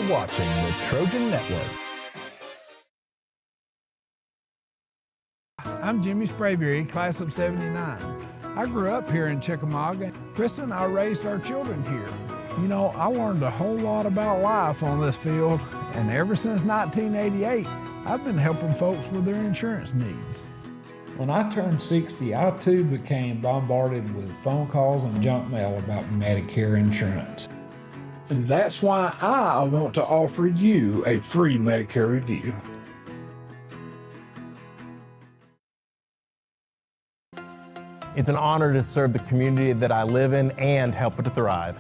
watching the Trojan Network. I'm Jimmy Sprayberry, class of '79. I grew up here in Chickamauga. Krista and I raised our children here. You know, I learned a whole lot about life on this field, and ever since 1988, I've been helping folks with their insurance needs. When I turned 60, I too became bombarded with phone calls and junk mail about Medicare insurance. And that's why I want to offer you a free Medicare review. It's an honor to serve the community that I live in and help it to thrive.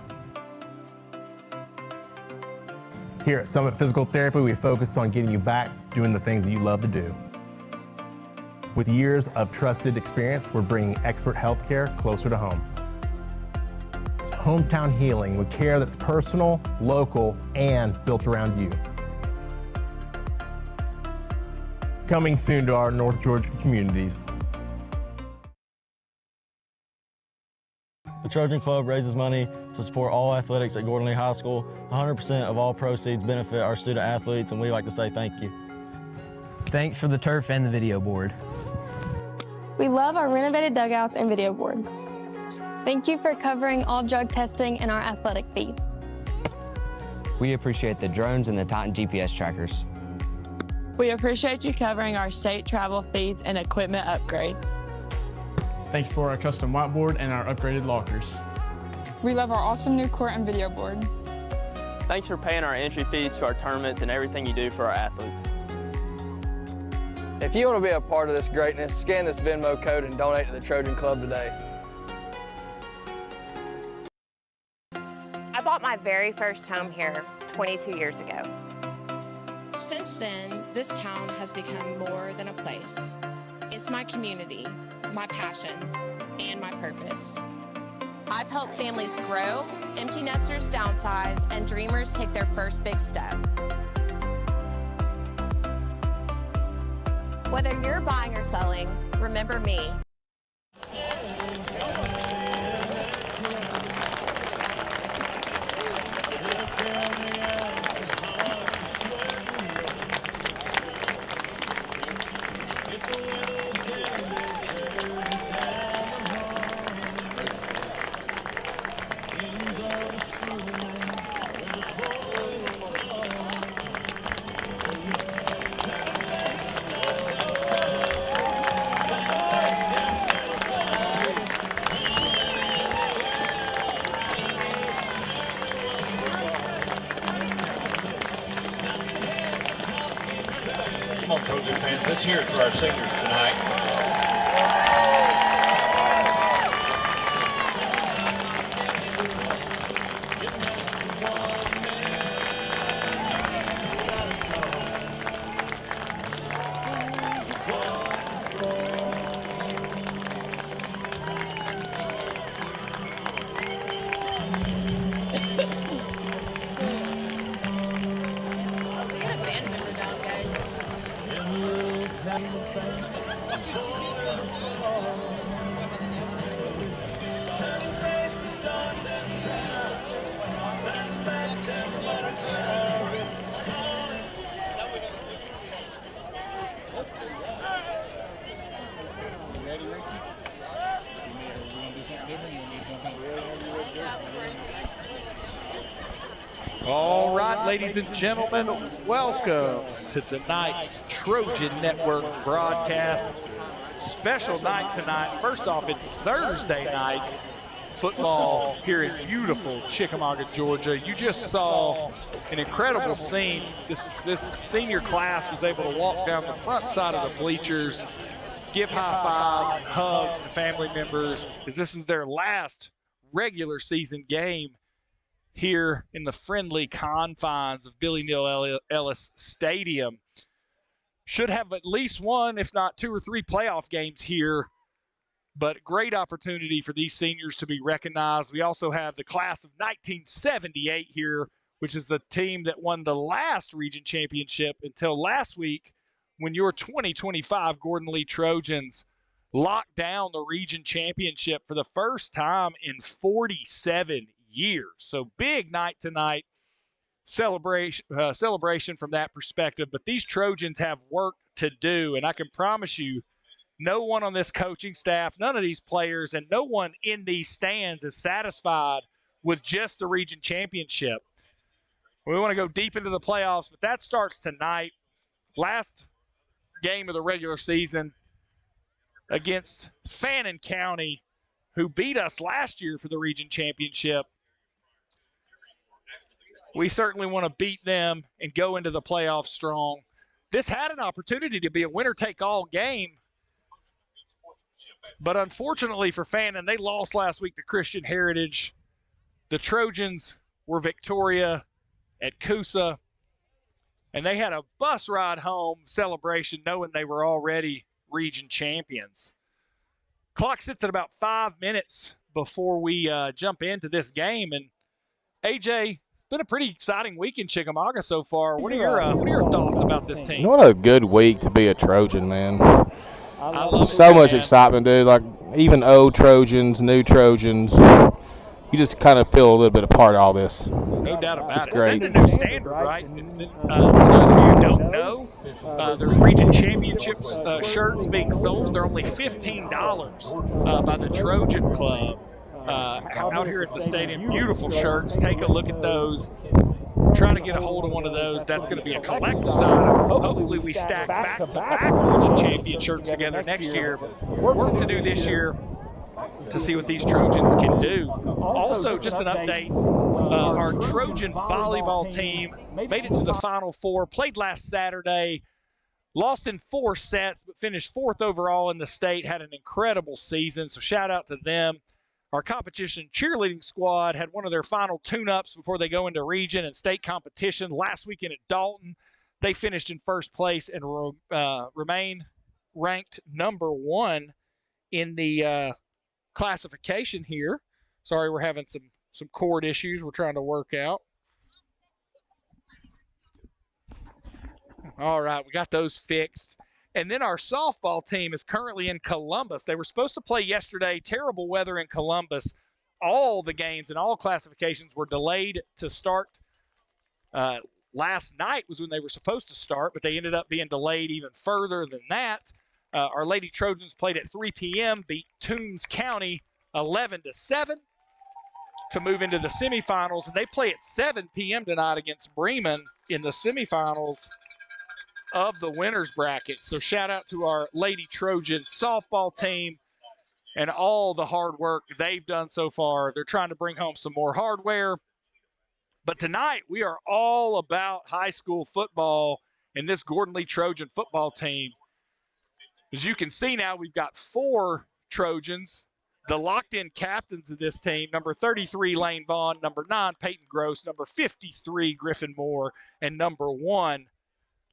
Here at Summit Physical Therapy, we focus on getting you back doing the things that you love to do. With years of trusted experience, we're bringing expert healthcare closer to home. It's hometown healing with care that's personal, local, and built around you. Coming soon to our North Georgia communities. The Trojan Club raises money to support all athletics at Gordon Lee High School. 100% of all proceeds benefit our student athletes, and we'd like to say thank you. Thanks for the turf and the video board. We love our renovated dugouts and video board. Thank you for covering all drug testing and our athletic fees. We appreciate the drones and the Titan GPS trackers. We appreciate you covering our state travel fees and equipment upgrades. Thank you for our custom whiteboard and our upgraded lockers. We love our awesome new court and video board. Thanks for paying our entry fees to our tournaments and everything you do for our athletes. If you want to be a part of this greatness, scan this Venmo code and donate to the Trojan Club today. I bought my very first home here 22 years ago. Since then, this town has become more than a place. It's my community, my passion, and my purpose. I've helped families grow, empty nesters downsize, and dreamers take their first big step. Whether you're buying or selling, remember me. Come on, Trojan fans, let's hear it for our seniors tonight. All right, ladies and gentlemen, welcome to tonight's Trojan Network broadcast. Special night tonight. First off, it's Thursday night football here in beautiful Chickamauga, Georgia. You just saw an incredible scene. This senior class was able to walk down the front side of the bleachers, give high fives and hugs to family members, as this is their last regular season game here in the friendly confines of Billy Neal Ellis Stadium. Should have at least one, if not two or three playoff games here, but great opportunity for these seniors to be recognized. We also have the class of 1978 here, which is the team that won the last region championship until last week when your 2025 Gordon Lee Trojans locked down the region championship for the first time in 47 years. So big night tonight. celebration from that perspective. But these Trojans have work to do, and I can promise you, no one on this coaching staff, none of these players, and no one in these stands is satisfied with just the region championship. We want to go deep into the playoffs, but that starts tonight. Last game of the regular season against Fannin County, who beat us last year for the region championship. We certainly want to beat them and go into the playoffs strong. This had an opportunity to be a winner-take-all game, but unfortunately for Fannin, they lost last week to Christian Heritage. The Trojans were Victoria at Coosa, and they had a bus ride home celebration knowing they were already region champions. Clock sits at about 5 minutes before we jump into this game. And AJ, it's been a pretty exciting week in Chickamauga so far. What are your thoughts about this team? What a good week to be a Trojan, man. So much excitement, dude. Like, even old Trojans, new Trojans. You just kind of feel a little bit a part of all this. No doubt about it. It's great. It's a new standard, right? For those of you who don't know, there's region championships shirts being sold. They're only $15 by the Trojan Club out here at the stadium. Beautiful shirts. Take a look at those. Try to get a hold of one of those. That's going to be a collector's item. Hopefully we stack back-to-back region champion shirts together next year. Work to do this year to see what these Trojans can do. Also, just an update, our Trojan volleyball team made it to the Final Four, played last Saturday, lost in 4 sets, but finished 4th overall in the state, had an incredible season, so shout out to them. Our competition cheerleading squad had one of their final tune-ups before they go into region and state competition last weekend at Dalton. They finished in first place and remain ranked number 1 in the classification here. Sorry, we're having some cord issues we're trying to work out. All right, we got those fixed. And then our softball team is currently in Columbus. They were supposed to play yesterday. Terrible weather in Columbus. All the games and all classifications were delayed to start. Last night was when they were supposed to start, but they ended up being delayed even further than that. Our Lady Trojans played at 3 p.m., beat Toombs County 11-7 to move into the semifinals. And they play at 7 p.m. tonight against Bremen in the semifinals of the winners bracket. So shout out to our Lady Trojan softball team and all the hard work they've done so far. They're trying to bring home some more hardware. But tonight we are all about high school football and this Gordon Lee Trojan football team. As you can see now, we've got 4 Trojans, the locked-in captains of this team, number 33, Lane Vaughn, number 9, Peyton Groce, number 53, Griffin Moore, and number 1,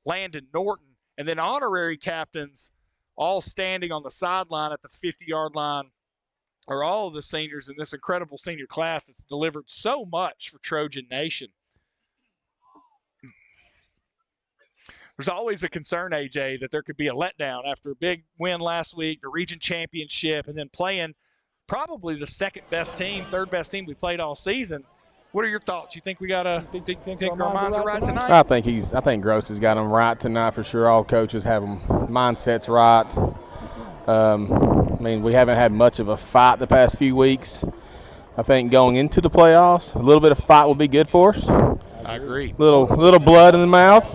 Landon Norton. And then honorary captains all standing on the sideline at the 50-yard line are all of the seniors in this incredible senior class that's delivered so much for Trojan Nation. There's always a concern, AJ, that there could be a letdown after a big win last week, the region championship, and then playing probably the second-best team, third-best team we played all season. What are your thoughts? You think we got to think our minds are right tonight? I think Groce has got them right tonight for sure. All coaches have them mindsets right. I mean, we haven't had much of a fight the past few weeks. I think going into the playoffs, a little bit of fight will be good for us. I agree. Little blood in the mouth.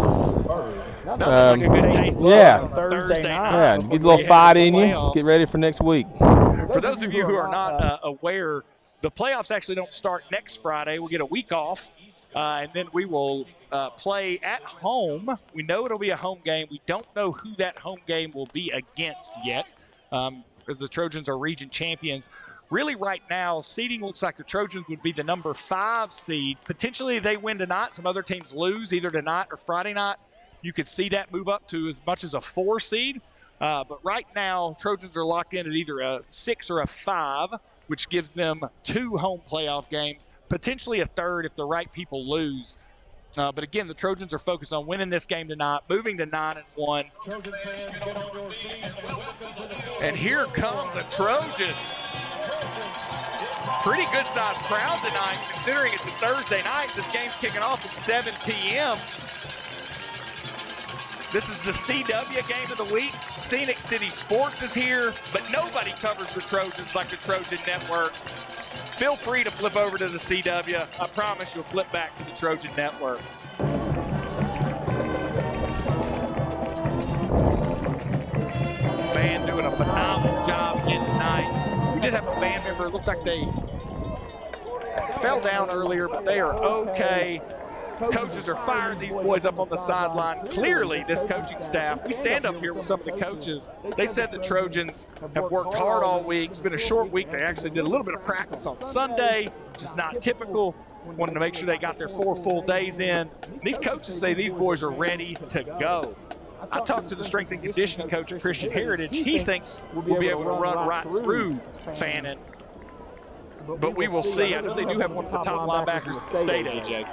Like a good taste Thursday night. Yeah, get a little fight in you. Get ready for next week. For those of you who are not aware, the playoffs actually don't start next Friday. We'll get a week off, and then we will play at home. We know it'll be a home game. We don't know who that home game will be against yet, as the Trojans are region champions. Really, right now, seeding looks like the Trojans would be the number 5 seed. Potentially, they win tonight. Some other teams lose either tonight or Friday night. You could see that move up to as much as a 4 seed. But right now, Trojans are locked in at either a 6 or a 5, which gives them 2 home playoff games, potentially a 3rd if the right people lose. But again, the Trojans are focused on winning this game tonight, moving to 9-1. And here come the Trojans. Pretty good-sized crowd tonight, considering it's a Thursday night. This game's kicking off at 7 p.m. This is the CW game of the week. Scenic City Sports is here, but nobody covers the Trojans like the Trojan Network. Feel free to flip over to the CW. I promise you'll flip back to the Trojan Network. Band doing a phenomenal job again tonight. We did have a band member, it looked like they fell down earlier, but they are okay. Coaches are firing these boys up on the sideline. Clearly, this coaching staff, we stand up here with some of the coaches. They said the Trojans have worked hard all week. It's been a short week. They actually did a little bit of practice on Sunday, which is not typical. Wanted to make sure they got their 4 full days in. These coaches say these boys are ready to go. I talked to the strength and conditioning coach at Christian Heritage. He thinks we'll be able to run right through Fannin, but we will see. I know they do have one of the top linebackers in the state, AJ.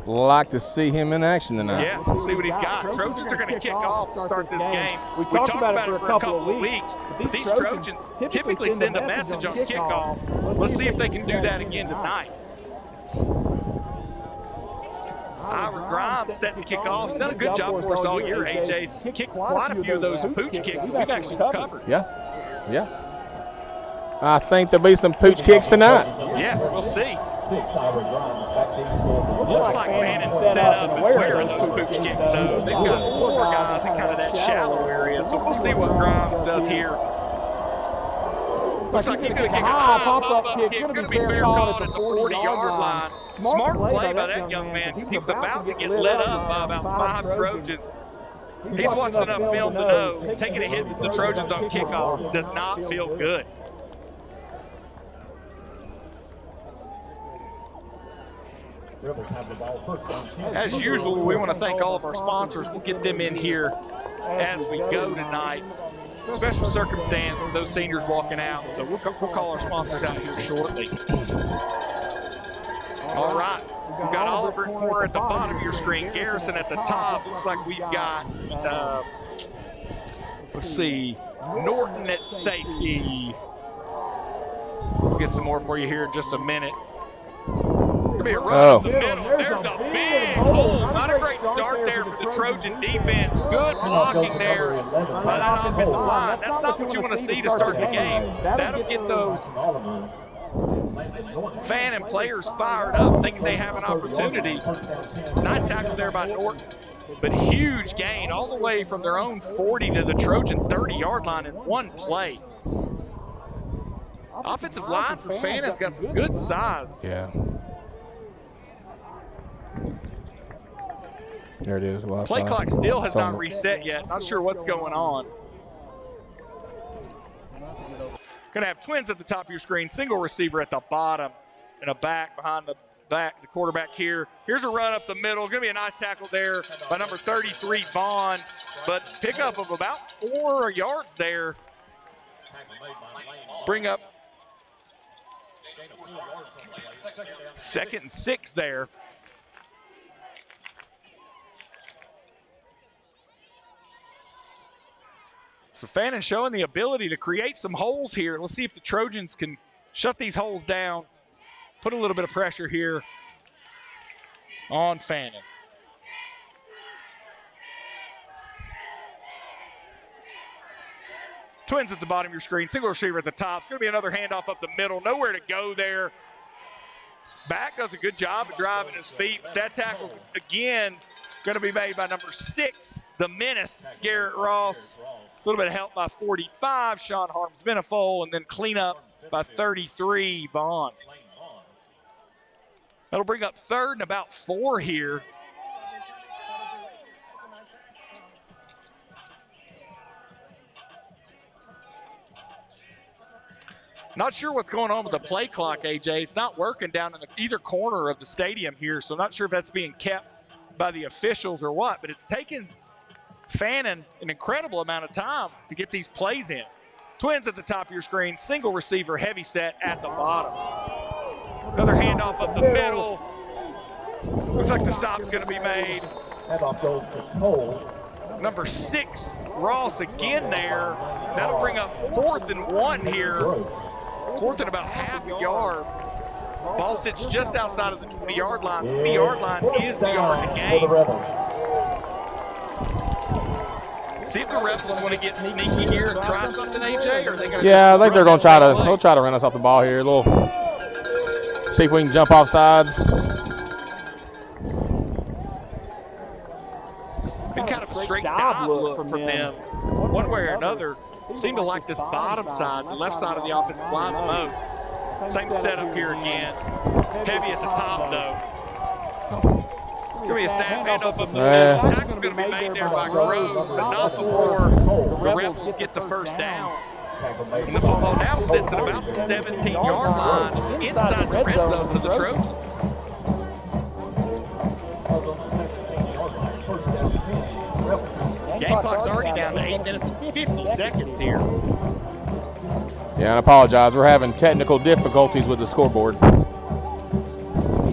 Like to see him in action tonight. Yeah, we'll see what he's got. Trojans are going to kick off to start this game. We talked about it for a couple of weeks. But these Trojans typically send a message on kickoff. Let's see if they can do that again tonight. Ira Grimes set to kick off. He's done a good job for us all year, AJ. He's kicked quite a few of those pooch kicks that we've actually covered. Yeah. I think there'll be some pooch kicks tonight. Yeah, we'll see. Looks like Fannin set up and where those pooch kicks, though. They've got 4 guys in kind of that shallow area, so we'll see what Grimes does here. Looks like he's going to kick a high pop-up kick. It's going to be fair caught at the 40-yard line. Smart play by that young man, because he was about to get lit up by about 5 Trojans. He's watched enough film to know taking a hit with the Trojans on kickoff does not feel good. As usual, we want to thank all of our sponsors. We'll get them in here as we go tonight. Special circumstance with those seniors walking out, so we'll call our sponsors out here shortly. All right, we've got Oliver and Corner at the bottom of your screen, Garrison at the top. Looks like we've got, let's see, Norton at safety. We'll get some more for you here in just a minute. Gonna be a run up the middle. There's a big hole. Not a great start there for the Trojan defense. Good blocking there by that offensive line. That's not what you want to see to start the game. That'll get those Fannin players fired up, thinking they have an opportunity. Nice tackle there by Norton, but huge gain all the way from their own 40 to the Trojan 30-yard line in one play. Offensive line for Fannin's got some good size. Yeah. There it is. Play clock still has not reset yet. Not sure what's going on. Going to have twins at the top of your screen. Single receiver at the bottom and a back behind the quarterback here. Here's a run up the middle. Going to be a nice tackle there by number 33, Vaughn. But pickup of about 4 yards there. Bring up 2nd and 6 there. So Fannin showing the ability to create some holes here. Let's see if the Trojans can shut these holes down, put a little bit of pressure here on Fannin. Twins at the bottom of your screen, single receiver at the top. It's going to be another handoff up the middle. Nowhere to go there. Back does a good job of driving his feet, but that tackle's again going to be made by number 6, the menace, Garrett Ross. A little bit of help by 45, Sean Harms-Benefole, and then clean up by 33, Vaughn. That'll bring up 3rd and about 4 here. Not sure what's going on with the play clock, AJ. It's not working down in either corner of the stadium here, so I'm not sure if that's being kept by the officials or what, but it's taken Fannin an incredible amount of time to get these plays in. Twins at the top of your screen, single receiver, heavy set at the bottom. Another handoff up the middle. Looks like the stop's going to be made. Number 6, Ross again there. That'll bring up 4th and 1 here 4th and about half a yard. Ball sits just outside of the 20-yard line. The 20-yard line is the yard to gain. See if the Rebels want to get sneaky here and try something, AJ, or are they going to? Yeah, I think they're going to try to. They'll try to run us off the ball here a little. See if we can jump off sides. Been kind of a straight dive look from them, one way or another. Seem to like this bottom side, the left side of the offensive line the most. Same setup here again. Heavy at the top, though. Going to be a snap handoff up the middle. Tackle's going to be made there by Groce, but not before the Rebels get the first down. And the football now sits at about the 17-yard line inside the red zone for the Trojans. Game clock's already down to 8 minutes and 50 seconds here. Yeah, I apologize. We're having technical difficulties with the scoreboard.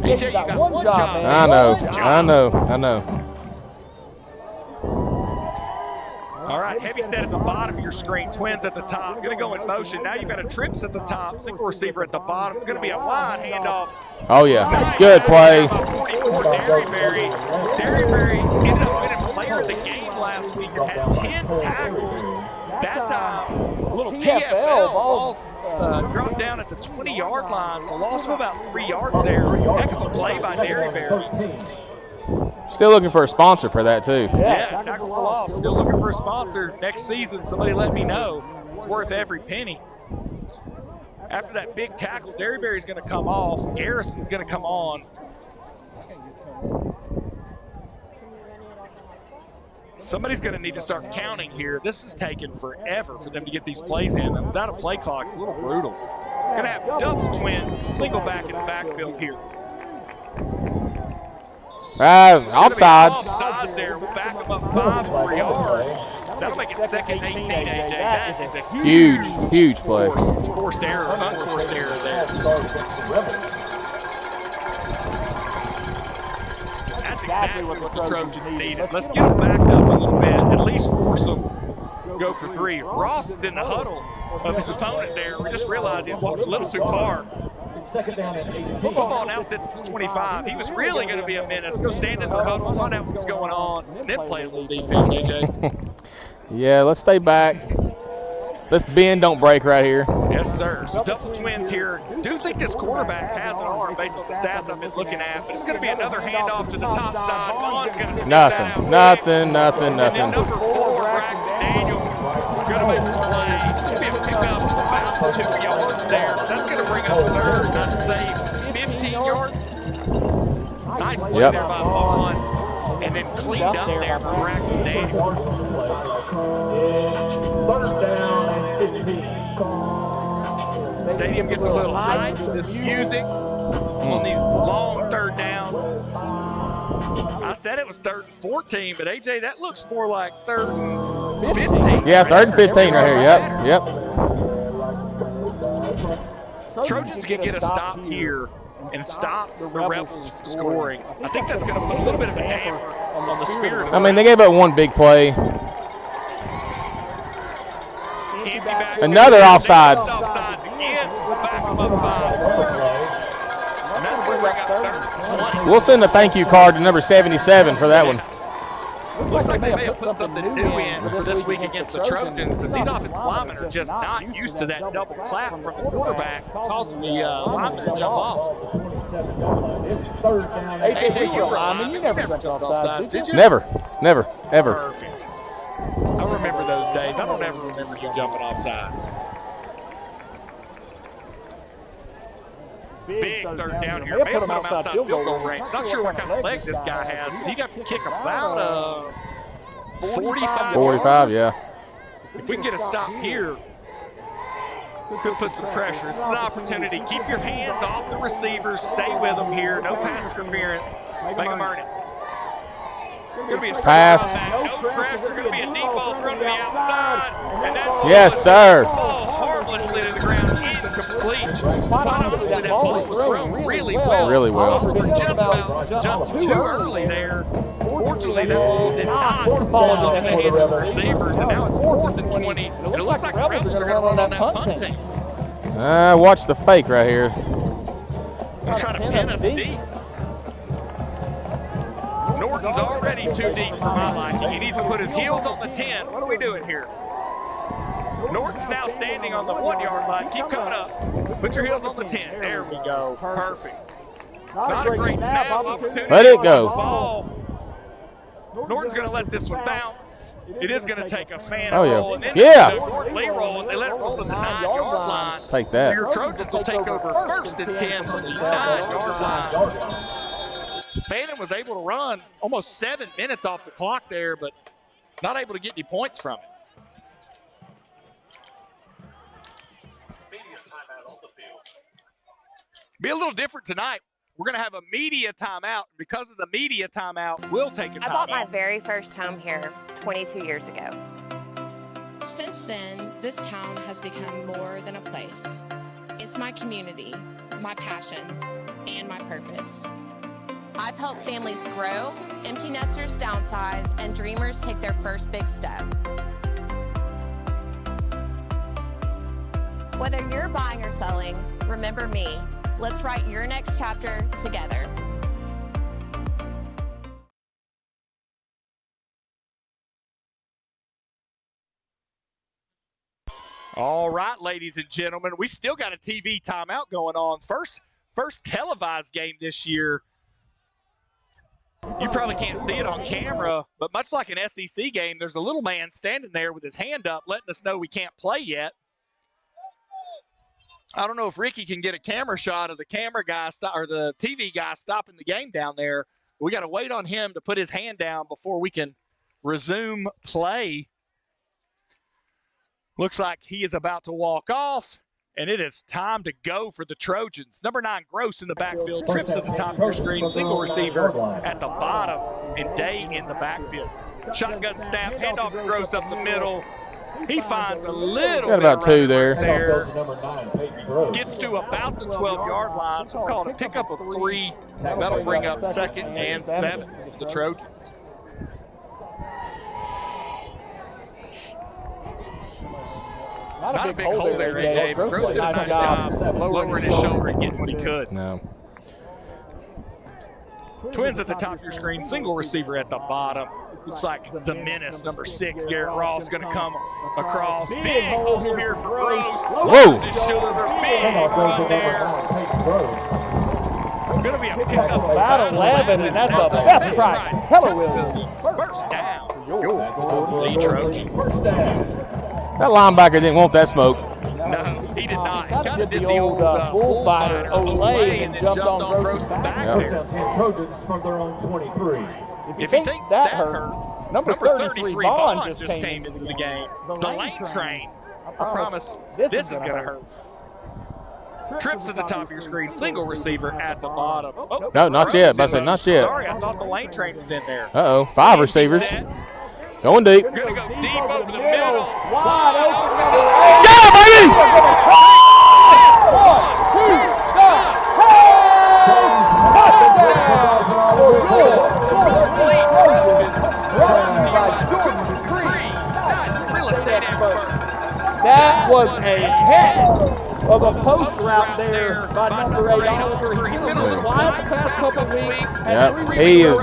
AJ, you got one job, man. I know. All right, heavy set at the bottom of your screen. Twins at the top. Going to go in motion. Now you've got a trips at the top. Single receiver at the bottom. It's going to be a wide handoff. Oh, yeah. Good play. 44, Derryberry. Derryberry ended up winning player of the game last week and had 10 tackles. That time, a little TFL ball dropped down at the 20-yard line, so loss of about 3 yards there. Heck of a play by Derryberry. Still looking for a sponsor for that, too. Yeah, tackle for loss. Still looking for a sponsor next season. Somebody let me know. It's worth every penny. After that big tackle, Derryberry's going to come off. Garrison's going to come on. Somebody's going to need to start counting here. This is taking forever for them to get these plays in. And without a play clock, it's a little brutal. Going to have double twins, single back in the backfield here. Offsides. Offsides there. We'll back them up 5 more yards. That'll make it 2nd and 18, AJ. That is a huge play. Unforced error there. That's exactly what the Trojans needed. Let's get them backed up a little bit. At least force them go for 3. Ross is in the huddle of his opponent there. We just realized he walked a little too far. Football now sits at the 25. He was really going to be a menace. Go stand in their huddle, find out what's going on, and then play a little defense, AJ. Yeah, let's stay back. Let's bend, don't break right here. Yes, sir. So double twins here. Do think this quarterback has an arm based on the stats I've been looking at, but it's going to be another handoff to the top side. Vaughn's going to sneak that out. Nothing. And then number 4, Braxton Daniel, going to make the play. It'll be a pickup about 2 yards there. That's going to bring up 3rd, not to say 15 yards. Nice play there by Vaughn. And then cleaned up there for Braxton Daniel. Stadium gets a little high with this music on these long 3rd downs. I said it was 3rd and 14, but AJ, that looks more like 3rd and 15. Yeah, 3rd and 15 right here. Yep. Trojans can get a stop here and stop the Rebels from scoring. I think that's going to put a little bit of a hammer on the spirit. I mean, they gave up one big play. Another offsides. We'll send a thank you card to number 77 for that one. Looks like they may have put something new in for this week against the Trojans, and these offensive linemen are just not used to that double clap from the quarterbacks, causing the linemen to jump off. AJ, you're a lineman. You never jumped offside, did you? Never, ever. Perfect. I remember those days. I don't ever remember you jumping off sides. Big 3rd down here. May have put him outside field goal range. Not sure what kind of leg this guy has, but he got to kick about 45. 45, yeah. If we can get a stop here, we could put some pressure. This is an opportunity. Keep your hands off the receivers. Stay with them here. No pass interference. Make them earn it. Going to be a pass. No pressure. Going to be a deep ball thrown to the outside. And that yes, sir. Ball harmlessly to the ground. Incomplete. Honestly, that ball was thrown really well. Really well. Just about jumped too early there. Fortunately, that ball did not fall into the hands of the receivers. And now it's 4th and 20. And it looks like the Rebels are going to run on that punt team. Watch the fake right here. They're trying to pin us deep. Norton's already too deep for my liking. He needs to put his heels on the 10. What are we doing here? Norton's now standing on the 1-yard line. Keep coming up. Put your heels on the 10. There we go. Perfect. Not a great snap opportunity. Let it go. Norton's going to let this one bounce. It is going to take a Fannin roll. And then Norton Lee roll, and they let it roll to the 9-yard line. Take that. So your Trojans will take over 1st and 10 from the 9-yard line. Fannin was able to run almost 7 minutes off the clock there, but not able to get any points from it. Be a little different tonight. We're going to have a media timeout. Because of the media timeout, we'll take a timeout. I bought my very first home here 22 years ago. Since then, this town has become more than a place. It's my community, my passion, and my purpose. I've helped families grow, empty nesters downsize, and dreamers take their first big step. Whether you're buying or selling, remember me. Let's write your next chapter together. All right, ladies and gentlemen, we still got a TV timeout going on. First televised game this year. You probably can't see it on camera, but much like an SEC game, there's a little man standing there with his hand up letting us know we can't play yet. I don't know if Ricky can get a camera shot of the camera guy or the TV guy stopping the game down there. We got to wait on him to put his hand down before we can resume play. Looks like he is about to walk off, and it is time to go for the Trojans. Number 9, Groce in the backfield, trips at the top of your screen, single receiver at the bottom, and Day in the backfield. Shotgun snap, handoff to Groce up the middle. He finds a little got about 2 there. Gets to about the 12-yard line, so we'll call it a pickup of 3. That'll bring up 2nd and 7 for the Trojans. Not a big hole there, AJ. Groce did a nice job lowering his shoulder and getting what he could. No. Twins at the top of your screen, single receiver at the bottom. Looks like the menace, number 6, Garrett Ross, going to come across. Big hole here for Groce. Whoa! His shoulder, big run there. Going to be a pickup of about 11, and that's a best price. Hello, Williams. First down. Lee Trojans. That linebacker didn't want that smoke. No, he did not. He kind of did the old bullfighter Olay and jumped on Groce's back there. Trojans from their own 23. If he thinks that hurt, number 33 Vaughn just came into the game. The lane train. I promise this is going to hurt. Trips at the top of your screen, single receiver at the bottom. Oh, no, not yet. I said not yet. Sorry, I thought the lane train was in there. Uh-oh, 5 receivers. Going deep. Going to go deep over the middle. Wide open. Yeah, baby! 1, 2, that was a heck of a post route there by number 8 Oliver. He's been on the line the past couple of weeks. Yep, he is.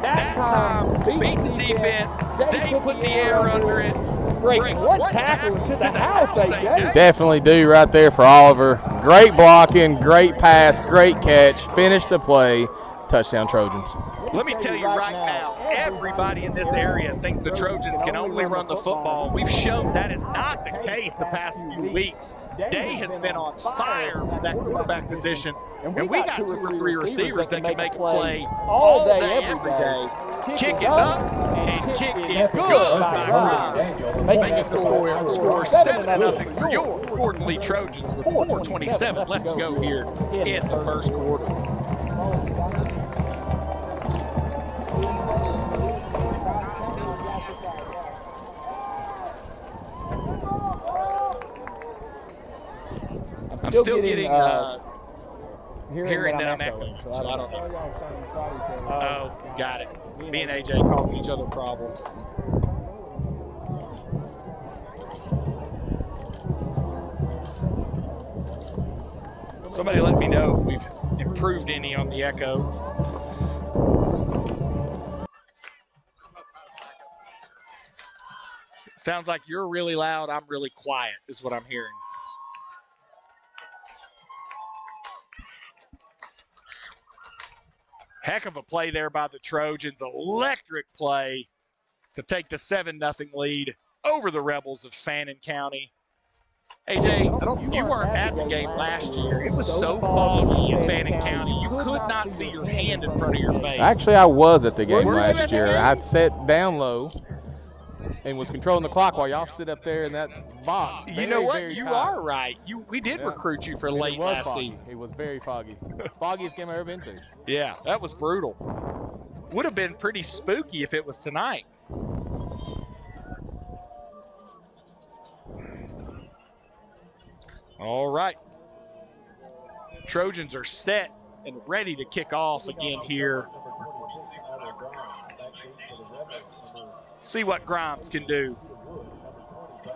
That time, beat the defense. They put the air under it. Breaks one tackle to the house, AJ. Definitely do right there for Oliver. Great blocking, great pass, great catch. Finished the play. Touchdown Trojans. Let me tell you right now, everybody in this area thinks the Trojans can only run the football. We've shown that is not the case the past few weeks. Day has been on fire for that quarterback position, and we got 2 or 3 receivers that can make a play all day, every day. Kick it up and kick it good by Groce, making the score 7-0 for your Gordon Lee Trojans with 4:27 left to go here in the first quarter. I'm still getting hearing that I'm echoing, so I don't know. Oh, got it. Me and AJ causing each other problems. Somebody let me know if we've improved any on the echo. Sounds like you're really loud, I'm really quiet, is what I'm hearing. Heck of a play there by the Trojans. Electric play to take the 7-0 lead over the Rebels of Fannin County. AJ, you weren't at the game last year. It was so foggy in Fannin County, you could not see your hand in front of your face. Actually, I was at the game last year. I sat down low and was controlling the clock while y'all sit up there in that box. You know what? You are right. We did recruit you for late last season. It was very foggy. Foggiest game I've ever been to. Yeah, that was brutal. Would have been pretty spooky if it was tonight. All right. Trojans are set and ready to kick off again here. See what Grimes can do.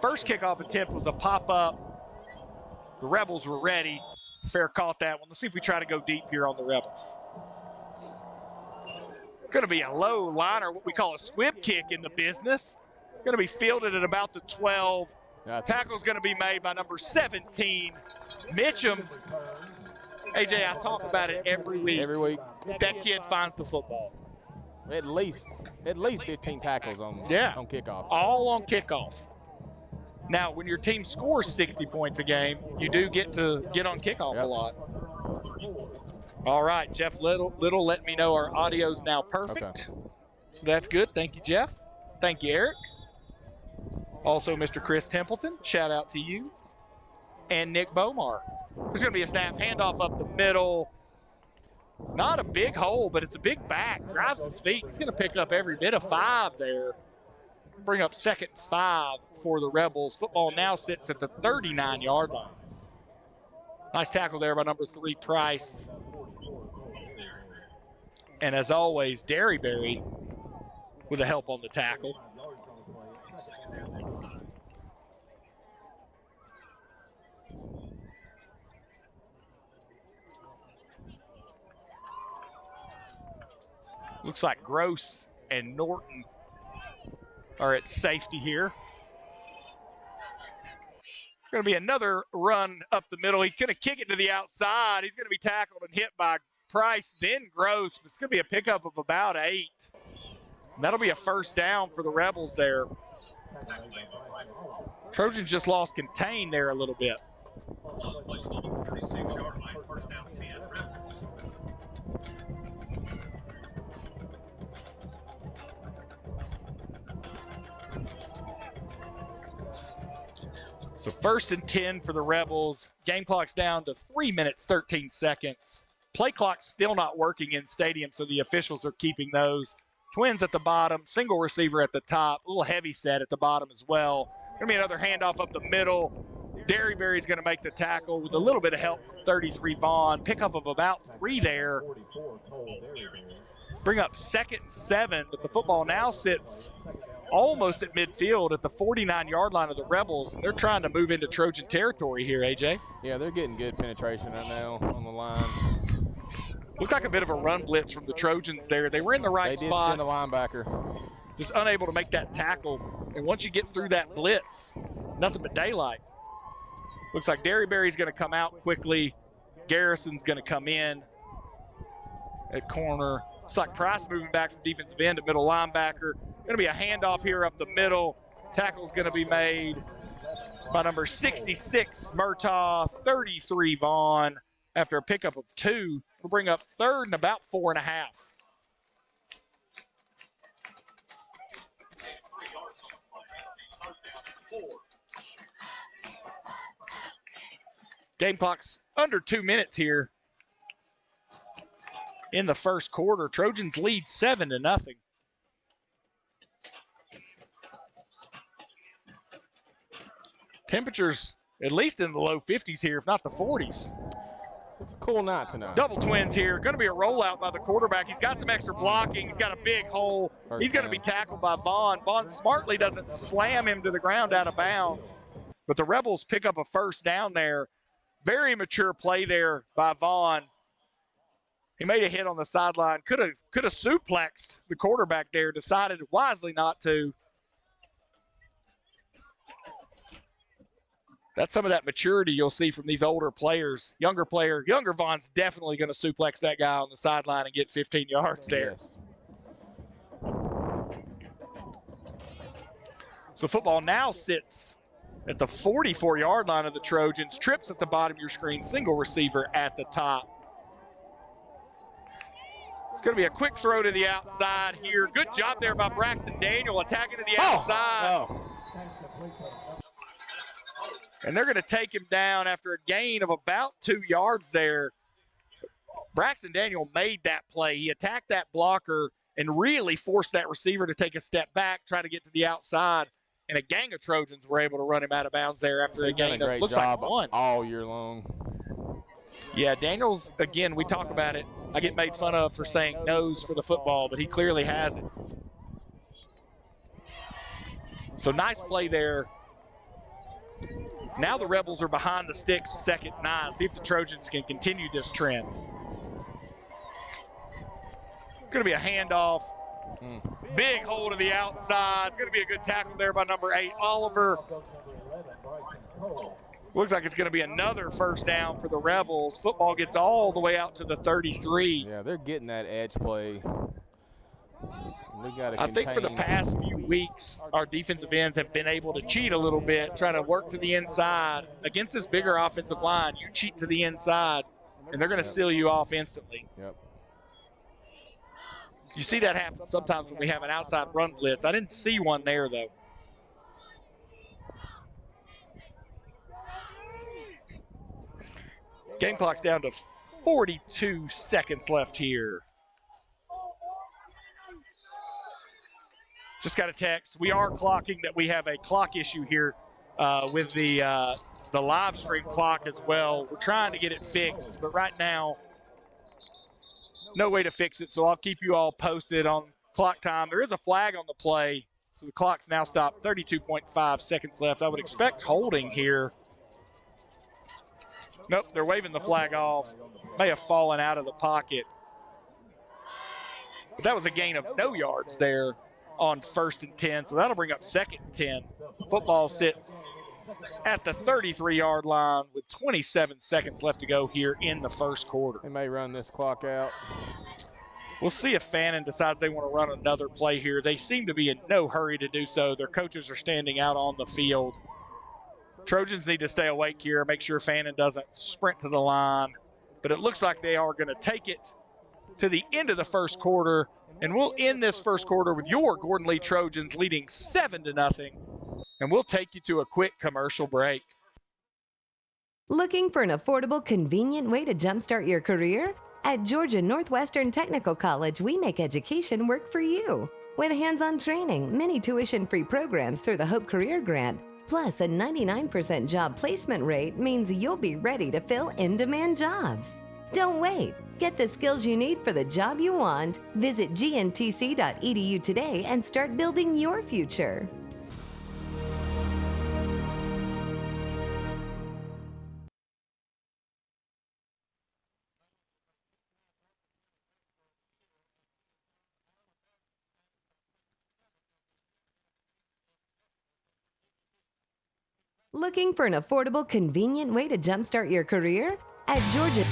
First kickoff attempt was a pop-up. The Rebels were ready. Fair caught that one. Let's see if we try to go deep here on the Rebels. Going to be a low liner, what we call a squib kick in the business. Going to be fielded at about the 12. Tackle's going to be made by number 17, Mitchum. AJ, I talk about it every week. Every week. That kid finds the football. At least 15 tackles on kickoff. All on kickoff. Now, when your team scores 60 points a game, you do get to get on kickoff a lot. All right, Jeff Little let me know our audio's now perfect. Okay. So that's good. Thank you, Jeff. Thank you, Eric. Also, Mr. Chris Templeton, shout out to you. And Nick Bomar. There's going to be a snap handoff up the middle. Not a big hole, but it's a big back. Drives his feet. He's going to pick up every bit of 5 there. Bring up 2nd and 5 for the Rebels. Football now sits at the 39-yard line. Nice tackle there by number 3, Price. And as always, Derryberry with a help on the tackle. Looks like Groce and Norton are at safety here. Going to be another run up the middle. He's going to kick it to the outside. He's going to be tackled and hit by Price, then Groce. It's going to be a pickup of about 8. And that'll be a first down for the Rebels there. Trojans just lost contain there a little bit. So 1st and 10 for the Rebels. Game clock's down to 3 minutes, 13 seconds. Play clock's still not working in stadium, so the officials are keeping those. Twins at the bottom, single receiver at the top, a little heavy set at the bottom as well. Gonna be another handoff up the middle. Derryberry's gonna make the tackle with a little bit of help from 33 Vaughn. Pickup of about 3 there. Bring up 2nd and 7, but the football now sits almost at midfield at the 49-yard line of the Rebels. They're trying to move into Trojan territory here, AJ. Yeah, they're getting good penetration right now on the line. Looked like a bit of a run blitz from the Trojans there. They were in the right spot. They did send a linebacker. Just unable to make that tackle. And once you get through that blitz, nothing but daylight. Looks like Derryberry's going to come out quickly. Garrison's going to come in at corner. Looks like Price moving back from defensive end to middle linebacker. Going to be a handoff here up the middle. Tackle's going to be made by number 66, Murtaugh, 33, Vaughn. After a pickup of 2, we'll bring up 3rd and about 4.5. Game clock's under 2 minutes here in the first quarter. Trojans lead 7-0. Temperatures at least in the low 50s here, if not the 40s. It's a cool night tonight. Double twins here. Going to be a rollout by the quarterback. He's got some extra blocking. He's got a big hole. He's going to be tackled by Vaughn. Vaughn smartly doesn't slam him to the ground out of bounds. But the Rebels pick up a first down there. Very mature play there by Vaughn. He made a hit on the sideline. Could have suplexed the quarterback there. Decided wisely not to. That's some of that maturity you'll see from these older players. Younger Vaughn's definitely going to suplex that guy on the sideline and get 15 yards there. Yes. So football now sits at the 44-yard line of the Trojans. Trips at the bottom of your screen. Single receiver at the top. It's going to be a quick throw to the outside here. Good job there by Braxton Daniel attacking to the outside. And they're going to take him down after a gain of about 2 yards there. Braxton Daniel made that play. He attacked that blocker and really forced that receiver to take a step back, try to get to the outside. And a gang of Trojans were able to run him out of bounds there after a gain of looks like one. All year long. Yeah, Daniels, again, we talk about it. I get made fun of for saying nose for the football, but he clearly has it. So nice play there. Now the Rebels are behind the sticks with 2nd and 9. See if the Trojans can continue this trend. Going to be a handoff. Big hole to the outside. It's going to be a good tackle there by number 8, Oliver. Looks like it's going to be another first down for the Rebels. Football gets all the way out to the 33. Yeah, they're getting that edge play. I think for the past few weeks, our defensive ends have been able to cheat a little bit, try to work to the inside. Against this bigger offensive line, you cheat to the inside, and they're going to seal you off instantly. Yep. You see that happen sometimes when we have an outside run blitz. I didn't see one there, though. Game clock's down to 42 seconds left here. Just got a text. We are clocking that we have a clock issue here with the live stream clock as well. We're trying to get it fixed, but right now, no way to fix it, so I'll keep you all posted on clock time. There is a flag on the play, so the clock's now stopped. 32.5 seconds left. I would expect holding here. Nope, they're waving the flag off. May have fallen out of the pocket. But that was a gain of no yards there on 1st and 10, so that'll bring up 2nd and 10. Football sits at the 33-yard line with 27 seconds left to go here in the first quarter. They may run this clock out. We'll see if Fannin decides they want to run another play here. They seem to be in no hurry to do so. Their coaches are standing out on the field. Trojans need to stay awake here, make sure Fannin doesn't sprint to the line. But it looks like they are going to take it to the end of the first quarter, and we'll end this first quarter with your Gordon Lee Trojans leading 7-0. And we'll take you to a quick commercial break. Looking for an affordable, convenient way to jumpstart your career? At Georgia Northwestern Technical College, we make education work for you. With hands-on training, many tuition-free programs through the Hope Career Grant, plus a 99% job placement rate means you'll be ready to fill in-demand jobs. Don't wait. Get the skills you need for the job you want. Visit gntc.edu today and start building your future. Looking for an affordable, convenient way to jumpstart your career? At Georgia.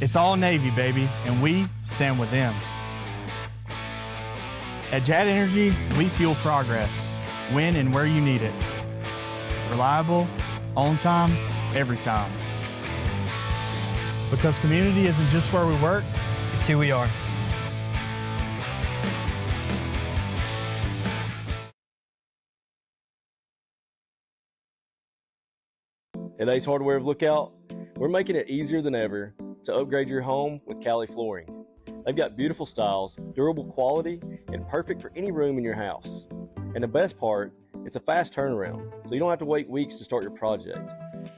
It's all Navy, baby, and we stand with them. At Jet Energy, we fuel progress, when and where you need it. Reliable, on time, every time. Because community isn't just where we work, it's who we are. At Ace Hardware of Lookout, we're making it easier than ever to upgrade your home with Cali flooring. They've got beautiful styles, durable quality, and perfect for any room in your house. And the best part, it's a fast turnaround, so you don't have to wait weeks to start your project.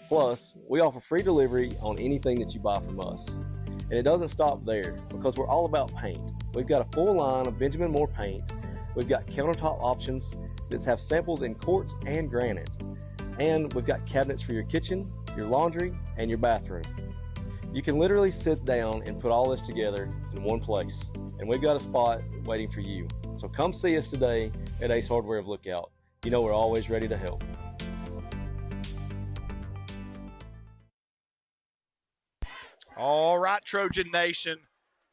Plus, we offer free delivery on anything that you buy from us. And it doesn't stop there, because we're all about paint. We've got a full line of Benjamin Moore paint We've got countertop options that have samples in quartz and granite. And we've got cabinets for your kitchen, your laundry, and your bathroom. You can literally sit down and put all this together in one place. And we've got a spot waiting for you. So come see us today at Ace Hardware of Lookout. You know we're always ready to help. All right, Trojan Nation,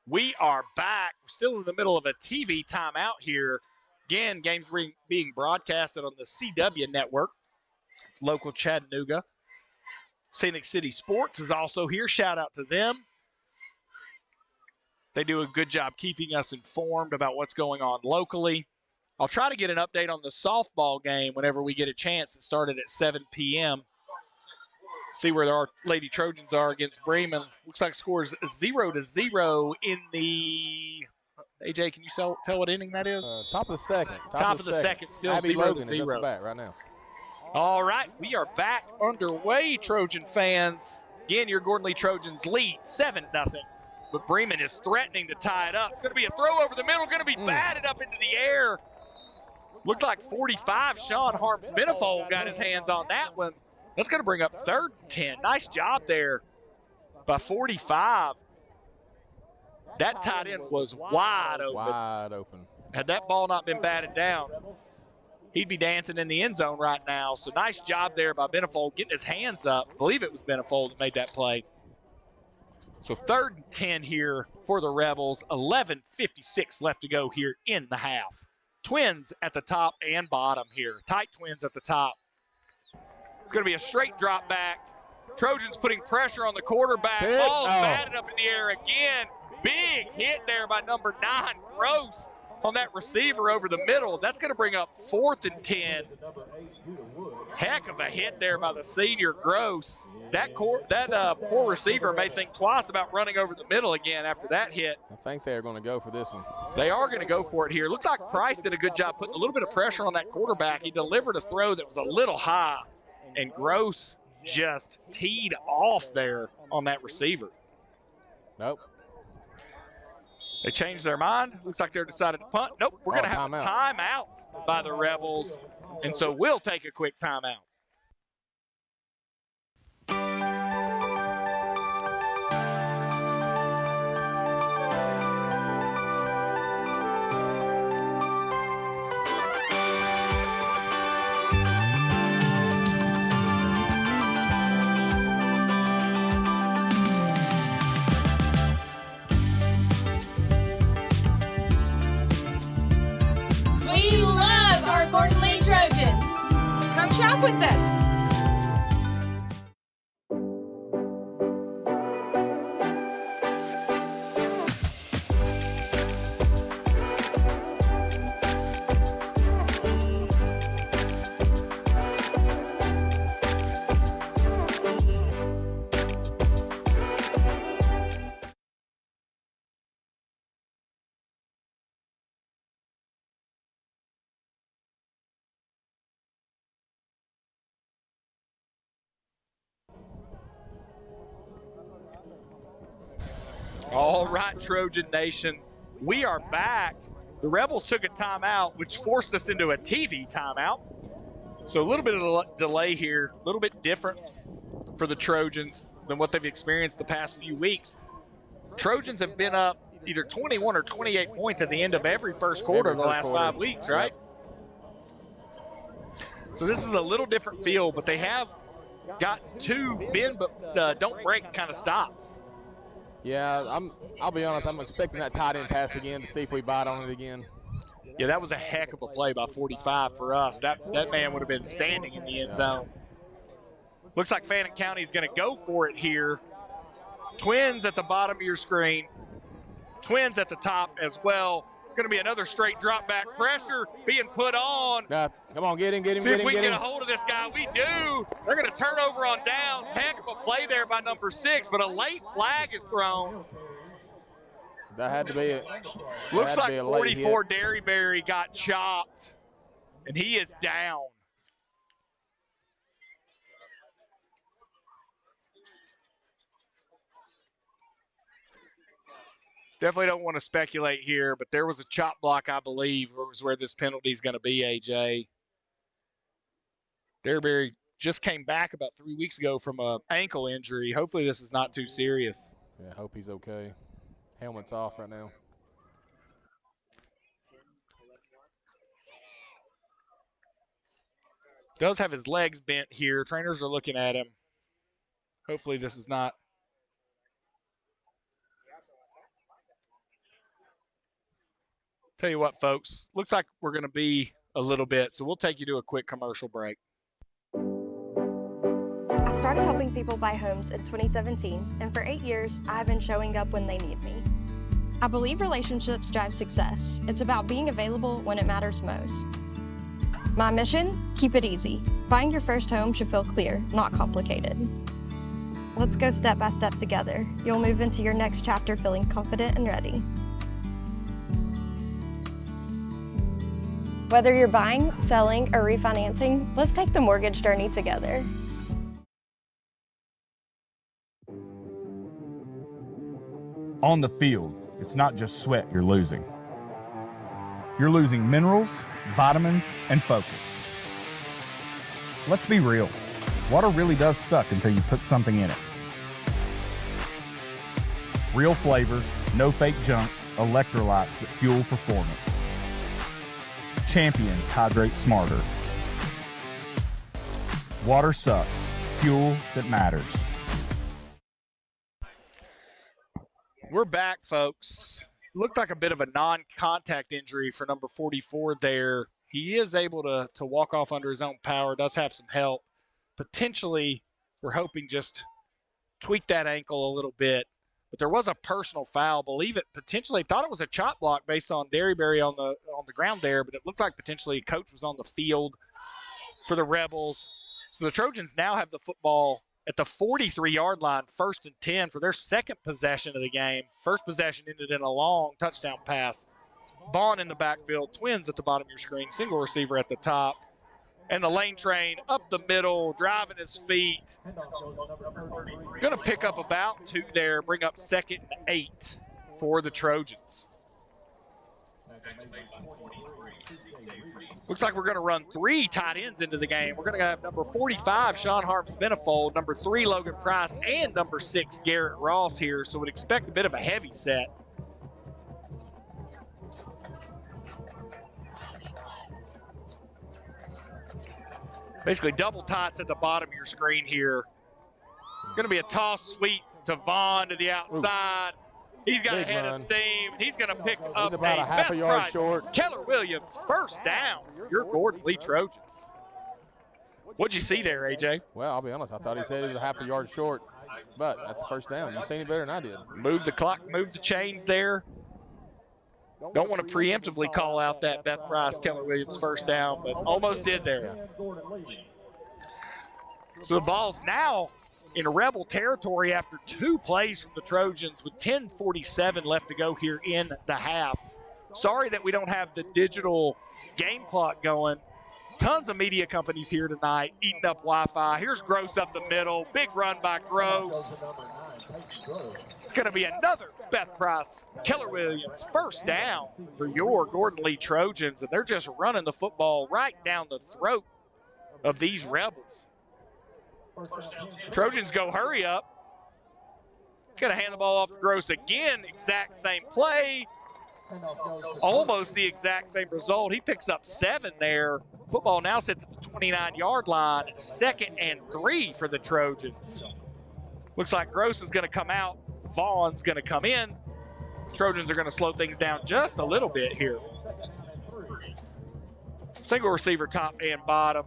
we are back. We're still in the middle of a TV timeout here. Again, games being broadcasted on the CW network, local Chattanooga. Scenic City Sports is also here. Shout out to them. They do a good job keeping us informed about what's going on locally. I'll try to get an update on the softball game whenever we get a chance. It started at 7 p.m. See where our Lady Trojans are against Bremen. Looks like scores 0-0 in the AJ, can you tell what inning that is? Top of the second. Top of the second, still Abby 0-0. Logan is at the bat right now. All right, we are back underway, Trojan fans. Again, your Gordon Lee Trojans lead 7-0. But Bremen is threatening to tie it up. It's going to be a throw over the middle, going to be batted up into the air. Looked like 45, Sean Harms Benefold got his hands on that one. That's going to bring up 3rd and 10. Nice job there by 45. That tight end was wide open. Wide open. Had that ball not been batted down, he'd be dancing in the end zone right now. So nice job there by Benefold getting his hands up. I believe it was Benefold that made that play. So 3rd and 10 here for the Rebels. 11:56 left to go here in the half. Twins at the top and bottom here. Tight twins at the top. It's going to be a straight drop back. Trojans putting pressure on the quarterback. Ball's batted up in the air again. Big hit there by number 9, Groce, on that receiver over the middle. That's going to bring up 4th and 10. Heck of a hit there by the senior Groce. That poor receiver may think twice about running over the middle again after that hit. I think they're going to go for this one. They are going to go for it here. Looks like Price did a good job putting a little bit of pressure on that quarterback. He delivered a throw that was a little high, and Groce just teed off there on that receiver. Nope. They changed their mind. Looks like they're decided to punt. Nope, we're going to have a timeout by the Rebels, and so we'll take a quick timeout. We love our Gordon Lee Trojans. Come shop with them. All right, Trojan Nation, we are back. The Rebels took a timeout, which forced us into a TV timeout. So a little bit of a delay here, a little bit different for the Trojans than what they've experienced the past few weeks. Trojans have been up either 21 or 28 points at the end of every first quarter of the last 5 weeks, right? So this is a little different feel, but they have got 2 bend but don't break kind of stops. Yeah, I'll be honest, I'm expecting that tight end pass again to see if we bite on it again. Yeah, that was a heck of a play by 45 for us. That man would have been standing in the end zone. Looks like Fannin County is going to go for it here. Twins at the bottom of your screen. Twins at the top as well. Going to be another straight drop back. Pressure being put on. Come on, get him, See if we can get a hold of this guy. We do. They're going to turn over on downs. Heck of a play there by number 6, but a late flag is thrown. That had to be it. Looks like 44 Derryberry got chopped, and he is down. Definitely don't want to speculate here, but there was a chop block, I believe, was where this penalty is going to be, AJ. Derryberry just came back about 3 weeks ago from an ankle injury. Hopefully this is not too serious. Yeah, I hope he's okay. Helmet's off right now. Does have his legs bent here. Trainers are looking at him. Hopefully this is not. Tell you what, folks, looks like we're going to be a little bit, so we'll take you to a quick commercial break. I started helping people buy homes in 2017, and for 8 years, I've been showing up when they need me. I believe relationships drive success. It's about being available when it matters most. My mission? Keep it easy. Buying your first home should feel clear, not complicated. Let's go step by step together. You'll move into your next chapter feeling confident and ready. Whether you're buying, selling, or refinancing, let's take the mortgage journey together. On the field, it's not just sweat you're losing. You're losing minerals, vitamins, and focus. Let's be real. Water really does suck until you put something in it. Real flavor, no fake junk, electrolytes that fuel performance. Champions hydrate smarter. Water sucks. Fuel that matters. We're back, folks. Looked like a bit of a non-contact injury for number 44 there. He is able to walk off under his own power, does have some help. Potentially, we're hoping just tweak that ankle a little bit. But there was a personal foul. Believe it, potentially thought it was a chop block based on Derryberry on the ground there, but it looked like potentially a coach was on the field for the Rebels. So the Trojans now have the football at the 43-yard line, 1st and 10 for their second possession of the game. First possession ended in a long touchdown pass. Vaughn in the backfield, Twins at the bottom of your screen, single receiver at the top. And the lane train up the middle, driving his feet. Going to pick up about 2 there, bring up 2nd and 8 for the Trojans. Looks like we're going to run 3 tight ends into the game. We're going to have number 45, Sean Harms-Benefold, number 3, Logan Price, and number 6, Garrett Ross here. So we'd expect a bit of a heavy set. Basically double tights at the bottom of your screen here. Going to be a toss sweep to Vaughn to the outside. He's got a head of steam. He's going to pick up about a half a yard short. Keller Williams, first down. Your Gordon Lee Trojans. What'd you see there, AJ? Well, I'll be honest. I thought he said he was a half a yard short, but that's a first down. You seen it better than I did. Move the clock, move the chains there. Don't want to preemptively call out that Beth Price, Keller Williams first down, but almost did there. So the ball's now in Rebel territory after 2 plays from the Trojans with 10:47 left to go here in the half. Sorry that we don't have the digital game clock going. Tons of media companies here tonight eating up Wi-Fi. Here's Groce up the middle. Big run by Groce. It's going to be another Beth Price, Keller Williams first down for your Gordon Lee Trojans. And they're just running the football right down the throat of these Rebels. Trojans go hurry up. Going to hand the ball off to Groce again. Exact same play. Almost the exact same result. He picks up 7 there. Football now sits at the 29-yard line. 2nd and 3 for the Trojans. Looks like Groce is going to come out. Vaughn's going to come in. Trojans are going to slow things down just a little bit here. Single receiver top and bottom.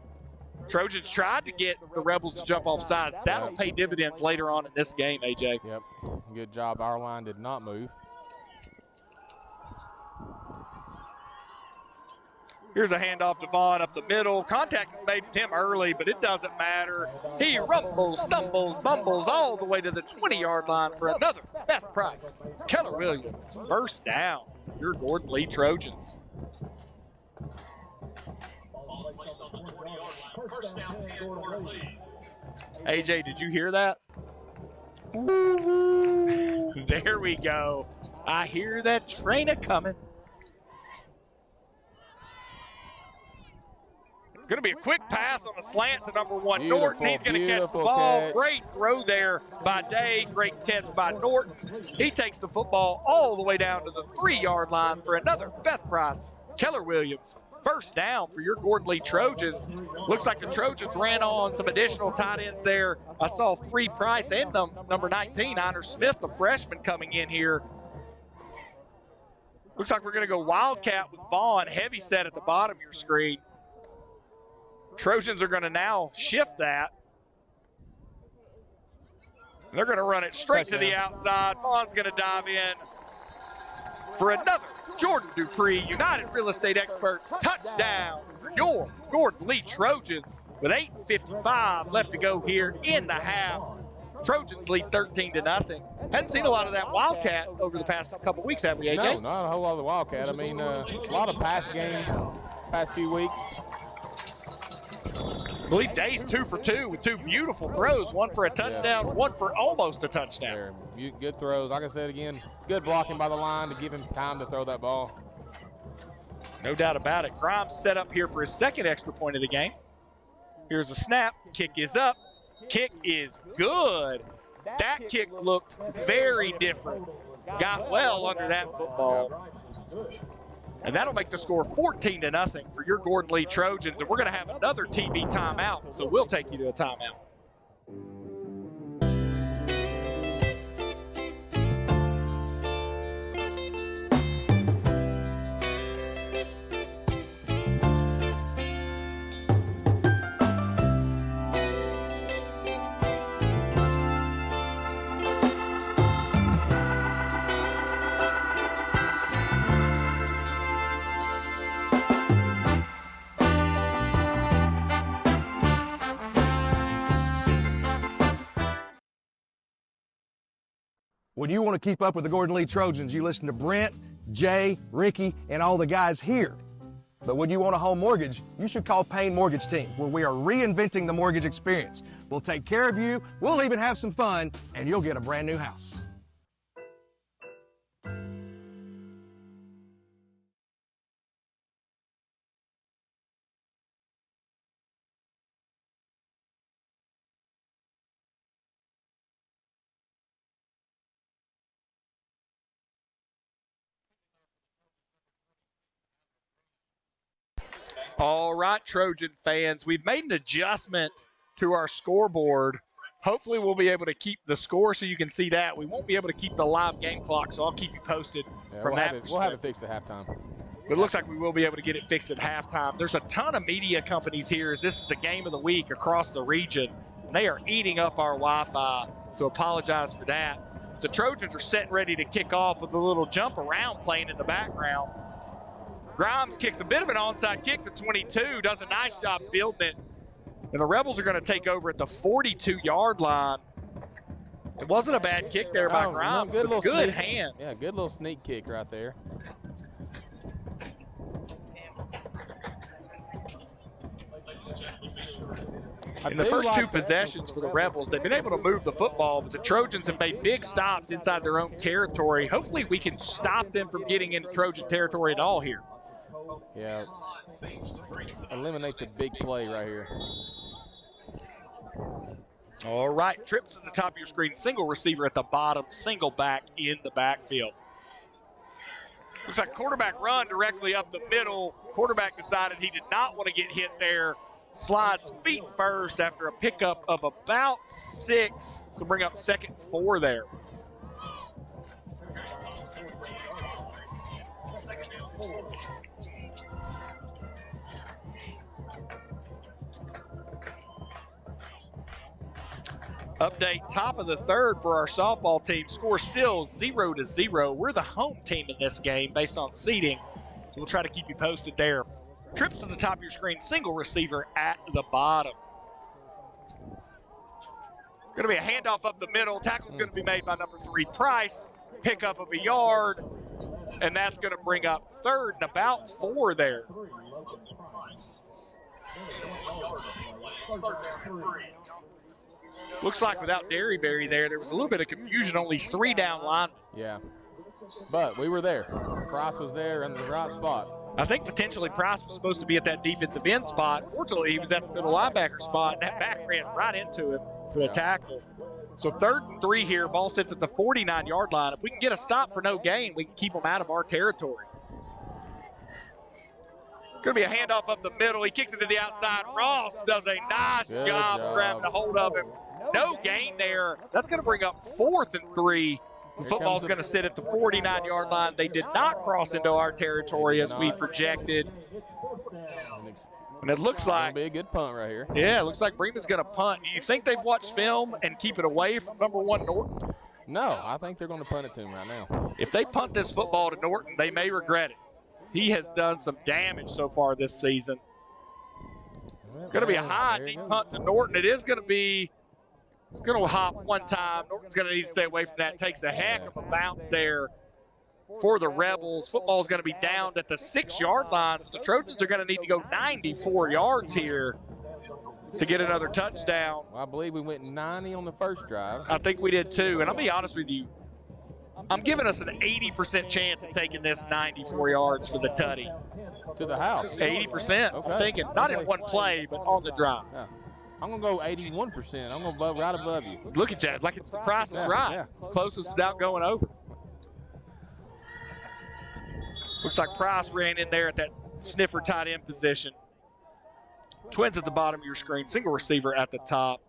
Trojans tried to get the Rebels to jump off sides. That'll pay dividends later on in this game, AJ. Yep, good job. Our line did not move. Here's a handoff to Vaughn up the middle. Contact is made with him early, but it doesn't matter. He rumbles, stumbles, bumbles all the way to the 20-yard line for another Beth Price, Keller Williams, first down for your Gordon Lee Trojans. AJ, did you hear that? There we go. I hear that train a-coming. Going to be a quick pass on the slant to number 1, Norton. He's going to catch the ball. Catch. Great throw there by Day. Great catch by Norton. He takes the football all the way down to the 3-yard line for another Beth Price, Keller Williams. First down for your Gordon Lee Trojans. Looks like the Trojans ran on some additional tight ends there. I saw 3 Price and number 19, Honor Smith, the freshman, coming in here. Looks like we're going to go Wildcat with Vaughn, heavy set at the bottom of your screen. Trojans are going to now shift that. They're going to run it straight to the outside. Vaughn's going to dive in for another Jordan Dupree, United Real Estate Experts touchdown for your Gordon Lee Trojans with 8:55 left to go here in the half. Trojans lead 13-0. Hadn't seen a lot of that Wildcat over the past couple weeks, have we, AJ? No, not a whole lot of the Wildcat. I mean, a lot of pass game past few weeks. I believe Day's 2 for 2 with 2 beautiful throws, 1 for a touchdown, 1 for almost a touchdown. Good throws. Like I said again, good blocking by the line to give him time to throw that ball. No doubt about it. Grimes set up here for his second extra point of the game. Here's a snap. Kick is up. Kick is good. That kick looked very different. Got well under that football. And that'll make the score 14-0 for your Gordon Lee Trojans. And we're going to have another TV timeout, so we'll take you to a timeout. When you want to keep up with the Gordon Lee Trojans, you listen to Brent, Jay, Ricky, and all the guys here. But when you want a home mortgage, you should call Payne Mortgage Team, where we are reinventing the mortgage experience. We'll take care of you, we'll even have some fun, and you'll get a brand new house. All right, Trojan fans, we've made an adjustment to our scoreboard. Hopefully we'll be able to keep the score so you can see that. We won't be able to keep the live game clock, so I'll keep you posted from that. We'll have it fixed at halftime. But it looks like we will be able to get it fixed at halftime. There's a ton of media companies here as this is the game of the week across the region. They are eating up our Wi-Fi, so apologize for that. The Trojans are set and ready to kick off with a little jump around playing in the background. Grimes kicks a bit of an onside kick to 22, does a nice job fielding it. And the Rebels are going to take over at the 42-yard line. It wasn't a bad kick there by Grimes, but good hands. Yeah, good little sneak kick right there. In the first 2 possessions for the Rebels, they've been able to move the football, but the Trojans have made big stops inside their own territory. Hopefully we can stop them from getting into Trojan territory at all here. Yeah, eliminate the big play right here. All right, trips at the top of your screen, single receiver at the bottom, single back in the backfield. Looks like quarterback run directly up the middle. Quarterback decided he did not want to get hit there. Slides feet first after a pickup of about 6. So bring up 2nd and 4 there. Update, top of the 3rd for our softball team. Score still 0-0. We're the home team in this game based on seeding. So we'll try to keep you posted there. Trips to the top of your screen, single receiver at the bottom. Going to be a handoff up the middle. Tackle's going to be made by number 3, Price. Pickup of a yard, and that's going to bring up 3rd and about 4 there. Looks like without Derryberry there was a little bit of confusion, only 3 down linemen. Yeah. But we were there. Price was there in the right spot. I think potentially Price was supposed to be at that defensive end spot. Fortunately, he was at the middle linebacker spot, and that back ran right into him for the tackle. So 3rd and 3 here. Ball sits at the 49-yard line. If we can get a stop for no gain, we can keep them out of our territory. Going to be a handoff up the middle. He kicks it to the outside. Ross does a nice job grabbing a hold of him. No gain there. That's going to bring up 4th and 3. The football's going to sit at the 49-yard line. They did not cross into our territory as we projected. And it looks like it'll be a good punt right here. Yeah, it looks like Bremen's going to punt. Do you think they've watched film and keep it away from number 1 Norton? No, I think they're going to punt it to him right now. If they punt this football to Norton, they may regret it. He has done some damage so far this season. Going to be a high, deep punt to Norton. It is going to be, it's going to hop one time. Norton's going to need to stay away from that. Takes a heck of a bounce there for the Rebels. Football is going to be down at the 6-yard line. So the Trojans are going to need to go 94 yards here to get another touchdown. Well, I believe we went 90 on the first drive. I think we did too. And I'll be honest with you, I'm giving us an 80% chance of taking this 94 yards for the tutty. To the house. 80%. Okay. I'm thinking, not in one play, but on the drive. Yeah. I'm going to go 81%. I'm going to go right above you. Look at that. Like it's the Price is right. Yeah. Closest without going over. Looks like Price ran in there at that sniffer tight end position. Twins at the bottom of your screen. Single receiver at the top.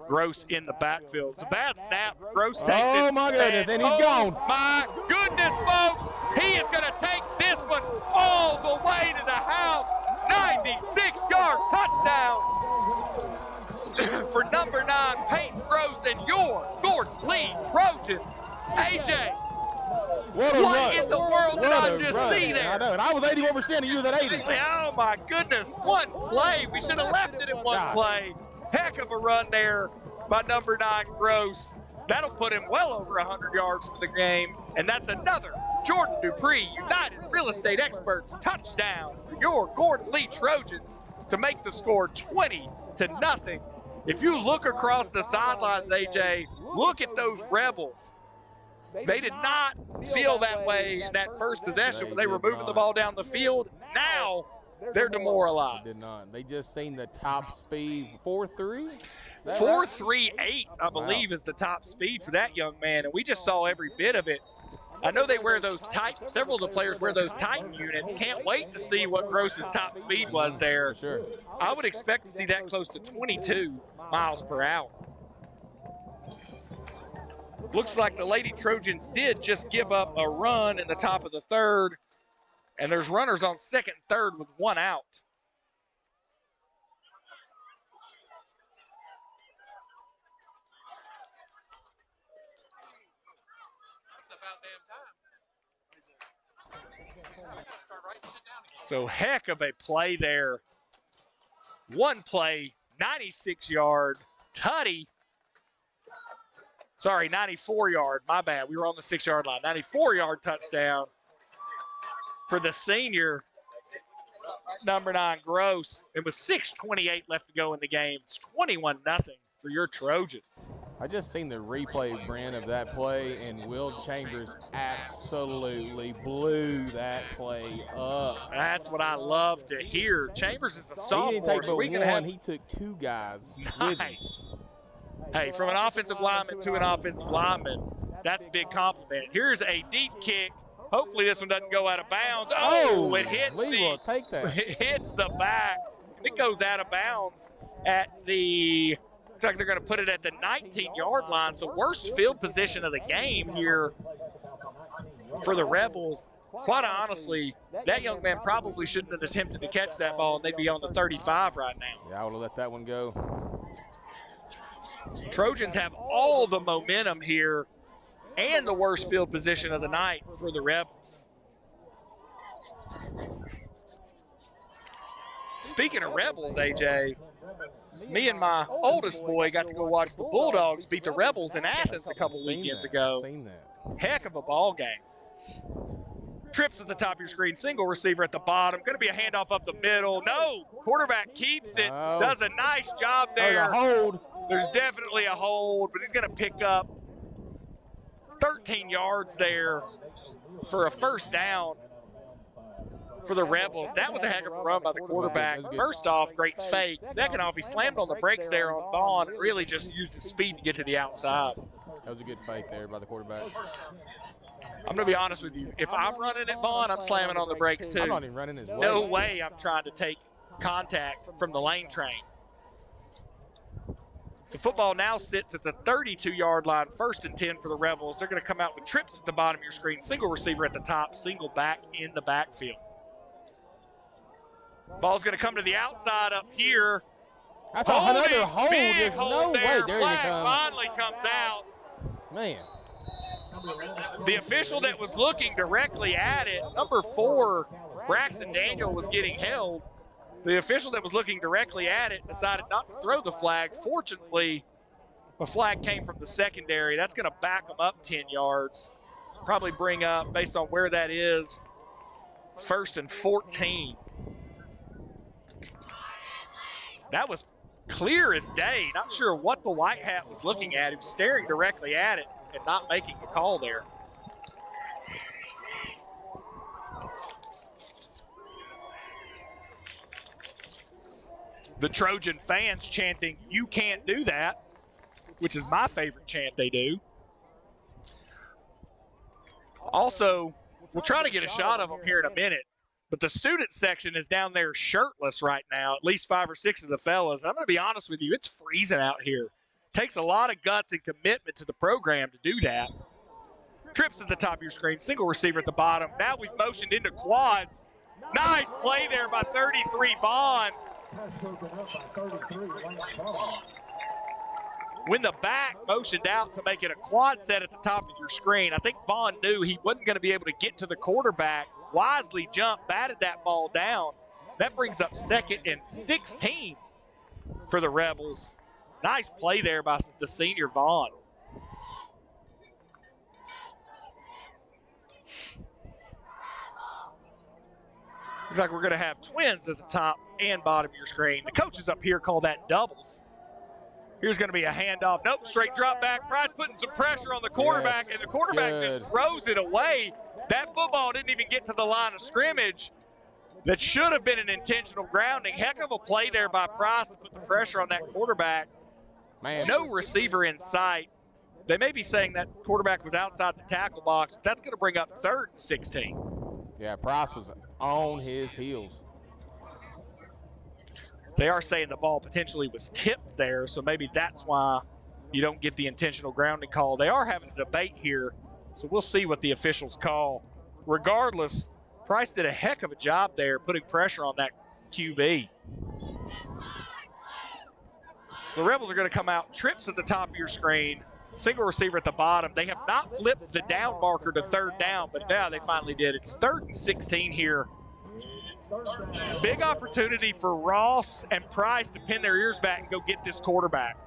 Groce in the backfield. It's a bad snap. Groce takes it. Oh, my goodness, and he's gone. My goodness, folks. He is going to take this one all the way to the house. 96-yard touchdown for number 9, Peyton Groce, and your Gordon Lee Trojans. AJ, what in the world did I just see there? I know, and I was 81% and you was at 80. Oh, my goodness. One play. We should have left it in one play. Heck of a run there by number 9, Groce. That'll put him well over 100 yards for the game. And that's another Jordan Dupree, United Real Estate Experts touchdown for your Gordon Lee Trojans to make the score 20-0. If you look across the sidelines, AJ, look at those Rebels. They did not feel that way in that first possession when they were moving the ball down the field. Now they're demoralized. They did not. They just seen the top speed. 4.3? 4.38, I believe, is the top speed for that young man, and we just saw every bit of it. I know they wear those Titan, several of the players wear those Titan units. Can't wait to see what Groce's top speed was there. Sure. I would expect to see that close to 22 miles per hour. Looks like the Lady Trojans did just give up a run in the top of the 3rd, and there's runners on 2nd and 3rd with 1 out. So heck of a play there. One play, 96-yard tutty. Sorry, 94-yard, my bad. We were on the 6-yard line. 94-yard touchdown for the senior, number 9, Groce. It was 6:28 left to go in the game. It's 21-0 for your Trojans. I just seen the replay, Brent, of that play, and Will Chambers absolutely blew that play up. That's what I love to hear. Chambers is a sophomore. He didn't take but one. He took 2 guys. Nice. Hey, from an offensive lineman to an offensive lineman, that's a big compliment. Here's a deep kick. Hopefully this one doesn't go out of bounds. Oh, it hits take that. It hits the back, and it goes out of bounds at the – looks like they're going to put it at the 19-yard line. So worst field position of the game here for the Rebels. Quite honestly, that young man probably shouldn't have attempted to catch that ball, and they'd be on the 35 right now. Yeah, I would have let that one go. Trojans have all the momentum here and the worst field position of the night for the Rebels. Speaking of Rebels, AJ, me and my oldest boy got to go watch the Bulldogs beat the Rebels in Athens a couple weekends ago. Seen that. Heck of a ball game. Trips at the top of your screen, single receiver at the bottom. Going to be a handoff up the middle. No, quarterback keeps it. Does a nice job there. There's a hold. There's definitely a hold, but he's going to pick up 13 yards there for a first down for the Rebels. That was a heck of a run by the quarterback. First off, great fake. Second off, he slammed on the brakes there on Vaughn and really just used his speed to get to the outside. That was a good fake there by the quarterback. I'm going to be honest with you. If I'm running at Vaughn, I'm slamming on the brakes too. I'm not even running his way. No way I'm trying to take contact from the lane train. So football now sits at the 32-yard line, 1st and 10 for the Rebels. They're going to come out with trips at the bottom of your screen, single receiver at the top, single back in the backfield. Ball's going to come to the outside up here. That's another hold. Big There's hold no there. way. There Flag he comes. finally comes out. Man. The official that was looking directly at it, number 4, Braxton Daniel, was getting held. The official that was looking directly at it decided not to throw the flag. Fortunately, a flag came from the secondary. That's going to back them up 10 yards. Probably bring up, based on where that is, 1st and 14. That was clear as day. Not sure what the white hat was looking at. He was staring directly at it and not making the call there. The Trojan fans chanting, "You can't do that," which is my favorite chant they do. Also, we'll try to get a shot of them here in a minute, but the student section is down there shirtless right now, at least 5 or 6 of the fellas. And I'm going to be honest with you, it's freezing out here. Takes a lot of guts and commitment to the program to do that. Trips at the top of your screen, single receiver at the bottom. Now we've motioned into quads. Nice play there by 33 Vaughn. When the back motioned out to make it a quad set at the top of your screen, I think Vaughn knew he wasn't going to be able to get to the quarterback. Wisely jumped, batted that ball down. That brings up 2nd and 16 for the Rebels. Nice play there by the senior Vaughn. Looks like we're going to have twins at the top and bottom of your screen. The coaches up here call that doubles. Here's going to be a handoff. Nope, straight drop back. Price putting some pressure on the quarterback, and the quarterback just throws it away. That football didn't even get to the line of scrimmage. That should have been an intentional grounding. Heck of a play there by Price to put the pressure on that quarterback. Man. No receiver in sight. They may be saying that quarterback was outside the tackle box, but that's going to bring up 3rd and 16. Yeah, Price was on his heels. They are saying the ball potentially was tipped there, so maybe that's why you don't get the intentional grounding call. They are having a debate here, so we'll see what the officials call. Regardless, Price did a heck of a job there putting pressure on that QB. The Rebels are going to come out, trips at the top of your screen, single receiver at the bottom. They have not flipped the down marker to 3rd down, but now they finally did. It's 3rd and 16 here. Big opportunity for Ross and Price to pin their ears back and go get this quarterback.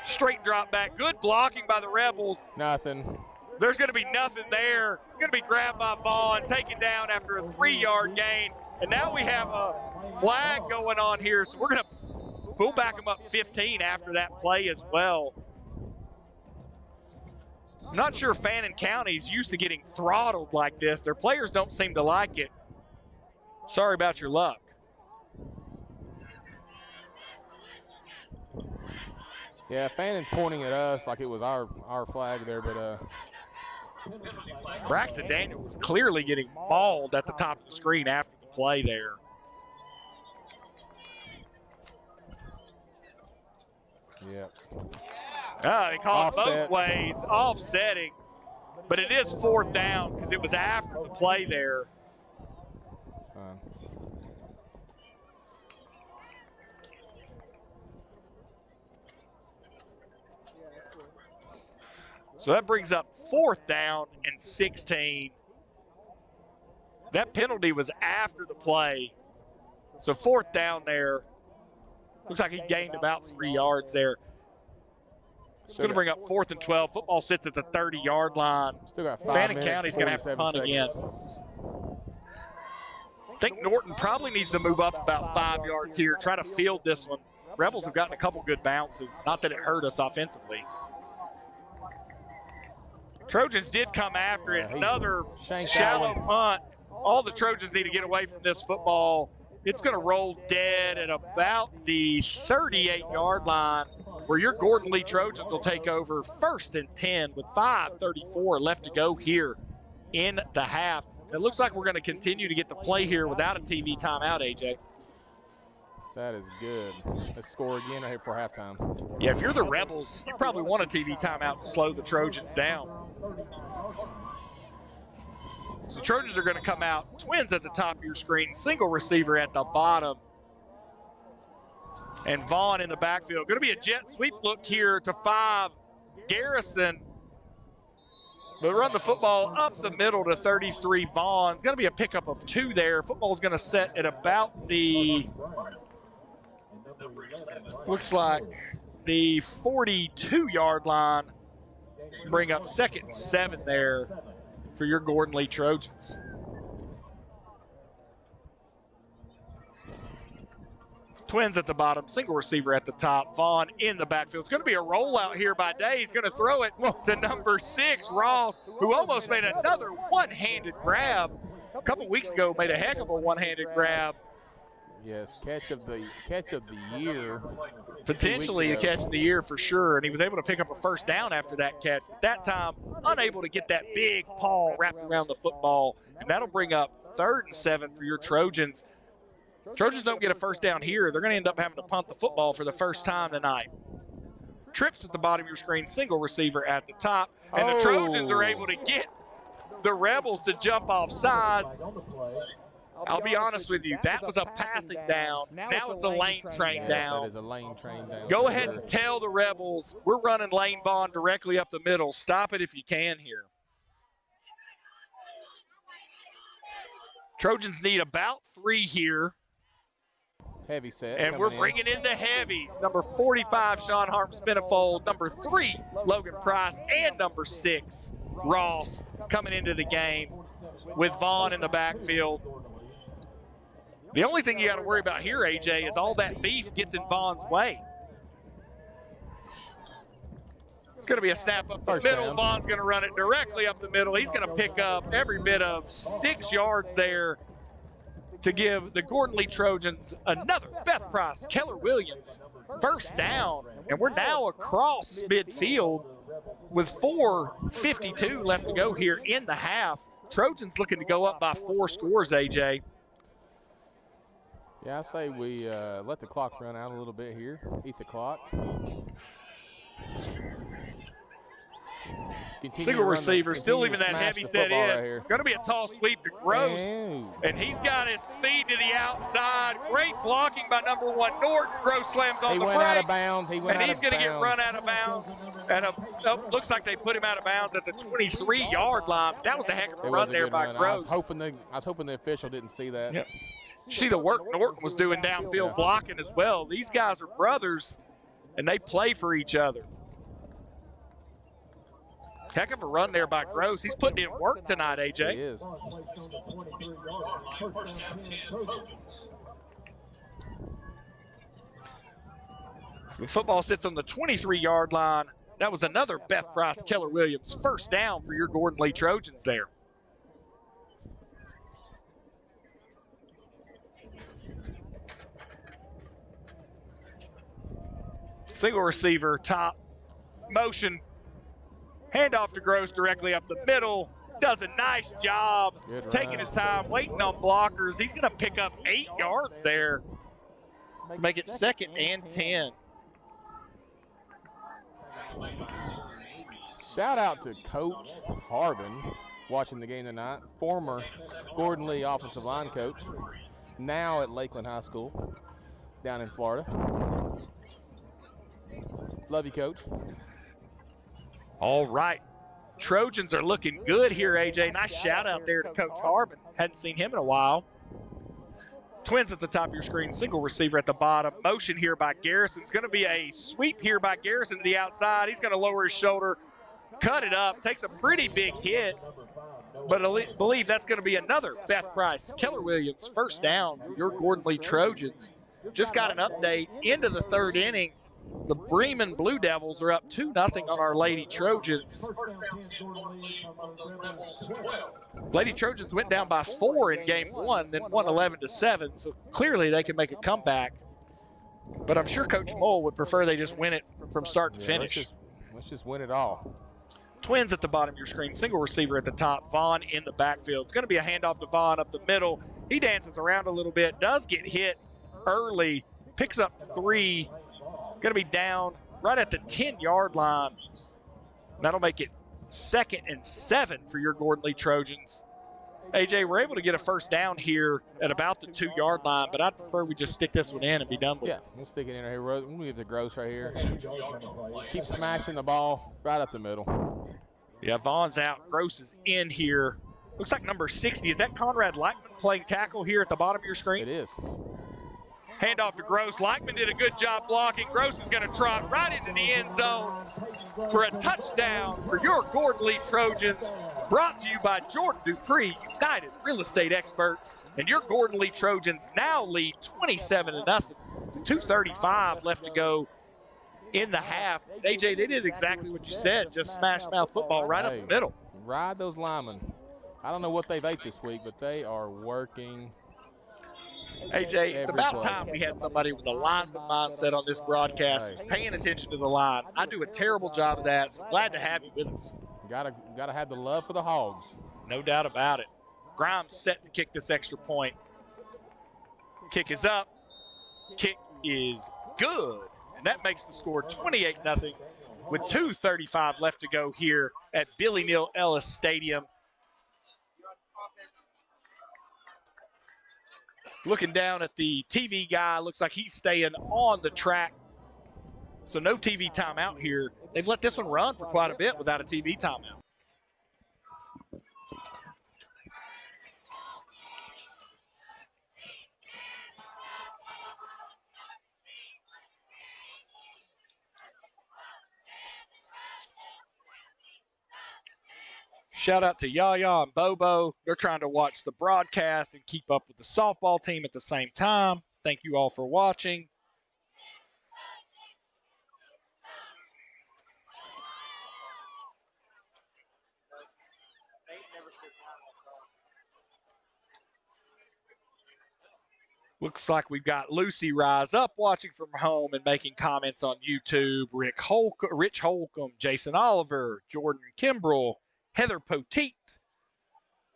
Straight drop back. Good blocking by the Rebels. Nothing. There's going to be nothing there. Going to be grabbed by Vaughn, taken down after a 3-yard gain. And now we have a flag going on here. So we'll back them up 15 after that play as well. I'm not sure Fannin County's used to getting throttled like this. Their players don't seem to like it. Sorry about your luck. Yeah, Fannin's pointing at us like it was our flag there, but Braxton Daniel was clearly getting mauled at the top of the screen after the play there. Yep. They call it both ways, offsetting, but it is 4th down because it was after the play there. So that brings up 4th down and 16. That penalty was after the play. So 4th down there. Looks like he gained about 3 yards there. It's going to bring up 4th and 12. Football sits at the 30-yard line. Still got 5 Fannin minutes, County's going to have to punt again. I think Norton probably needs to move up about 5 yards here, try to field this one. Rebels have gotten a couple good bounces. Not that it hurt us offensively. Trojans did come after it. Another shallow punt. All the Trojans need to get away from this football. It's going to roll dead at about the 38-yard line, where your Gordon Lee Trojans will take over 1st and 10 with 5:34 left to go here in the half. It looks like we're going to continue to get the play here without a TV timeout, AJ. That is good. Let's score again right here for halftime. Yeah, if you're the Rebels, you probably want a TV timeout to slow the Trojans down. So Trojans are going to come out. Twins at the top of your screen. Single receiver at the bottom. And Vaughn in the backfield. Going to be a jet sweep look here to 5. Garrison. But run the football up the middle to 33. Vaughn. It's going to be a pickup of 2 there. Football's going to set at about the, looks like the 42-yard line. Bring up 2nd and 7 there for your Gordon Lee Trojans. Twins at the bottom, single receiver at the top. Vaughn in the backfield. It's going to be a rollout here by Day. He's going to throw it to number 6, Ross, who almost made another one-handed grab. A couple weeks ago, made a heck of a one-handed grab. Yes, catch of the year. Potentially a catch of the year for sure, and he was able to pick up a 1st down after that catch. At that time, unable to get that big paw wrapped around the football, and that'll bring up 3rd and 7 for your Trojans. Trojans don't get a 1st down here. They're going to end up having to punt the football for the first time tonight. Trips at the bottom of your screen, single receiver at the top, and the Trojans are able to get the Rebels to jump off sides. I'll be honest with you, that was a passing down. Now it's a lane train down. That is a lane train down. Go ahead and tell the Rebels, we're running Lane Vaughn directly up the middle. Stop it if you can here. Trojans need about 3 here. Heavy set. And we're bringing in the heavies. Number 45, Sean Harms-Benefold. Number 3, Logan Price. And number 6, Ross, coming into the game with Vaughn in the backfield. The only thing you got to worry about here, AJ, is all that beef gets in Vaughn's way. It's going to be a snap up the middle. Vaughn's going to run it directly up the middle. He's going to pick up every bit of 6 yards there to give the Gordon Lee Trojans another Beth Price, Keller Williams, 1st down. And we're now across midfield with 4:52 left to go here in the half. Trojans looking to go up by 4 scores, AJ. Yeah, I say we let the clock run out a little bit here. Eat the clock. Single receiver, still leaving that heavy set in. Going to be a tall sweep to Groce. And he's got his speed to the outside. Great blocking by number 1, Norton. Groce slams on the brakes. He went out of bounds. And he's going to get run out of bounds. And looks like they put him out of bounds at the 23-yard line. That was a heck of a run there by Groce. I was hoping the official didn't see that. Yep. See the work Norton was doing downfield blocking as well. These guys are brothers, and they play for each other. Heck of a run there by Groce. He's putting in work tonight, AJ. He is. The football sits on the 23-yard line. That was another Beth Price, Keller Williams 1st down for your Gordon Lee Trojans there. Single receiver, top, motion, handoff to Groce directly up the middle. Does a nice job taking his time, waiting on blockers. He's going to pick up 8 yards there to make it 2nd and 10. Shout out to Coach Harbin watching the game tonight. Former Gordon Lee offensive line coach, now at Lakeland High School down in Florida. Love you, Coach. All right. Trojans are looking good here, AJ. Nice shout out there to Coach Harbin. Hadn't seen him in a while. Twins at the top of your screen, single receiver at the bottom. Motion here by Garrison. It's going to be a sweep here by Garrison to the outside. He's going to lower his shoulder, cut it up, takes a pretty big hit. But I believe that's going to be another Beth Price, Keller Williams 1st down for your Gordon Lee Trojans. Just got an update into the 3rd inning. The Bremen Blue Devils are up 2-0 on our Lady Trojans. Lady Trojans went down by 4 in game 1, then won 11-7, so clearly they can make a comeback. But I'm sure Coach Mole would prefer they just win it from start to finish. Let's just win it all. Twins at the bottom of your screen, single receiver at the top, Vaughn in the backfield. It's going to be a handoff to Vaughn up the middle. He dances around a little bit, does get hit early, picks up 3, going to be down right at the 10-yard line. That'll make it 2nd and 7 for your Gordon Lee Trojans. AJ, we're able to get a first down here at about the 2-yard line, but I'd prefer we just stick this one in and be done with it. Yeah, we'll stick it in here. We'll give the Groce right here. Keep smashing the ball right up the middle. Yeah, Vaughn's out. Groce is in here. Looks like number 60. Is that Conrad Leichman playing tackle here at the bottom of your screen? It is. Handoff to Groce. Leichman did a good job blocking. Groce is going to trot right into the end zone for a touchdown for your Gordon Lee Trojans. Brought to you by Jordan Dupree, United Real Estate Experts. And your Gordon Lee Trojans now lead 27-0. 2:35 left to go in the half. AJ, they did exactly what you said. Just smash mouth football right up the middle. Ride those linemen. I don't know what they've ate this week, but they are working. AJ, it's about time we had somebody with a lineman mindset on this broadcast who's paying attention to the line. I do a terrible job of that, so glad to have you with us. Gotta have the love for the Hogs. No doubt about it. Grimes set to kick this extra point. Kick is up. Kick is good. And that makes the score 28-0 with 2:35 left to go here at Billy Neal Ellis Stadium. Looking down at the TV guy, looks like he's staying on the track. So no TV timeout here. They've let this one run for quite a bit without a TV timeout. Shout out to Yaya and Bobo. They're trying to watch the broadcast and keep up with the softball team at the same time. Thank you all for watching. Looks like we've got Lucy Rise Up watching from home and making comments on YouTube. Rich Holcomb, Jason Oliver, Jordan Kimbrell, Heather Poteet.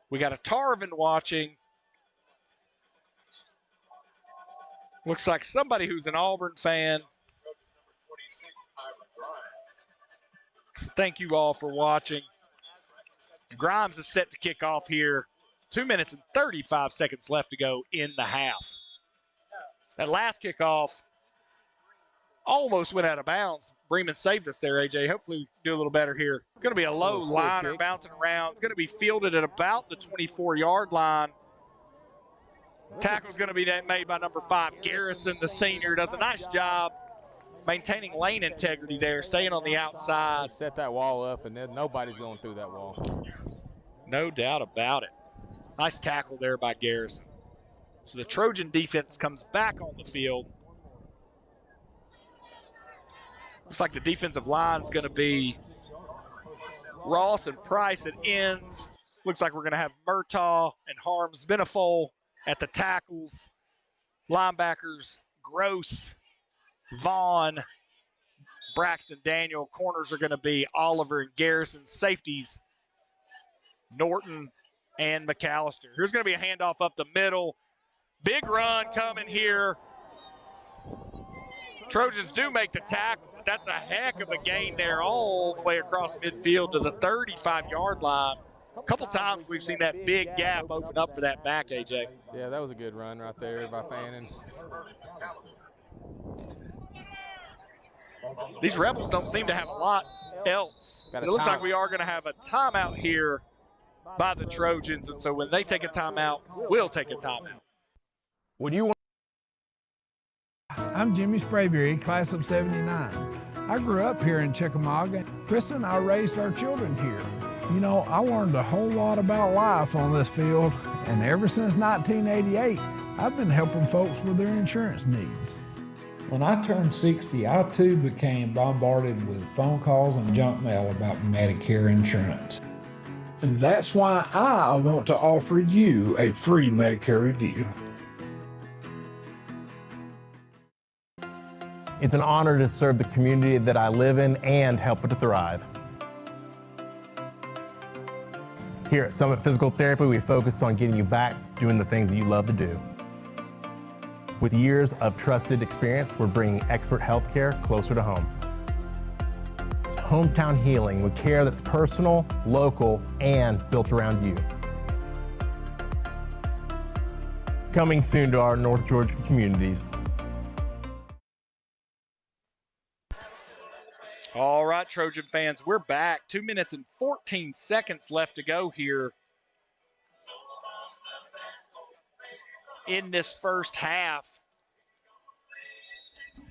We got a Tarvin watching. Looks like somebody who's an Auburn fan. Thank you all for watching. Grimes is set to kick off here. 2 minutes and 35 seconds left to go in the half. That last kickoff almost went out of bounds. Bremen saved us there, AJ. Hopefully we do a little better here. Going to be a low liner bouncing around. It's going to be fielded at about the 24-yard line. Tackle's going to be made by number 5, Garrison, the senior. Does a nice job maintaining lane integrity there, staying on the outside. Set that wall up, and then nobody's going through that wall. No doubt about it. Nice tackle there by Garrison. So the Trojan defense comes back on the field. Looks like the defensive line is going to be Ross and Price at ends. Looks like we're going to have Murtaugh and Harms Benefol at the tackles. Linebackers, Groce, Vaughn, Braxton Daniel. Corners are going to be Oliver and Garrison. Safeties, Norton and McAllister. Here's going to be a handoff up the middle. Big run coming here. Trojans do make the tackle, but that's a heck of a gain there all the way across midfield to the 35-yard line. A couple times we've seen that big gap open up for that back, AJ. Yeah, that was a good run right there by Fannin. These Rebels don't seem to have a lot else. It looks like we are going to have a timeout here by the Trojans, and so when they take a timeout, we'll take a timeout. Would you want? I'm Jimmy Sprayberry, class of '79. I grew up here in Chickamauga. Krista and I raised our children here. You know, I learned a whole lot about life on this field, and ever since 1988, I've been helping folks with their insurance needs. When I turned 60, I too became bombarded with phone calls and junk mail about Medicare insurance. And that's why I want to offer you a free Medicare review. It's an honor to serve the community that I live in and help it to thrive. Here at Summit Physical Therapy, we focus on getting you back doing the things that you love to do. With years of trusted experience, we're bringing expert healthcare closer to home. It's hometown healing with care that's personal, local, and built around you. Coming soon to our North Georgia communities. All right, Trojan fans, we're back. 2 minutes and 14 seconds left to go here in this first half.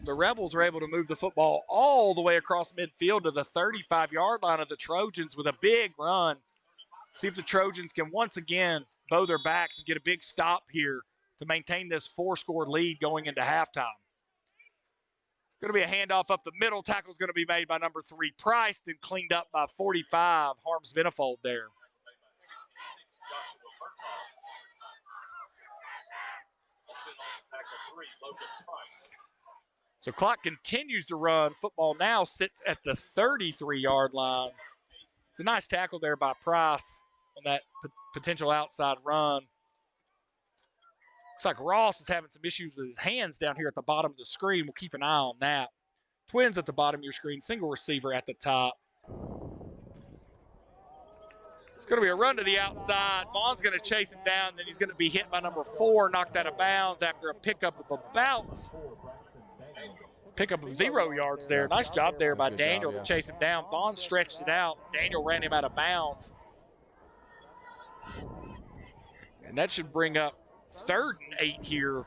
The Rebels are able to move the football all the way across midfield to the 35-yard line of the Trojans with a big run. See if the Trojans can once again bow their backs and get a big stop here to maintain this 4-score lead going into halftime. Going to be a handoff up the middle. Tackle is going to be made by number 3, Price, and cleaned up by 45, Harms Benefold there. So clock continues to run. Football now sits at the 33-yard line. It's a nice tackle there by Price on that potential outside run. Looks like Ross is having some issues with his hands down here at the bottom of the screen. We'll keep an eye on that. Twins at the bottom of your screen, single receiver at the top. It's going to be a run to the outside. Vaughn's going to chase him down, then he's going to be hit by number 4, knocked out of bounds after a pickup of pickup of 0 yards there. Nice job there by Daniel to chase him down. Vaughn stretched it out. Daniel ran him out of bounds. And that should bring up 3rd and 8 here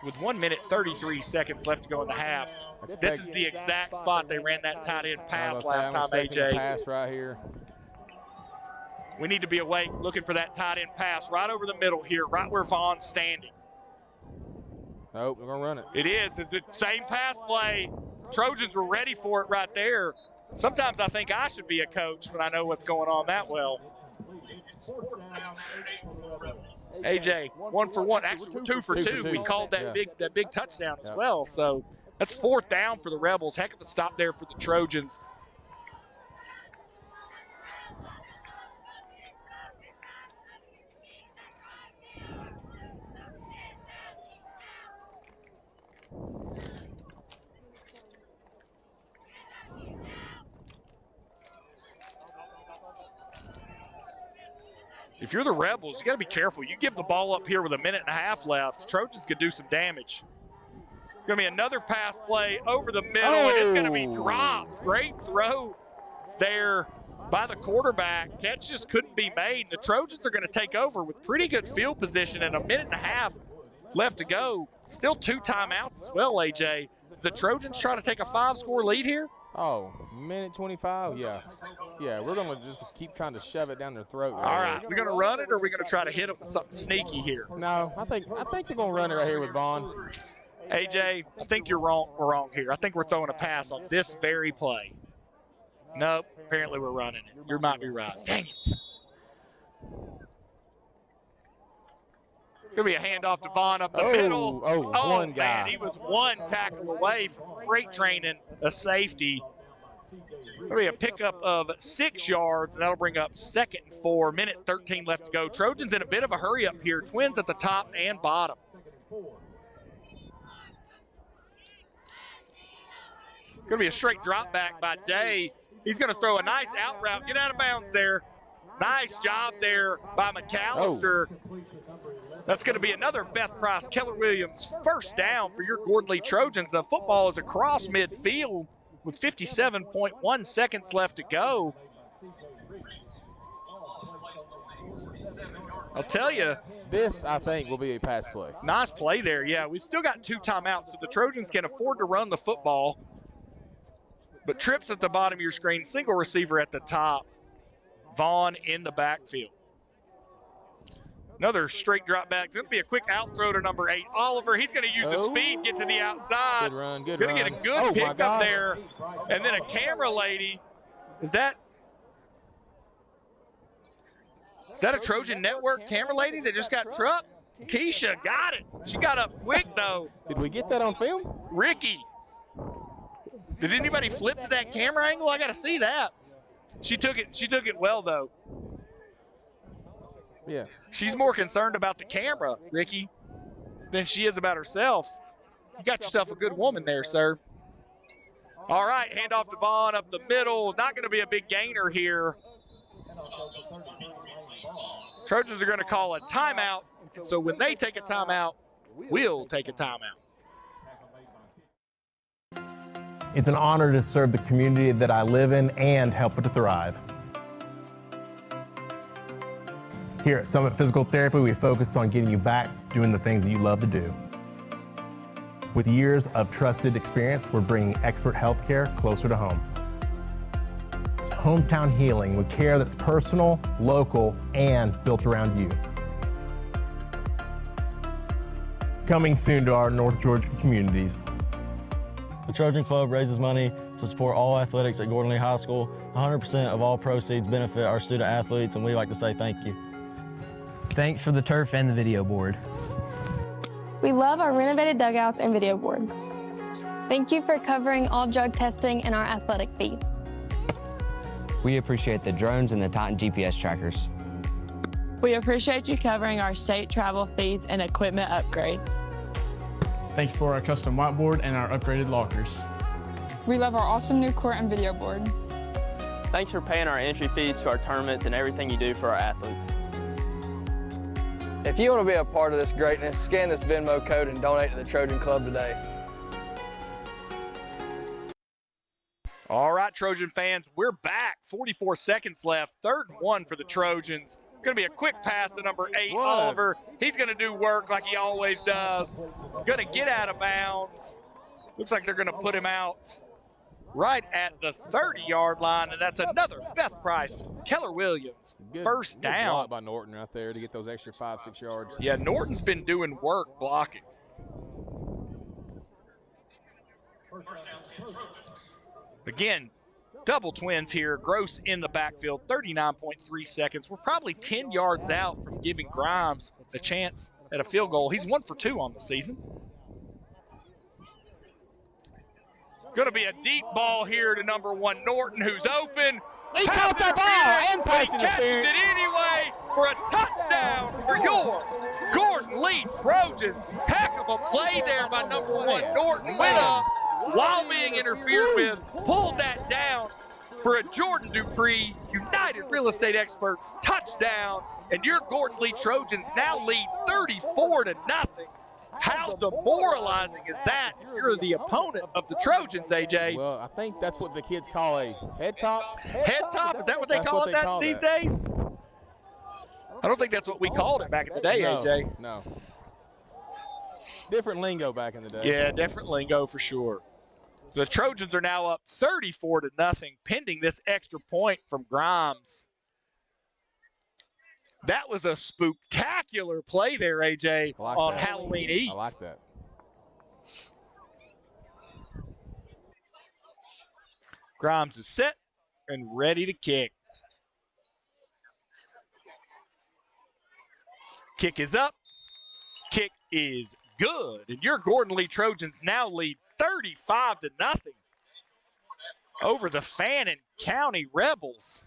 with 1 minute 33 seconds left to go in the half. This is the exact spot they ran that tight end pass last time, AJ. Pass right here. We need to be awake looking for that tight end pass right over the middle here, right where Vaughn's standing. Nope, we're going to run it. It is. It's the same pass play. Trojans were ready for it right there. Sometimes I think I should be a coach when I know what's going on that well. AJ, 1 for 1. Actually, we're 2 for 2. We called that big touchdown as well. So that's 4th down for the Rebels. Heck of a stop there for the Trojans. If you're the Rebels, you got to be careful. You give the ball up here with 1.5 minutes left, the Trojans could do some damage. Going to be another pass play over the middle, and it's going to be dropped. Great throw there by the quarterback. Catch just couldn't be made. The Trojans are going to take over with pretty good field position and 1.5 minutes left to go. Still 2 timeouts as well, AJ. The Trojans try to take a 5-score lead here. Oh, 1:25? Yeah. Yeah, we're going to just keep trying to shove it down their throat. All right, we're going to run it, or are we going to try to hit them with something sneaky here? No, I think we're going to run it right here with Vaughn. AJ, I think you're wrong. We're wrong here. I think we're throwing a pass on this very play. Nope, apparently we're running it. You might be right. Dang it. Going to be a handoff to Vaughn up the middle. One guy. Man, he was 1 tackle away from freight training a safety. Going to be a pickup of 6 yards, and that'll bring up 2nd and 4. 1:13 left to go. Trojans in a bit of a hurry up here. Twins at the top and bottom. It's going to be a straight drop back by Day. He's going to throw a nice out route. Get out of bounds there. Nice job there by McAllister. That's going to be another Beth Price, Keller Williams first down for your Gordon Lee Trojans. The football is across midfield with 57.1 seconds left to go. I'll tell you. This, I think, will be a pass play. Nice play there. Yeah, we've still got 2 timeouts, so the Trojans can afford to run the football. But trips at the bottom of your screen, single receiver at the top. Vaughn in the backfield. Another straight drop back. It's going to be a quick out throw to number 8, Oliver. He's going to use the speed, get to the outside. Good run, good Going to run. get a good pick up there. And then a camera lady. Is that a Trojan Network camera lady that just got trucked? Keisha got it. She got up quick, though. Did we get that on film? Ricky. Did anybody flip to that camera angle? I got to see that. She took it well, though. Yeah. She's more concerned about the camera, Ricky, than she is about herself. You got yourself a good woman there, sir. All right, handoff to Vaughn up the middle. Not going to be a big gainer here. Trojans are going to call a timeout. So when they take a timeout, we'll take a timeout. It's an honor to serve the community that I live in and help it to thrive. Here at Summit Physical Therapy, we focus on getting you back doing the things that you love to do. With years of trusted experience, we're bringing expert healthcare closer to home. It's hometown healing with care that's personal, local, and built around you. Coming soon to our North Georgia communities. The Trojan Club raises money to support all athletics at Gordon Lee High School. 100% of all proceeds benefit our student athletes, and we'd like to say thank you. Thanks for the turf and the video board. We love our renovated dugouts and video board. Thank you for covering all drug testing and our athletic fees. We appreciate the drones and the Titan GPS trackers. We appreciate you covering our state travel fees and equipment upgrades. Thank you for our custom whiteboard and our upgraded lockers. We love our awesome new court and video board. Thanks for paying our entry fees to our tournaments and everything you do for our athletes. If you want to be a part of this greatness, scan this Venmo code and donate to the Trojan Club today. All right, Trojan fans, we're back. 44 seconds left. 3rd and 1 for the Trojans. Going to be a quick pass to number 8, Oliver. He's going to do work like he always does. Going to get out of bounds. Looks like they're going to put him out right at the 30-yard line, and that's another Beth Price, Keller Williams, first down. Good block by Norton right there to get those extra 5-6 yards. Yeah, Norton's been doing work blocking. Again, double twins here. Groce in the backfield, 39.3 seconds. We're probably 10 yards out from giving Grimes a chance at a field goal. He's 1 for 2 on the season. Going to be a deep ball here to number 1, Norton, who's open. He caught that ball and pass interference. It anyway for a touchdown for your Gordon Lee Trojans. Heck of a play there by number 1, Norton. Went up while being interfered with, pulled that down for a Jordan Dupree, United Real Estate Experts touchdown, and your Gordon Lee Trojans now lead 34-0. How demoralizing is that if you're the opponent of the Trojans, AJ? Well, I think that's what the kids call a head top. Head top? Is that what they call it these days? I don't think that's what we called it back in the day, AJ. No. Different lingo back in the day. Yeah, different lingo for sure. The Trojans are now up 34-0, pending this extra point from Grimes. That was a spooktacular play there, AJ, on Halloween Eve. I like that. Grimes is set and ready to kick. Kick is up. Kick is good. And your Gordon Lee Trojans now lead 35-0 over the Fannin County Rebels,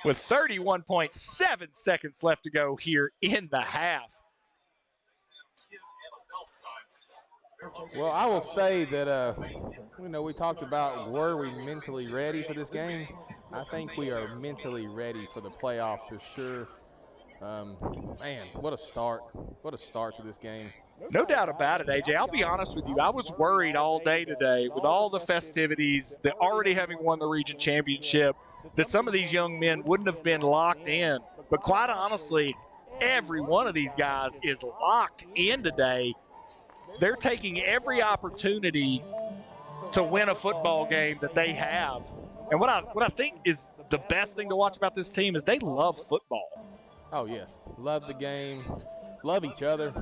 with 31.7 seconds left to go here in the half. Well, I will say that, we talked about were we mentally ready for this game. I think we are mentally ready for the playoffs for sure. Man, what a start. What a start to this game. No doubt about it, AJ. I'll be honest with you. I was worried all day today with all the festivities, that already having won the region championship, that some of these young men wouldn't have been locked in. But quite honestly, every one of these guys is locked in today. They're taking every opportunity to win a football game that they have. And what I think is the best thing to watch about this team is they love football. Oh, yes. Love the game. Love each other.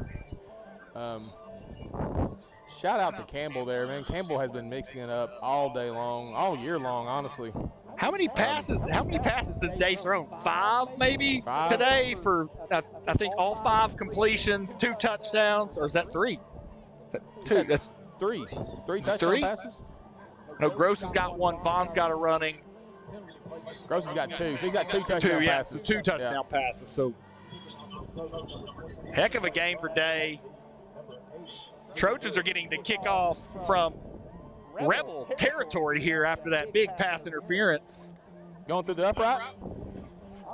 Shout out to Campbell there, man. Campbell has been mixing it up all day long, all year long, honestly. How many passes has Day thrown? 5 maybe today for, I think, all 5 completions, 2 touchdowns, or is that 3? Is that 2? That's 3. 3 touchdown passes? No, Groce has got 1. Vaughn's got a running. Groce has got 2. So he's got 2 touchdown passes. 2 touchdown passes. So, heck of a game for Day. Trojans are getting the kickoff from Rebel territory here after that big pass interference. Going through the upright?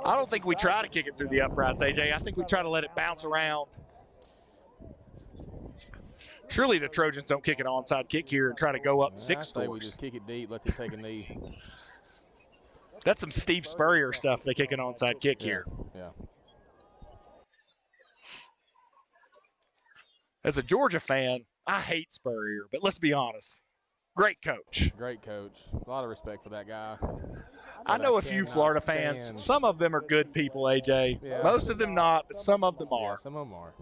I don't think we try to kick it through the uprights, AJ. I think we try to let it bounce around. Surely the Trojans don't kick an onside kick here and try to go up 6 scores. I say we just kick it deep, let them take a knee. That's some Steve Spurrier stuff, they kick an onside kick here. Yeah. As a Georgia fan, I hate Spurrier, but let's be honest. Great coach. Great coach. A lot of respect for that guy. I know a few Florida fans. Some of them are good people, AJ. Yeah. Most of them not, but some of them are. Yeah, some of them are.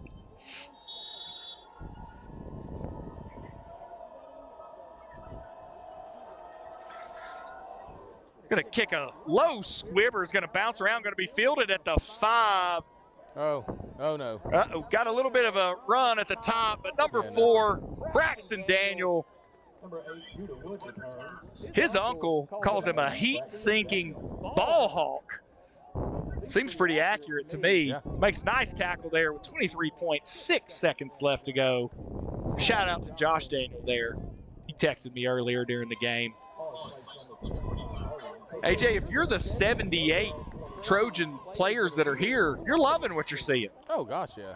Going to kick a low squibber. Is going to bounce around. Going to be fielded at the 5. Oh no. Uh-oh, got a little bit of a run at the top, but number 4, Braxton Daniel. His uncle calls him a heat-sinking ball hawk. Seems pretty accurate to me. Yeah. Makes a nice tackle there with 23.6 seconds left to go. Shout out to Josh Daniel there. He texted me earlier during the game. AJ, if you're the 78 Trojan players that are here, you're loving what you're seeing. Oh, gosh, yeah.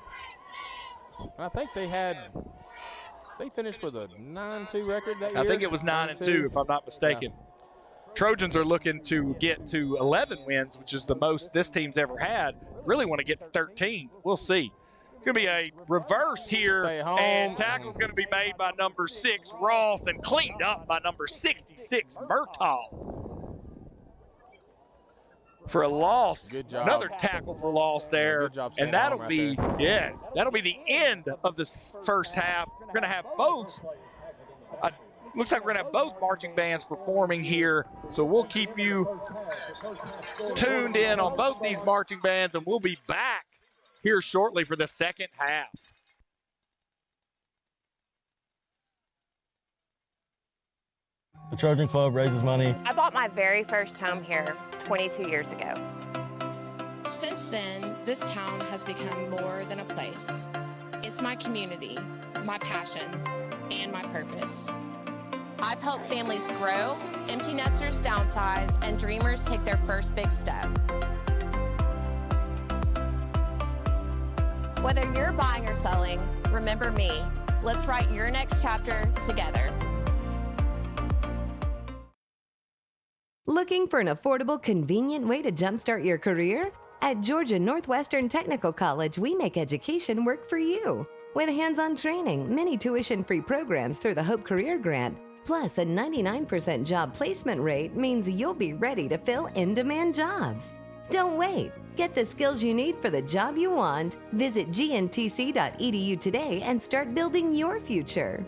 And I think they finished with a 9-2 record that year. I think it was 9-2, if I'm not mistaken. Yeah. Trojans are looking to get to 11 wins, which is the most this team's ever had. Really want to get to 13. We'll see. It's going to be a reverse here, and tackle's going to be made by number 6, Ross, and cleaned up by number 66, Murtaugh. For a loss. Good job. Another tackle for loss there. Good job, and that'll be the end of the first half. We're going to have both. Looks like we're going to have both marching bands performing here. So we'll keep you tuned in on both these marching bands, and we'll be back here shortly for the second half. The Trojan Club raises money. I bought my very first home here 22 years ago. Since then, this town has become more than a place. It's my community, my passion, and my purpose. I've helped families grow, empty nesters downsize, and dreamers take their first big step. Whether you're buying or selling, remember me. Let's write your next chapter together. Looking for an affordable, convenient way to jumpstart your career? At Georgia Northwestern Technical College, we make education work for you. With hands-on training, many tuition-free programs through the Hope Career Grant, plus a 99% job placement rate means you'll be ready to fill in-demand jobs. Don't wait. Get the skills you need for the job you want. Visit gntc.edu today and start building your future.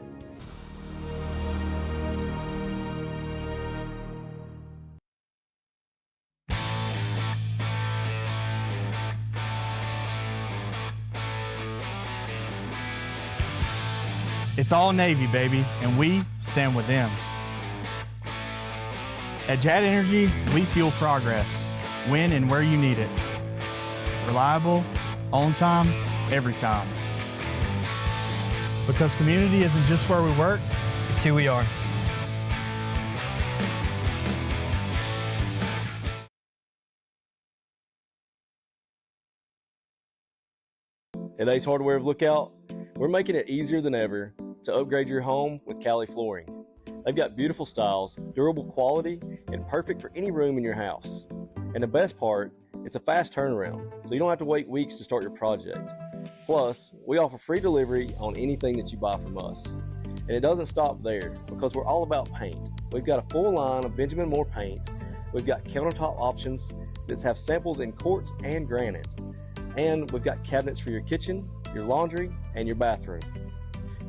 It's all Navy, baby, and we stand with them. At Jet Energy, we fuel progress, when and where you need it. Reliable, on time, every time. Because community isn't just where we work, it's who we are. At Ace Hardware of Lookout, we're making it easier than ever to upgrade your home with Cali flooring. They've got beautiful styles, durable quality, and perfect for any room in your house. And the best part, it's a fast turnaround, so you don't have to wait weeks to start your project. Plus, we offer free delivery on anything that you buy from us. And it doesn't stop there, because we're all about paint. We've got a full line of Benjamin Moore paint We've got countertop options that have samples in quartz and granite. And we've got cabinets for your kitchen, your laundry, and your bathroom.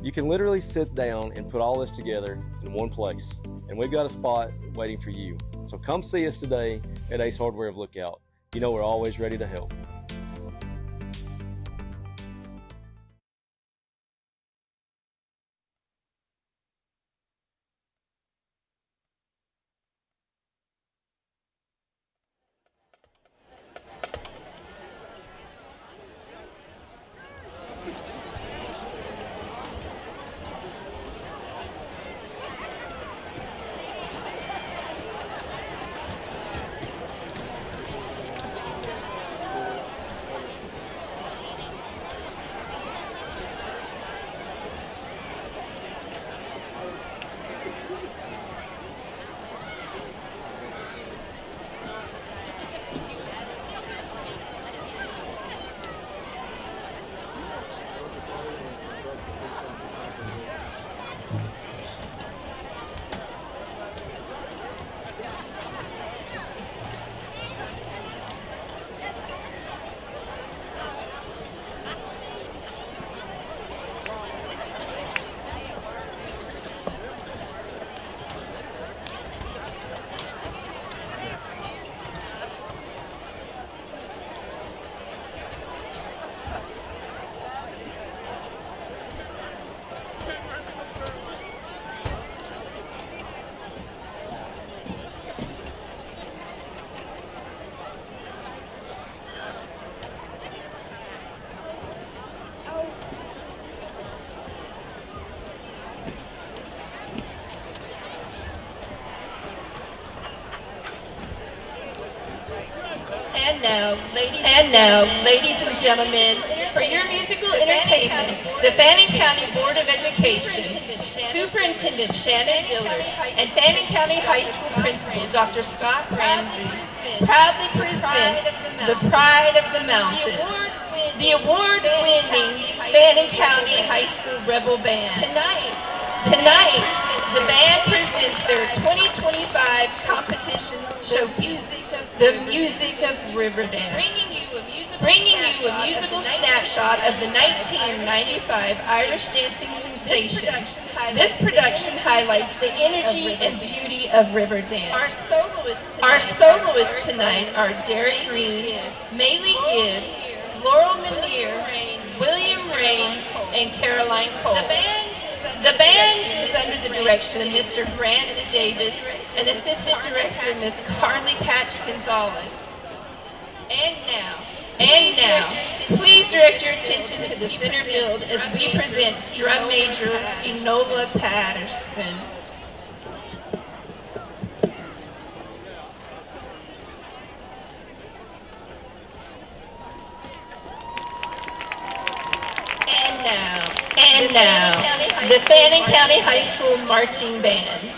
You can literally sit down and put all this together in one place. And we've got a spot waiting for you. So come see us today at Ace Hardware of Lookout. You know we're always ready to help. And now, ladies and gentlemen, for your musical entertainment, the Fannin County Board of Education, Superintendent Shannon Dillard, and Fannin County High School Principal Dr. Scott Ramsey proudly present the Pride of the Mountains, the award-winning Fannin County High School Rebel Band. Tonight, the band presents their 2025 competition showcase, The Music of Riverdance, bringing you a musical snapshot of the 1995 Irish dancing sensation. This production highlights the energy and beauty of Riverdance. Our soloists tonight are Derek Green, Maylee Gibbs, Laurel Manier, William Raines, and Caroline Cole. The band is under the direction of Mr. Grant Davis and Assistant Director Ms. Carly Patch Gonzalez. And now, please direct your attention to the center field as we present Drum Major Enola Patterson. And now, the Fannin County High School Marching Band.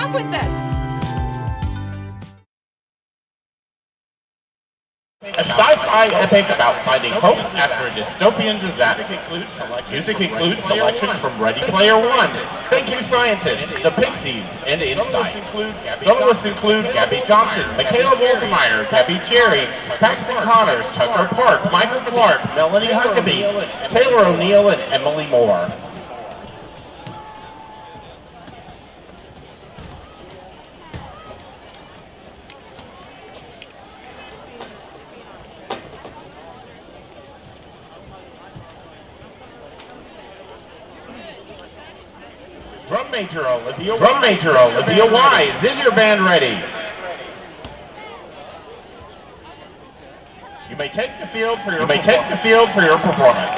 up with it. A sci-fi epic about finding hope after a dystopian disaster. Music includes selections from Ready Player One, Thank You Scientist, The Pixies, and Insight. Soloists include Gabby Johnson, Michaela Woltemeyer, Gabby Cherry, Paxton Connors, Tucker Park, Michael Clark, Melanie Huckabee, Taylor O'Neill, and Emily Moore. Drum Major Olivia Wise, is your band ready? You may take the field for your performance.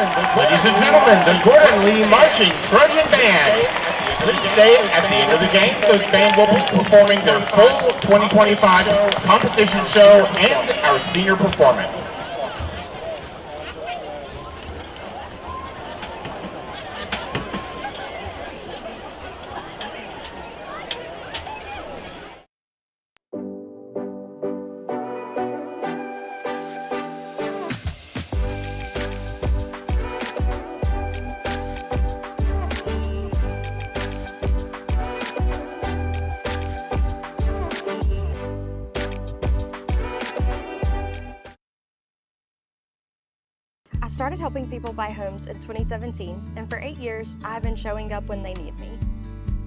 the Gordon Lee Marching Trojan Band. Please stay at the end of the game. The band will be performing their full 2025 competition show and our senior performance. I started helping people buy homes in 2017, and for 8 years, I have been showing up when they need me.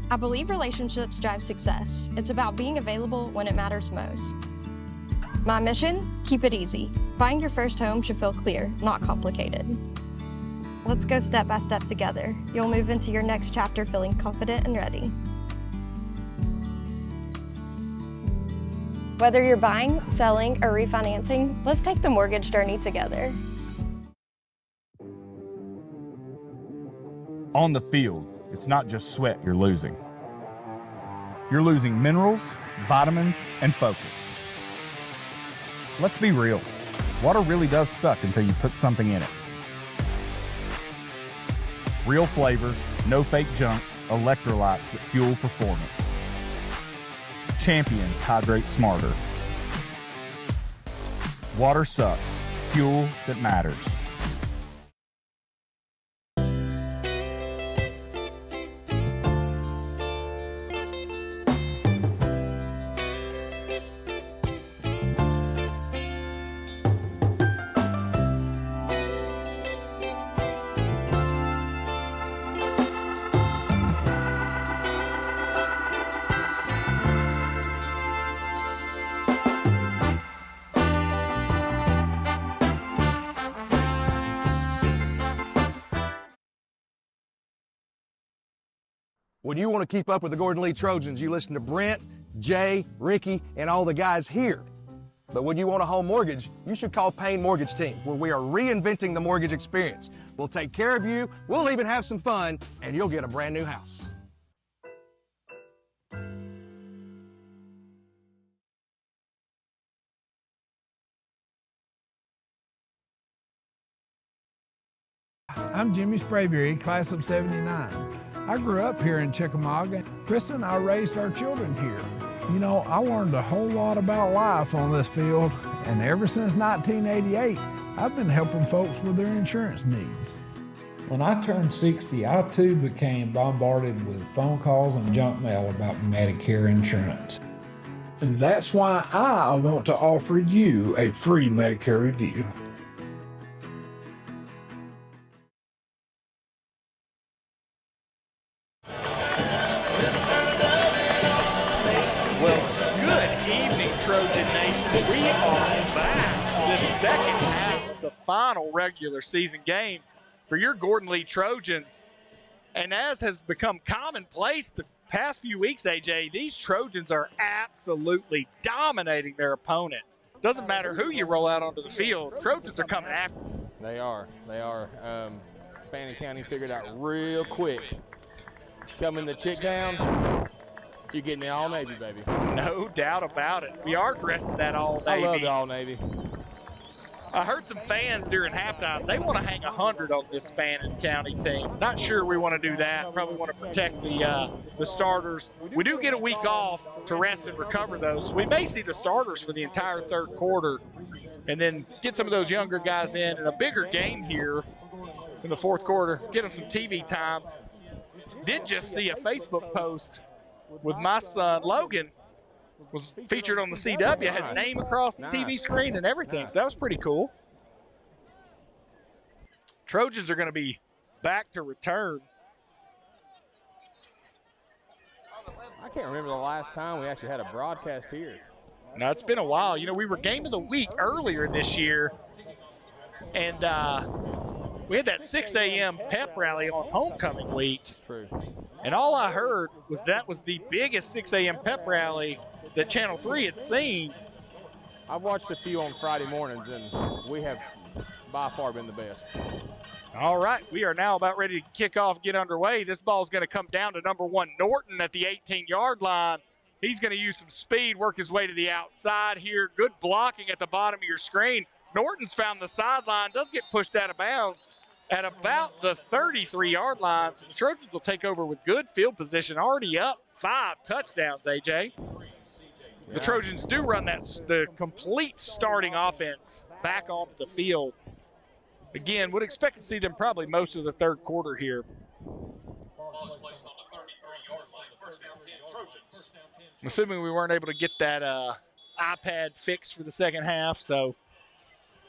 I believe relationships drive success. It's about being available when it matters most. My mission? Keep it easy. Buying your first home should feel clear, not complicated. Let's go step by step together. You'll move into your next chapter feeling confident and ready. Whether you're buying, selling, or refinancing, let's take the mortgage journey together. On the field, it's not just sweat you're losing. You're losing minerals, vitamins, and focus. Let's be real. Water really does suck until you put something in it. Real flavor, no fake junk, electrolytes that fuel performance. Champions hydrate smarter. Water sucks. Fuel that matters. When you want to keep up with the Gordon Lee Trojans, you listen to Brent, Jay, Ricky, and all the guys here. But when you want a home mortgage, you should call Payne Mortgage Team, where we are reinventing the mortgage experience. We'll take care of you, we'll even have some fun, and you'll get a brand new house. I'm Jimmy Sprayberry, class of '79. I grew up here in Chickamauga. Krista and I raised our children here. You know, I learned a whole lot about life on this field, and ever since 1988, I've been helping folks with their insurance needs. When I turned 60, I too became bombarded with phone calls and junk mail about Medicare insurance. And that's why I want to offer you a free Medicare review. Trojan Nation, we are back this second half of the final regular season game for your Gordon Lee Trojans. And as has become commonplace the past few weeks, AJ, these Trojans are absolutely dominating their opponent. Doesn't matter who you roll out onto the field, Trojans are coming after them. They are. Fannin County figured out real quick. Coming the chick down. You're getting the All-Navy, baby. No doubt about it. We are dressed in that All-Navy. I love the All-Navy. I heard some fans during halftime, they want to hang 100 on this Fannin County team. Not sure we want to do that. Probably want to protect the starters. We do get a week off to rest and recover those. So we may see the starters for the entire third quarter and then get some of those younger guys in a bigger game here in the fourth quarter. Get them some TV time. Did just see a Facebook post with my son, Logan, was featured on the CW, has name across the TV screen and everything, so that was pretty cool. Trojans are going to be back to return. I can't remember the last time we actually had a broadcast here. No, it's been a while. You know, we were Game of the Week earlier this year, and we had that 6 a.m. pep rally on homecoming week. That's true. And all I heard was that was the biggest 6 a.m. pep rally that Channel 3 had seen. I've watched a few on Friday mornings, and we have by far been the best. All right, we are now about ready to kick off, get underway. This ball is going to come down to number 1, Norton, at the 18-yard line. He's going to use some speed, work his way to the outside here. Good blocking at the bottom of your screen. Norton's found the sideline, does get pushed out of bounds at about the 33-yard line. So the Trojans will take over with good field position, already up 5 touchdowns, AJ. The Trojans do run the complete starting offense back onto the field. Again, would expect to see them probably most of the third quarter here. I'm assuming we weren't able to get that iPad fixed for the second half,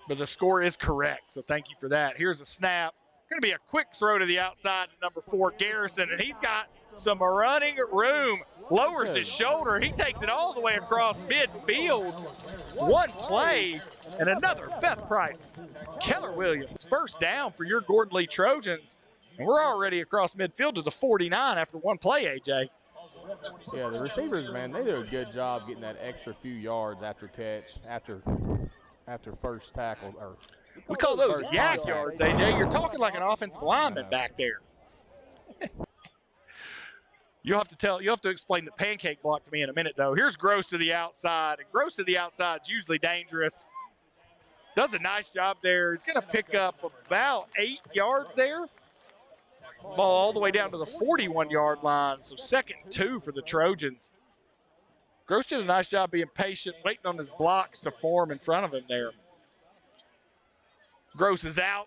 but the score is correct, so thank you for that. Here's a snap. Going to be a quick throw to the outside to number 4, Garrison, and he's got some running room. Lowers his shoulder. He takes it all the way across midfield. One play and another Beth Price. Keller Williams, first down for your Gordon Lee Trojans. And we're already across midfield to the 49 after one play, AJ. Yeah, the receivers, man, they do a good job getting that extra few yards after catch, after first tackle. Or we call those yak yards, AJ. You're talking like an offensive lineman back there. You'll have to explain the pancake block to me in a minute, though. Here's Groce to the outside, and Groce to the outside is usually dangerous. Does a nice job there. He's going to pick up about 8 yards there. Ball all the way down to the 41-yard line, so 2nd and 2 for the Trojans. Groce did a nice job being patient, waiting on his blocks to form in front of him there. Groce is out.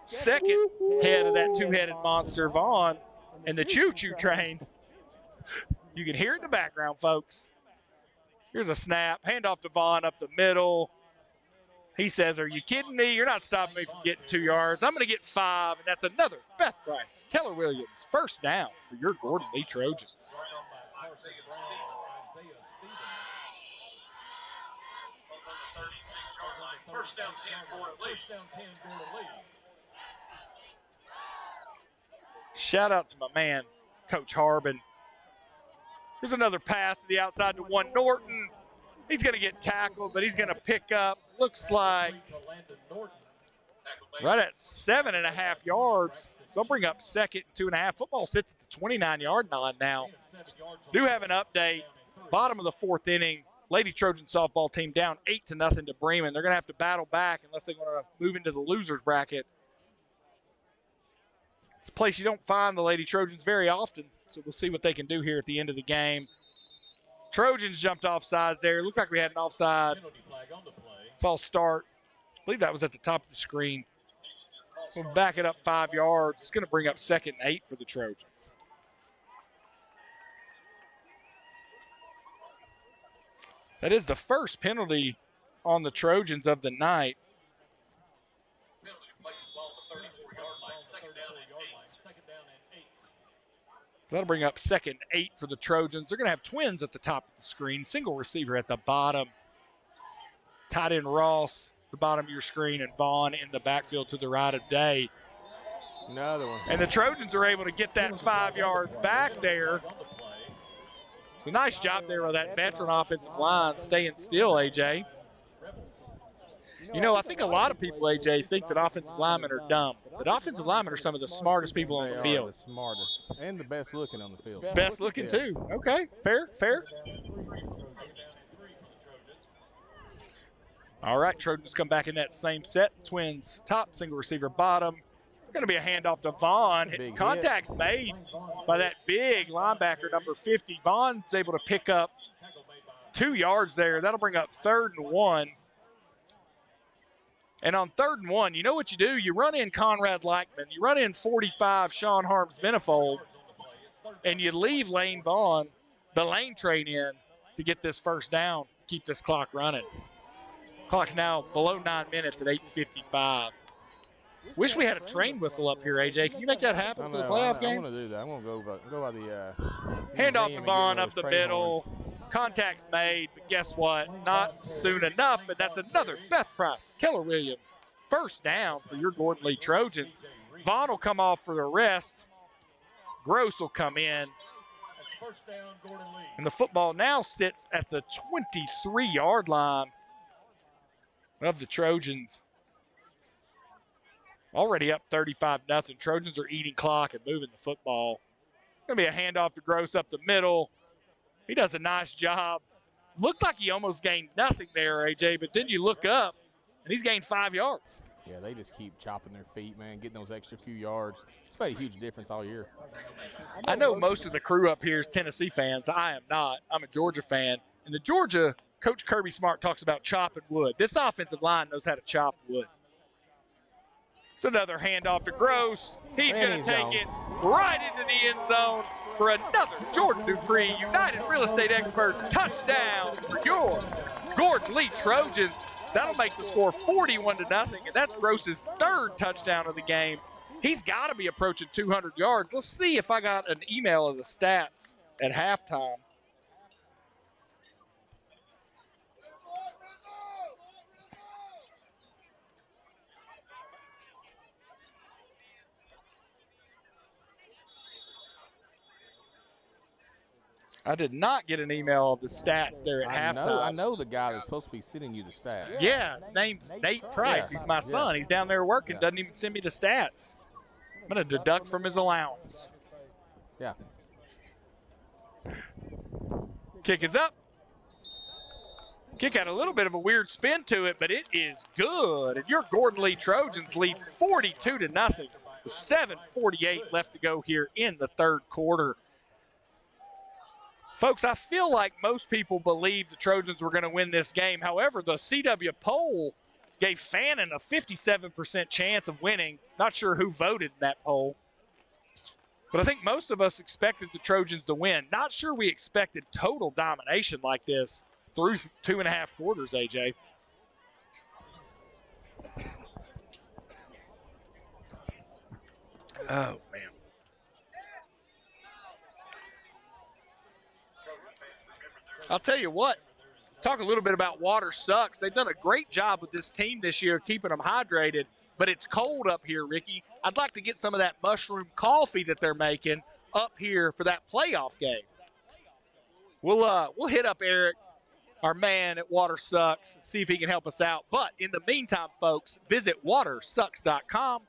Second head of that two-headed monster, Vaughn, and the choo-choo train. You can hear it in the background, folks. Here's a snap. Handoff to Vaughn up the middle. He says, are you kidding me? You're not stopping me from getting 2 yards. I'm going to get 5, and that's another Beth Price. Keller Williams, first down for your Gordon Lee Trojans. First down 10 Gordon Lee. Shout out to my man, Coach Harbin. There's another pass to the outside to 1 Norton. He's going to get tackled, but he's going to pick up, looks like, right at 7.5 yards. So they'll bring up 2nd and 2.5. Football sits at the 29-yard line now. Do have an update. Bottom of the 4th inning. Lady Trojan softball team down 8-0 to Bremen. They're going to have to battle back unless they want to move into the losers bracket. It's a place you don't find the Lady Trojans very often, so we'll see what they can do here at the end of the game. Trojans jumped off sides there. Looked like we had an offside false start. I believe that was at the top of the screen. We'll back it up 5 yards. It's going to bring up 2nd and 8 for the Trojans. That is the first penalty on the Trojans of the night. That'll bring up 2nd and 8 for the Trojans. They're going to have twins at the top of the screen. Single receiver at the bottom. Tight end Ross, the bottom of your screen, and Vaughn in the backfield to the right of Day. Another one. And the Trojans are able to get that 5 yards back there. It's a nice job there with that veteran offensive line staying still, AJ. You know, I think a lot of people, AJ, think that offensive linemen are dumb. But offensive linemen are some of the smartest people on the field. The smartest and the best looking on the field. Best looking too. Okay, fair. All right, Trojans come back in that same set. Twins top, single receiver bottom. Going to be a handoff to Vaughn. Contact's made by that big linebacker, number 50. Vaughn's able to pick up 2 yards there. That'll bring up 3rd and 1. And on 3rd and 1, you know what you do? You run in Conrad Lackman. You run in 45 Sean Harms-Venifold, and you leave Lane Vaughn, the lane train in, to get this first down, keep this clock running. Clock's now below 9 minutes at 8:55. Wish we had a train whistle up here, AJ. Can you make that happen for the playoff game? I want to do that. I'm going to go by the handoff to Vaughn up the middle. Contact's made, but guess what? Not soon enough, and that's another Beth Price. Keller Williams, first down for your Gordon Lee Trojans. Vaughn will come off for the rest. Groce will come in. And the football now sits at the 23-yard line of the Trojans. Already up 35-0. Trojans are eating clock and moving the football. Going to be a handoff to Groce up the middle. He does a nice job. Looked like he almost gained nothing there, AJ, but then you look up, and he's gained 5 yards. Yeah, they just keep chopping their feet, man, getting those extra few yards. It's made a huge difference all year. I know most of the crew up here is Tennessee fans. I am not. I'm a Georgia fan. And the Georgia, Coach Kirby Smart talks about chopping wood. This offensive line knows how to chop wood. It's another handoff to Groce. He's going to take it right into the end zone for another Jordan Dupree United Real Estate Experts touchdown for your Gordon Lee Trojans. That'll make the score 41-0, and that's Groce's 3rd touchdown of the game. He's got to be approaching 200 yards. Let's see if I got an email of the stats at halftime. I did not get an email of the stats there at halftime. I know the guy that's supposed to be sending you the stats. Yeah, his name's Nate Price. Yeah. He's my son. He's down there working, doesn't even send me the stats. I'm going to deduct from his allowance. Yeah. Kick is up. Kick had a little bit of a weird spin to it, but it is good. And your Gordon Lee Trojans lead 42-0 with 7:48 left to go here in the 3rd quarter. Folks, I feel like most people believe the Trojans were going to win this game. However, the CW poll gave Fannin a 57% chance of winning. Not sure who voted in that poll. But I think most of us expected the Trojans to win. Not sure we expected total domination like this through 2.5 quarters, AJ. Oh, man. I'll tell you what, let's talk a little bit about water sucks. They've done a great job with this team this year, keeping them hydrated, but it's cold up here, Ricky. I'd like to get some of that mushroom coffee that they're making up here for that playoff game. We'll hit up Eric, our man at Water Sucks, see if he can help us out. But in the meantime, folks, visit watersucks.com.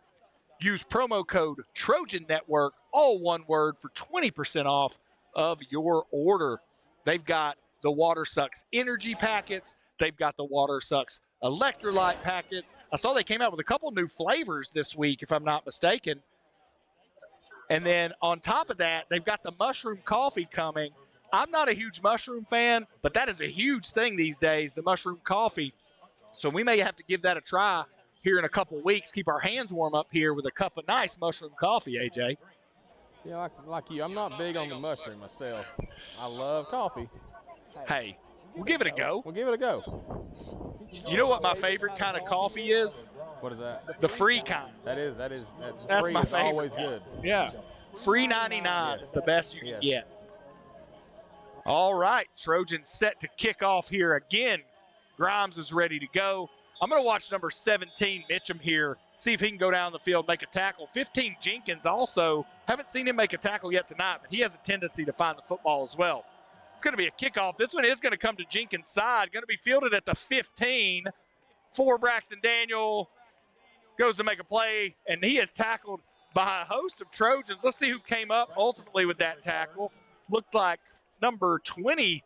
Use promo code Trojan Network, all one word, for 20% off of your order. They've got the Water Sucks energy packets. They've got the Water Sucks electrolyte packets. I saw they came out with a couple new flavors this week, if I'm not mistaken. And then on top of that, they've got the mushroom coffee coming. I'm not a huge mushroom fan, but that is a huge thing these days, the mushroom coffee. So we may have to give that a try here in a couple of weeks. Keep our hands warm up here with a cup of nice mushroom coffee, AJ. Yeah, like you, I'm not big on the mushroom myself. I love coffee. Hey, we'll give it a go. We'll give it a go. You know what my favorite kind of coffee is? What is that? The free kind. That's That's free my is favorite. always good. Yeah. Free 99 is the best you can get. All right, Trojans set to kick off here again. Grimes is ready to go. I'm going to watch number 17, Mitchum here, see if he can go down the field, make a tackle. 15, Jenkins also. Haven't seen him make a tackle yet tonight, but he has a tendency to find the football as well. It's going to be a kickoff. This one is going to come to Jenkins' side. Going to be fielded at the 15 for Braxton Daniel. Goes to make a play, and he is tackled by a host of Trojans. Let's see who came up ultimately with that tackle. Looked like number 20,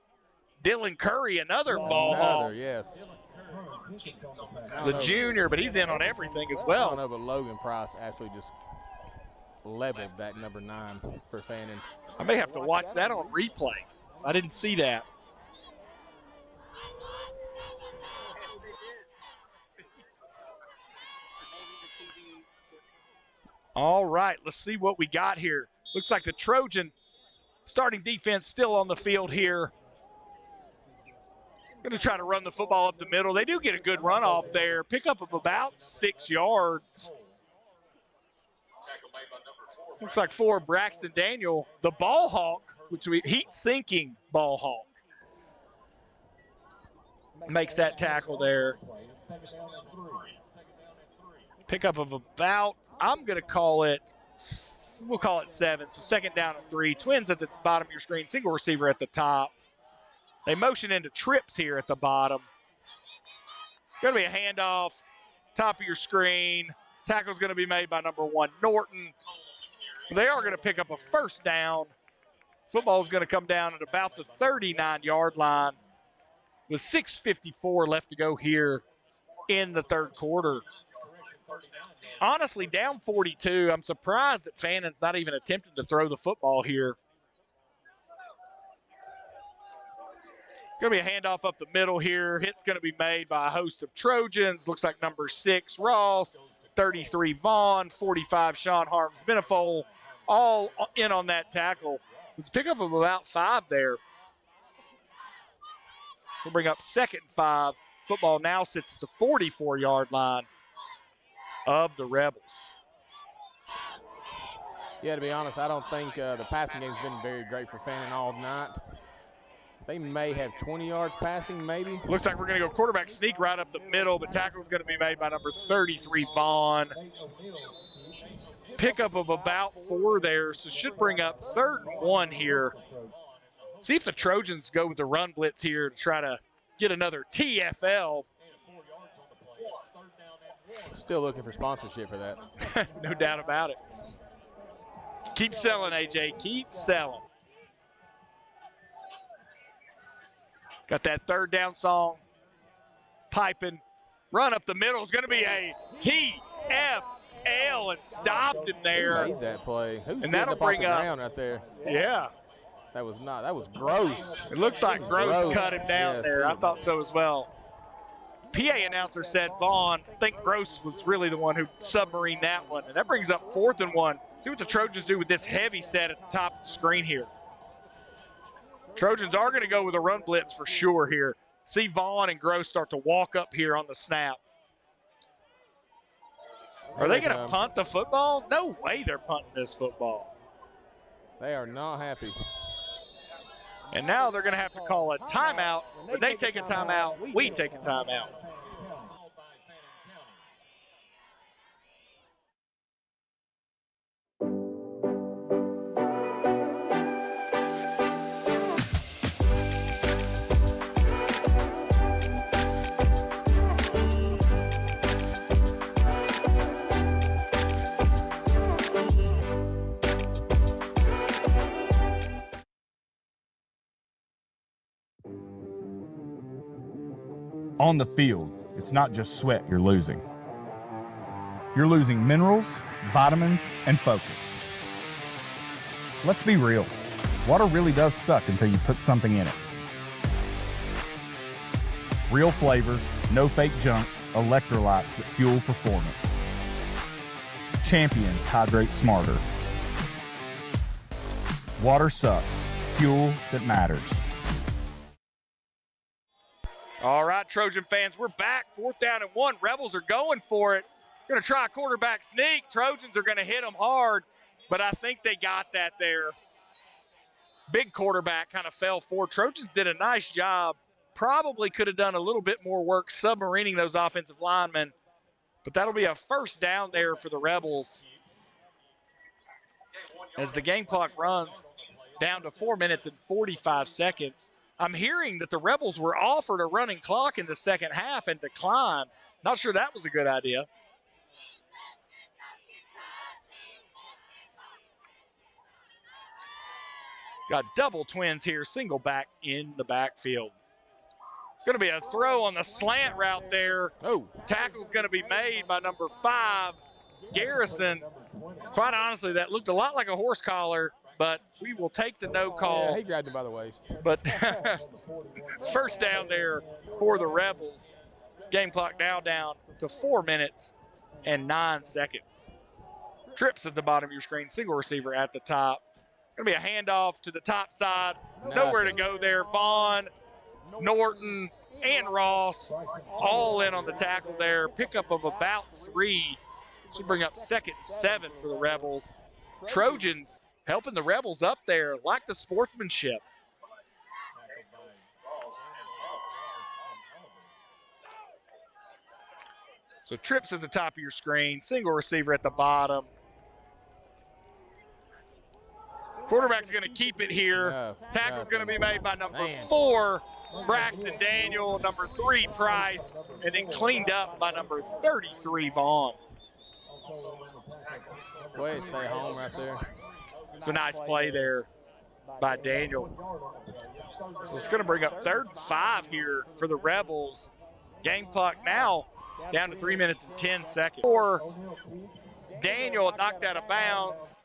Dylan Curry, another ball hog. Yes. The junior, but he's in on everything as well. I don't know, but Logan Price actually just leveled that number 9 for Fannin. I may have to watch that on replay. I didn't see that. All right, let's see what we got here. Looks like the Trojan starting defense still on the field here. Going to try to run the football up the middle. They do get a good run off there. Pickup of about 6 yards. Looks like for Braxton Daniel, the ball hawk, which we heat-sinking ball hawk, makes that tackle there. Pickup of about, I'm going to call it, we'll call it 7. So second down and 3. Twins at the bottom of your screen, single receiver at the top. They motion into trips here at the bottom. Going to be a handoff, top of your screen. Tackle's going to be made by number 1, Norton. They are going to pick up a first down. Football's going to come down at about the 39-yard line with 6:54 left to go here in the third quarter. Honestly, down 42. I'm surprised that Fannin's not even attempting to throw the football here. Going to be a handoff up the middle here. Hit's going to be made by a host of Trojans. Looks like number 6, Ross, 33, Vaughn, 45, Sean Harms-Benefole, all in on that tackle. It's a pickup of about 5 there. So bring up 2nd and 5. Football now sits at the 44-yard line of the Rebels. Yeah, to be honest, I don't think the passing game's been very great for Fannin all night. They may have 20 yards passing, maybe. Looks like we're going to go quarterback sneak right up the middle, but tackle's going to be made by number 33, Vaughn. Pickup of about 4 there, so should bring up 3rd and 1 here. See if the Trojans go with the run blitz here to try to get another TFL. Still looking for sponsorship for that. No doubt about it. Keep selling, AJ. Keep selling. Got that 3rd down song piping. Run up the middle is going to be a TFL and stopped him there. Who made that play? Who's and that'll bring up up ground right there? Yeah. That was Groce. It looked like Groce cut him down yes, there. I thought so as well. PA announcer said Vaughn. I think Groce was really the one who submarined that one. And that brings up 4th and 1. See what the Trojans do with this heavy set at the top of the screen here. Trojans are going to go with a run blitz for sure here. See Vaughn and Groce start to walk up here on the snap. Are they going to punt the football? No way they're punting this football. They are not happy. And now they're going to have to call a timeout. When they take a timeout, we take a timeout. On the field, it's not just sweat you're losing. You're losing minerals, vitamins, and focus. Let's be real. Water really does suck until you put something in it. Real flavor, no fake junk, electrolytes that fuel performance. Champions hydrate smarter. Water sucks. Fuel that matters. All right, Trojan fans, we're back. 4th down and 1. Rebels are going for it. Going to try a quarterback sneak. Trojans are going to hit them hard, but I think they got that there. Big quarterback kind of fell forward. Trojans did a nice job. Probably could have done a little bit more work submarining those offensive linemen, but that'll be a first down there for the Rebels as the game clock runs down to 4 minutes and 45 seconds. I'm hearing that the Rebels were offered a running clock in the second half and declined. Not sure that was a good idea. Got double twins here, single back in the backfield. It's going to be a throw on the slant route there. Oh. Tackle's going to be made by number 5, Garrison. Quite honestly, that looked a lot like a horse collar, but we will take the no call. Yeah, he grabbed him by the waist. But first down there for the Rebels. Game clock now down to 4 minutes and 9 seconds. Trips at the bottom of your screen, single receiver at the top. Going to be a handoff to the top side. Nowhere to go there. Vaughn, Norton, and Ross all in on the tackle there. Pickup of about 3. Should bring up 2nd and 7 for the Rebels. Trojans helping the Rebels up there. Like the sportsmanship. So trips at the top of your screen. Single receiver at the bottom. Quarterback's going to keep it here. Tackle's going to be made by number 4, Braxton Daniel, number 3, Price, and then cleaned up by number 33, Vaughn. Way to stay home right there. It's a nice play there by Daniel. So it's going to bring up 3rd and 5 here for the Rebels. Game clock now down to 3 minutes and 10 seconds. For Daniel, knocked out of bounds.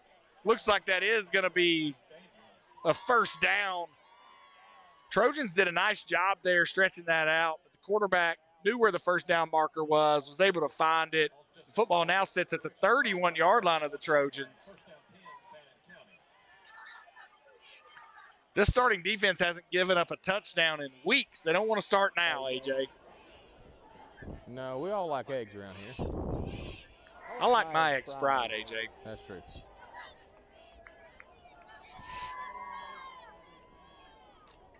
Looks like that is going to be a first down. Trojans did a nice job there stretching that out, but the quarterback knew where the first down marker was able to find it. The football now sits at the 31-yard line of the Trojans. This starting defense hasn't given up a touchdown in weeks. They don't want to start now, AJ. No, we all like eggs around here. I like my eggs fried, AJ. That's true.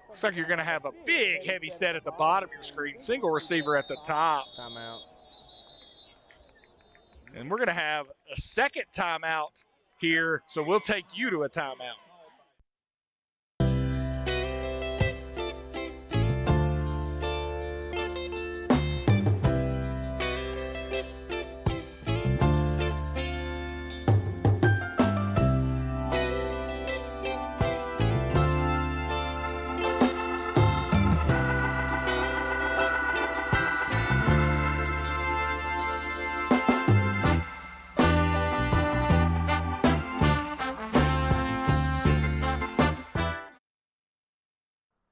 Looks like you're going to have a big heavy set at the bottom of your screen. Single receiver at the top. Timeout. And we're going to have a second timeout here, so we'll take you to a timeout.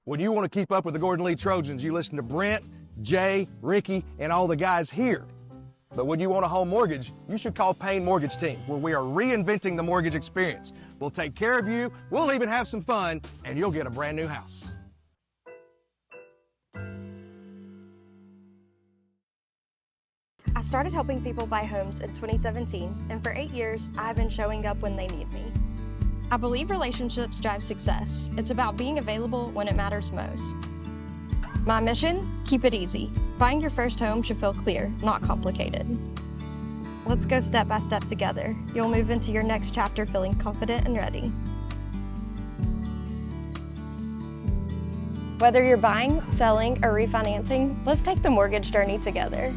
When you want to keep up with the Gordon Lee Trojans, you listen to Brent, Jay, Ricky, and all the guys here. But when you want a home mortgage, you should call Payne Mortgage Team, where we are reinventing the mortgage experience. We'll take care of you, we'll even have some fun, and you'll get a brand new house. I started helping people buy homes in 2017, and for 8 years, I've been showing up when they need me. I believe relationships drive success. It's about being available when it matters most. My mission? Keep it easy. Buying your first home should feel clear, not complicated. Let's go step by step together. You'll move into your next chapter feeling confident and ready. Whether you're buying, selling, or refinancing, let's take the mortgage journey together.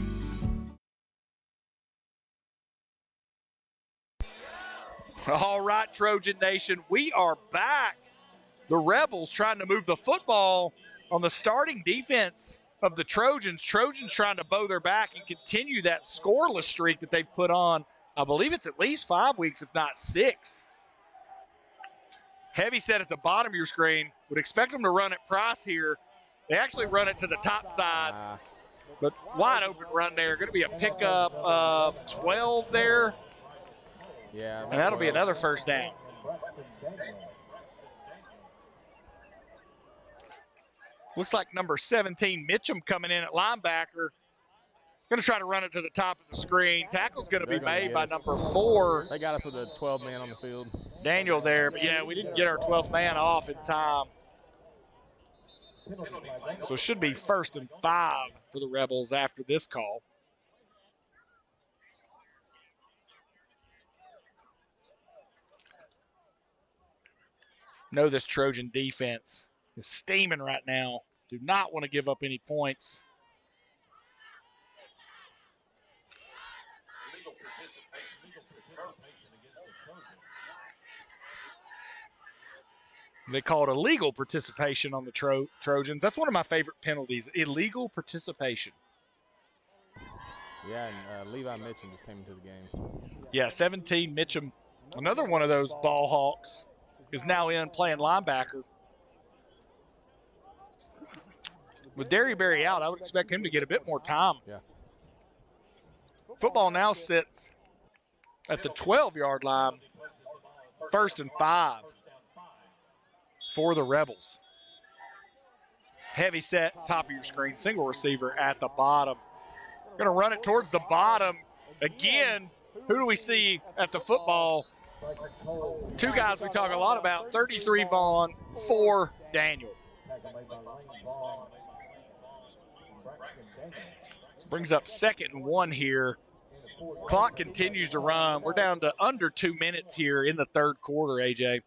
All right, Trojan Nation, we are back. The Rebels trying to move the football on the starting defense of the Trojans. Trojans trying to bow their back and continue that scoreless streak that they've put on. I believe it's at least 5 weeks, if not 6. Heavy set at the bottom of your screen. Would expect them to run it Price here. They actually run it to the top side, but wide open run there. Going to be a pickup of 12 there. Yeah, and that'll be another first down. Looks like number 17, Mitchum, coming in at linebacker. Going to try to run it to the top of the screen. Tackle's going to be made by number 4. They got us with a 12 man on the field. Daniel there, but yeah, we didn't get our 12th man off in time. So it should be 1st and 5 for the Rebels after this call. Know this Trojan defense is steaming right now. Do not want to give up any points. They call it illegal participation on the Trojans. That's one of my favorite penalties, illegal participation. Yeah, and Levi Mitchum just came into the game. Yeah, 17, Mitchum, another one of those ball hawks, is now in playing linebacker. With Derryberry out, I would expect him to get a bit more time. Yeah. Football now sits at the 12-yard line, 1st and 5 for the Rebels. Heavy set, top of your screen, single receiver at the bottom. Going to run it towards the bottom. Again, who do we see at the football? 2 guys we talk a lot about, 33 Vaughn, 4 Daniel. Brings up 2nd and 1 here. Clock continues to run. We're down to under 2 minutes here in the 3rd quarter, AJ.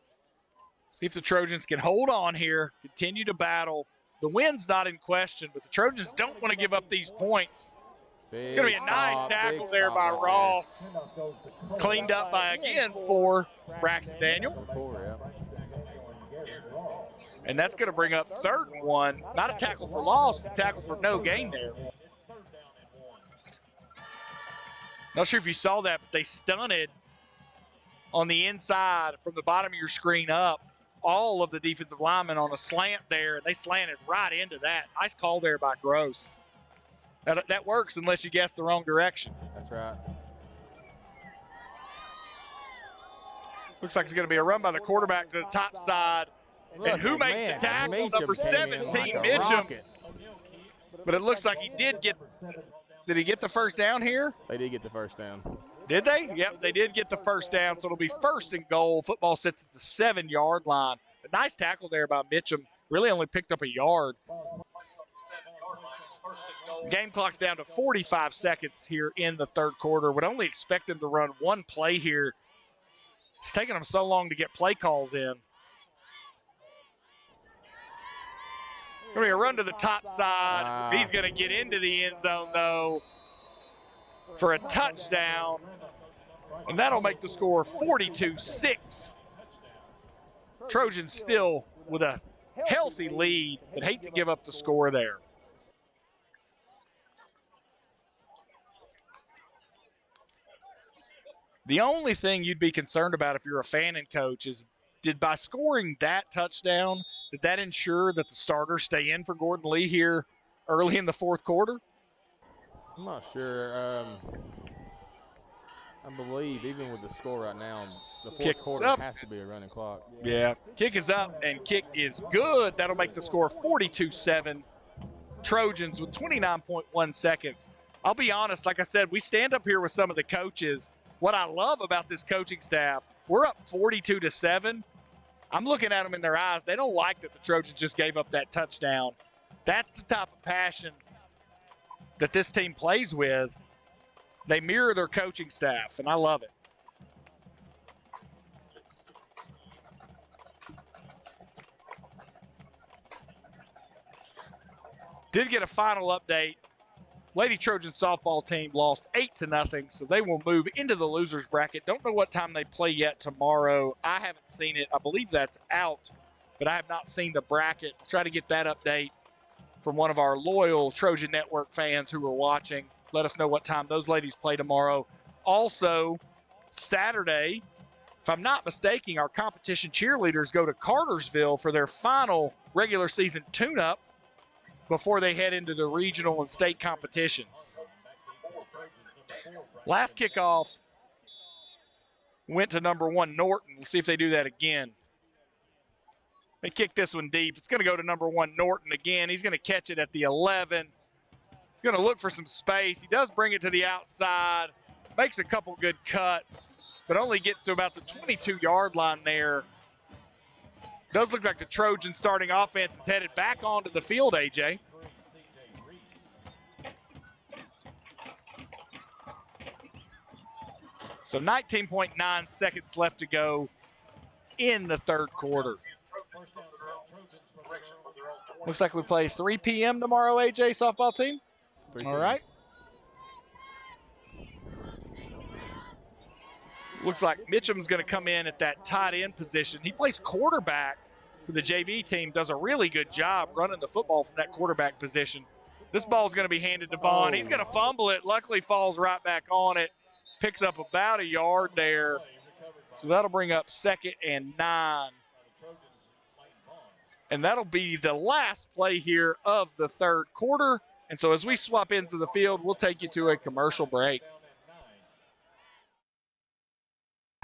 See if the Trojans can hold on here, continue to battle. The win's not in question, but the Trojans don't want to give up these points. Going to be a nice tackle there by Ross. Cleaned up by, again, Braxton Daniel. And that's going to bring up 3rd and 1. Not a tackle for loss, but tackle for no gain there. Not sure if you saw that, but they stunted on the inside from the bottom of your screen up all of the defensive linemen on a slant there, and they slanted right into that. Nice call there by Groce. That works unless you guess the wrong direction. That's right. Looks like it's going to be a run by the quarterback to the top side. And who makes the tackle? Number 17, Mitchum. But it looks like he did he get the first down here? They did get the first down. Did they? Yep, they did get the first down, so it'll be 1st and goal. Football sits at the 7-yard line. A nice tackle there by Mitchum. Really only picked up a yard. Game clock's down to 45 seconds here in the 3rd quarter. Would only expect them to run one play here. It's taking them so long to get play calls in. Going to be a run to the top side. He's going to get into the end zone, though, for a touchdown. And that'll make the score 42-6. Trojans still with a healthy lead, but hate to give up the score there. The only thing you'd be concerned about if you're a Fannin coach is, did by scoring that touchdown, did that ensure that the starters stay in for Gordon Lee here early in the 4th quarter? I'm not sure. I believe even with the score right now, the 4th quarter has to be a running clock. Yeah, kick is up and kick is good. That'll make the score 42-7. Trojans with 29.1 seconds. I'll be honest, like I said, we stand up here with some of the coaches. What I love about this coaching staff, we're up 42-7. I'm looking at them in their eyes. They don't like that the Trojans just gave up that touchdown. That's the type of passion that this team plays with. They mirror their coaching staff, and I love it. Did get a final update. Lady Trojan softball team lost 8-0, so they will move into the losers bracket. Don't know what time they play yet tomorrow. I haven't seen it. I believe that's out, but I have not seen the bracket. I'll try to get that update from one of our loyal Trojan Network fans who are watching. Let us know what time those ladies play tomorrow. Also, Saturday, if I'm not mistaken, our competition cheerleaders go to Cartersville for their final regular season tune-up before they head into the regional and state competitions. Last kickoff went to number 1 Norton. We'll see if they do that again. They kick this one deep. It's going to go to number 1 Norton again. He's going to catch it at the 11. He's going to look for some space. He does bring it to the outside, makes a couple good cuts, but only gets to about the 22-yard line there. Does look like the Trojan starting offense is headed back onto the field, AJ. So 19.9 seconds left to go in the 3rd quarter. Looks like we play 3 p.m. tomorrow, AJ, softball team. All right. Looks like Mitchum's going to come in at that tight end position. He plays quarterback for the JV team, does a really good job running the football from that quarterback position. This ball is going to be handed to Vaughn. He's going to fumble it. Luckily falls right back on it. Picks up about a yard there. So that'll bring up 2nd and 9. And that'll be the last play here of the 3rd quarter. And so as we swap into the field, we'll take you to a commercial break.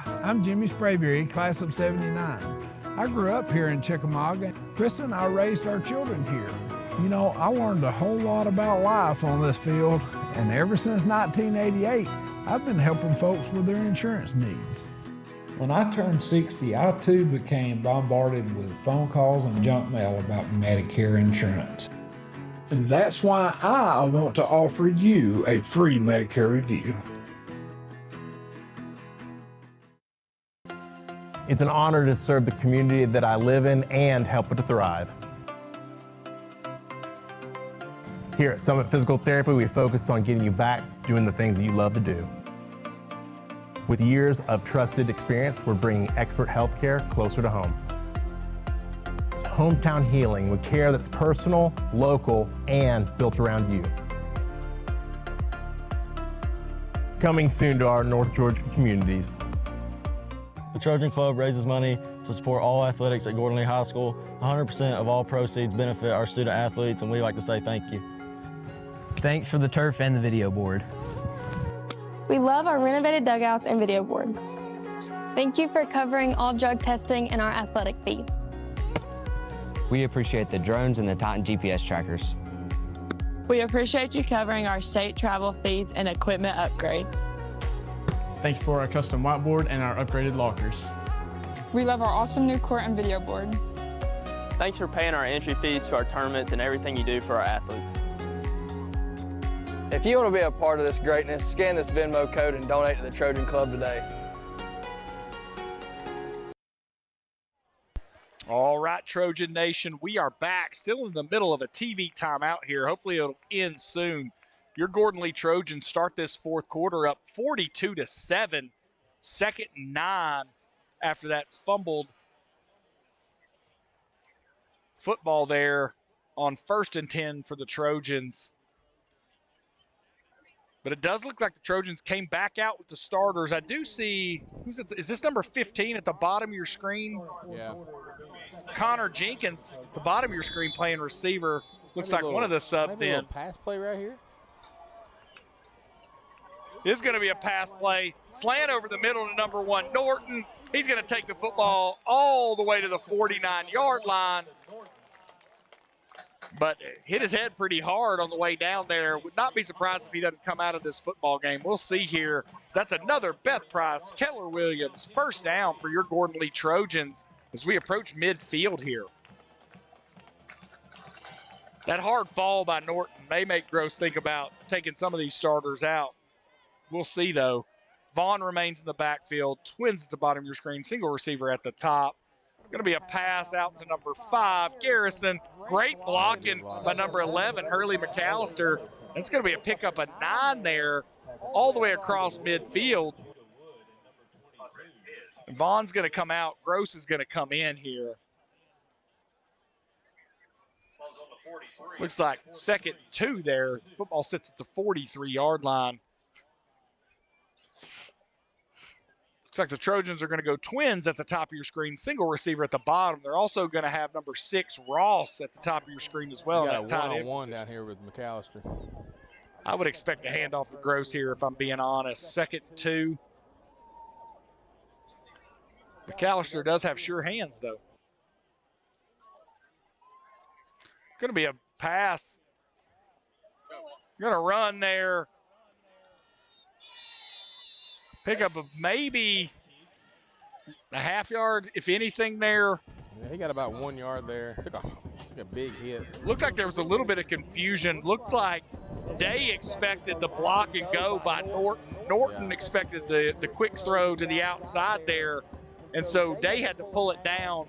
I'm Jimmy Sprayberry, class of 79. I grew up here in Chickamauga. Krista and I raised our children here. You know, I learned a whole lot about life on this field, and ever since 1988, I've been helping folks with their insurance needs. When I turned 60, I too became bombarded with phone calls and junk mail about Medicare insurance. And that's why I want to offer you a free Medicare review. It's an honor to serve the community that I live in and help it to thrive. Here at Summit Physical Therapy, we focus on getting you back doing the things that you love to do. With years of trusted experience, we're bringing expert healthcare closer to home. It's hometown healing with care that's personal, local, and built around you. Coming soon to our North Georgia communities. The Trojan Club raises money to support all athletics at Gordon Lee High School. 100% of all proceeds benefit our student athletes, and we like to say thank you. Thanks for the turf and the video board. We love our renovated dugouts and video board. Thank you for covering all drug testing and our athletic fees. We appreciate the drones and the Titan GPS trackers. We appreciate you covering our state travel fees and equipment upgrades. Thank you for our custom whiteboard and our upgraded lockers. We love our awesome new court and video board. Thanks for paying our entry fees to our tournaments and everything you do for our athletes. If you want to be a part of this greatness, scan this Venmo code and donate to the Trojan Club today. All right, Trojan Nation, we are back. Still in the middle of a TV timeout here. Hopefully it'll end soon. Your Gordon Lee Trojans start this fourth quarter up 42-7. Second and 9 after that fumbled football there on 1st and 10 for the Trojans. But it does look like the Trojans came back out with the starters. I do see, is this number 15 at the bottom of your screen? Yeah. Connor Jenkins, at the bottom of your screen, playing receiver. Looks like one of the subs maybe a in. little pass play right here. This is going to be a pass play. Slant over the middle to number 1, Norton. He's going to take the football all the way to the 49-yard line. But hit his head pretty hard on the way down there. Would not be surprised if he doesn't come out of this football game. We'll see here. That's another Beth Price, Keller Williams, first down for your Gordon Lee Trojans as we approach midfield here. That hard fall by Norton may make Groce think about taking some of these starters out. We'll see, though. Vaughn remains in the backfield. Twins at the bottom of your screen. Single receiver at the top. Going to be a pass out to number 5, Garrison. Great blocking by number 11, Hurley McAllister. It's going to be a pickup of 9 there, all the way across midfield. And Vaughn's going to come out. Groce is going to come in here. Looks like 2nd and 2 there. Football sits at the 43-yard line. Looks like the Trojans are going to go twins at the top of your screen, single receiver at the bottom. They're also going to have number 6, Ross, at the top of your screen as well. We got a one-on-one down here with McAllister. I would expect a handoff to Groce here, if I'm being honest. 2nd and 2. McAllister does have sure hands, though. Going to be a pass. Going to run there. Pickup of maybe a half yard, if anything, there. Yeah, he got about 1 yard there. Took a big hit. Looked like there was a little bit of confusion. Looked like Day expected the block and go by Norton. Norton expected the quick throw to the outside there. And so Day had to pull it down.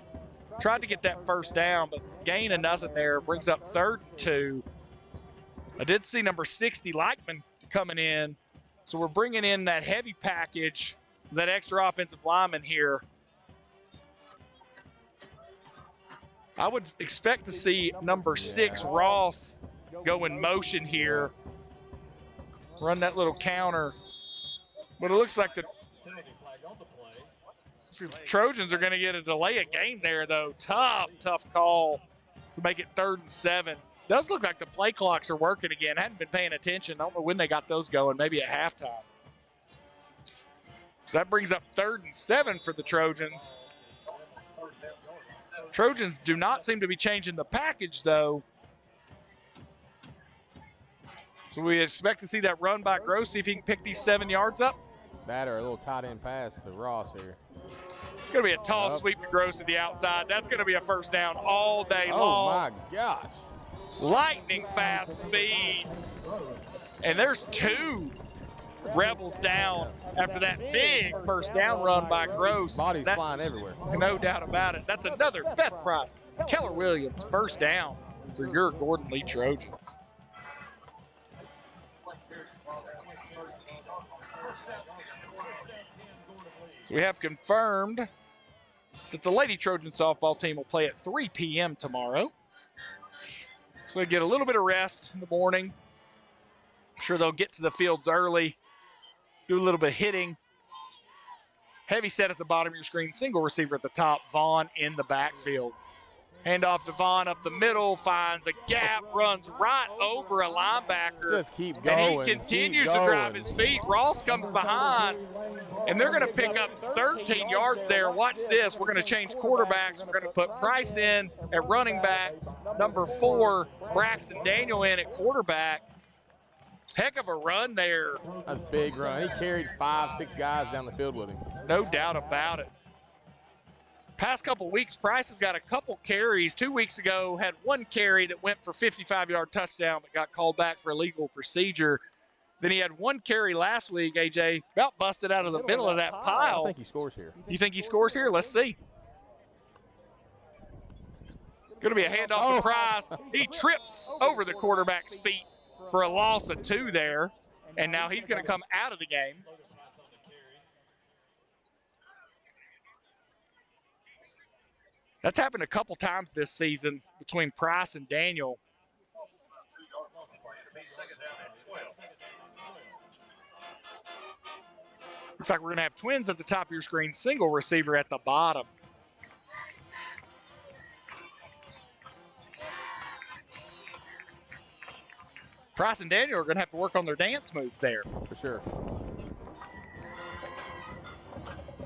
Tried to get that first down, but gain of nothing there. Brings up 3rd and 2. I did see number 60, Leichman, coming in. So we're bringing in that heavy package, that extra offensive lineman here. I would expect to see number 6, Ross, go in motion here. Run that little counter. But it looks like the Trojans are going to get a delay of game there, though. Tough call to make it 3rd and 7. Does look like the play clocks are working again. Hadn't been paying attention. I don't know when they got those going, maybe at halftime. So that brings up 3rd and 7 for the Trojans. Trojans do not seem to be changing the package, though. So we expect to see that run by Groce, see if he can pick these 7 yards up. That or a little tight end pass to Ross here. It's going to be a tall sweep to Groce to the outside. That's going to be a first down all day long. Oh, my gosh. Lightning fast speed. And there's 2 Rebels down after that big first down run by Groce. Bodies flying everywhere. No doubt about it. That's another Beth Price, Keller Williams, first down for your Gordon Lee Trojans. So we have confirmed that the Lady Trojan softball team will play at 3 p.m. tomorrow. So they get a little bit of rest in the morning. I'm sure they'll get to the fields early, do a little bit of hitting. Heavy set at the bottom of your screen, single receiver at the top, Vaughn in the backfield. Handoff to Vaughn up the middle, finds a gap, runs right over a linebacker. Just keep going. And he continues to drive his feet. Ross comes behind, and they're going to pick up 13 yards there. Watch this. We're going to change quarterbacks. We're going to put Price in at running back, number 4, Braxton Daniel in at quarterback. Heck of a run there. That's a big run. He carried 5-6 guys down the field with him. No doubt about it. Past couple weeks, Price has got a couple carries. 2 weeks ago, had one carry that went for 55-yard touchdown but got called back for illegal procedure. Then he had one carry last week, AJ, about busted out of the middle of that pile. I think he scores here. You think he scores here? Let's see. Going to be a handoff to Price. He trips over the quarterback's feet for a loss of 2 there, and now he's going to come out of the game. That's happened a couple times this season between Price and Daniel. Looks like we're going to have twins at the top of your screen, single receiver at the bottom. Price and Daniel are going to have to work on their dance moves there. For sure.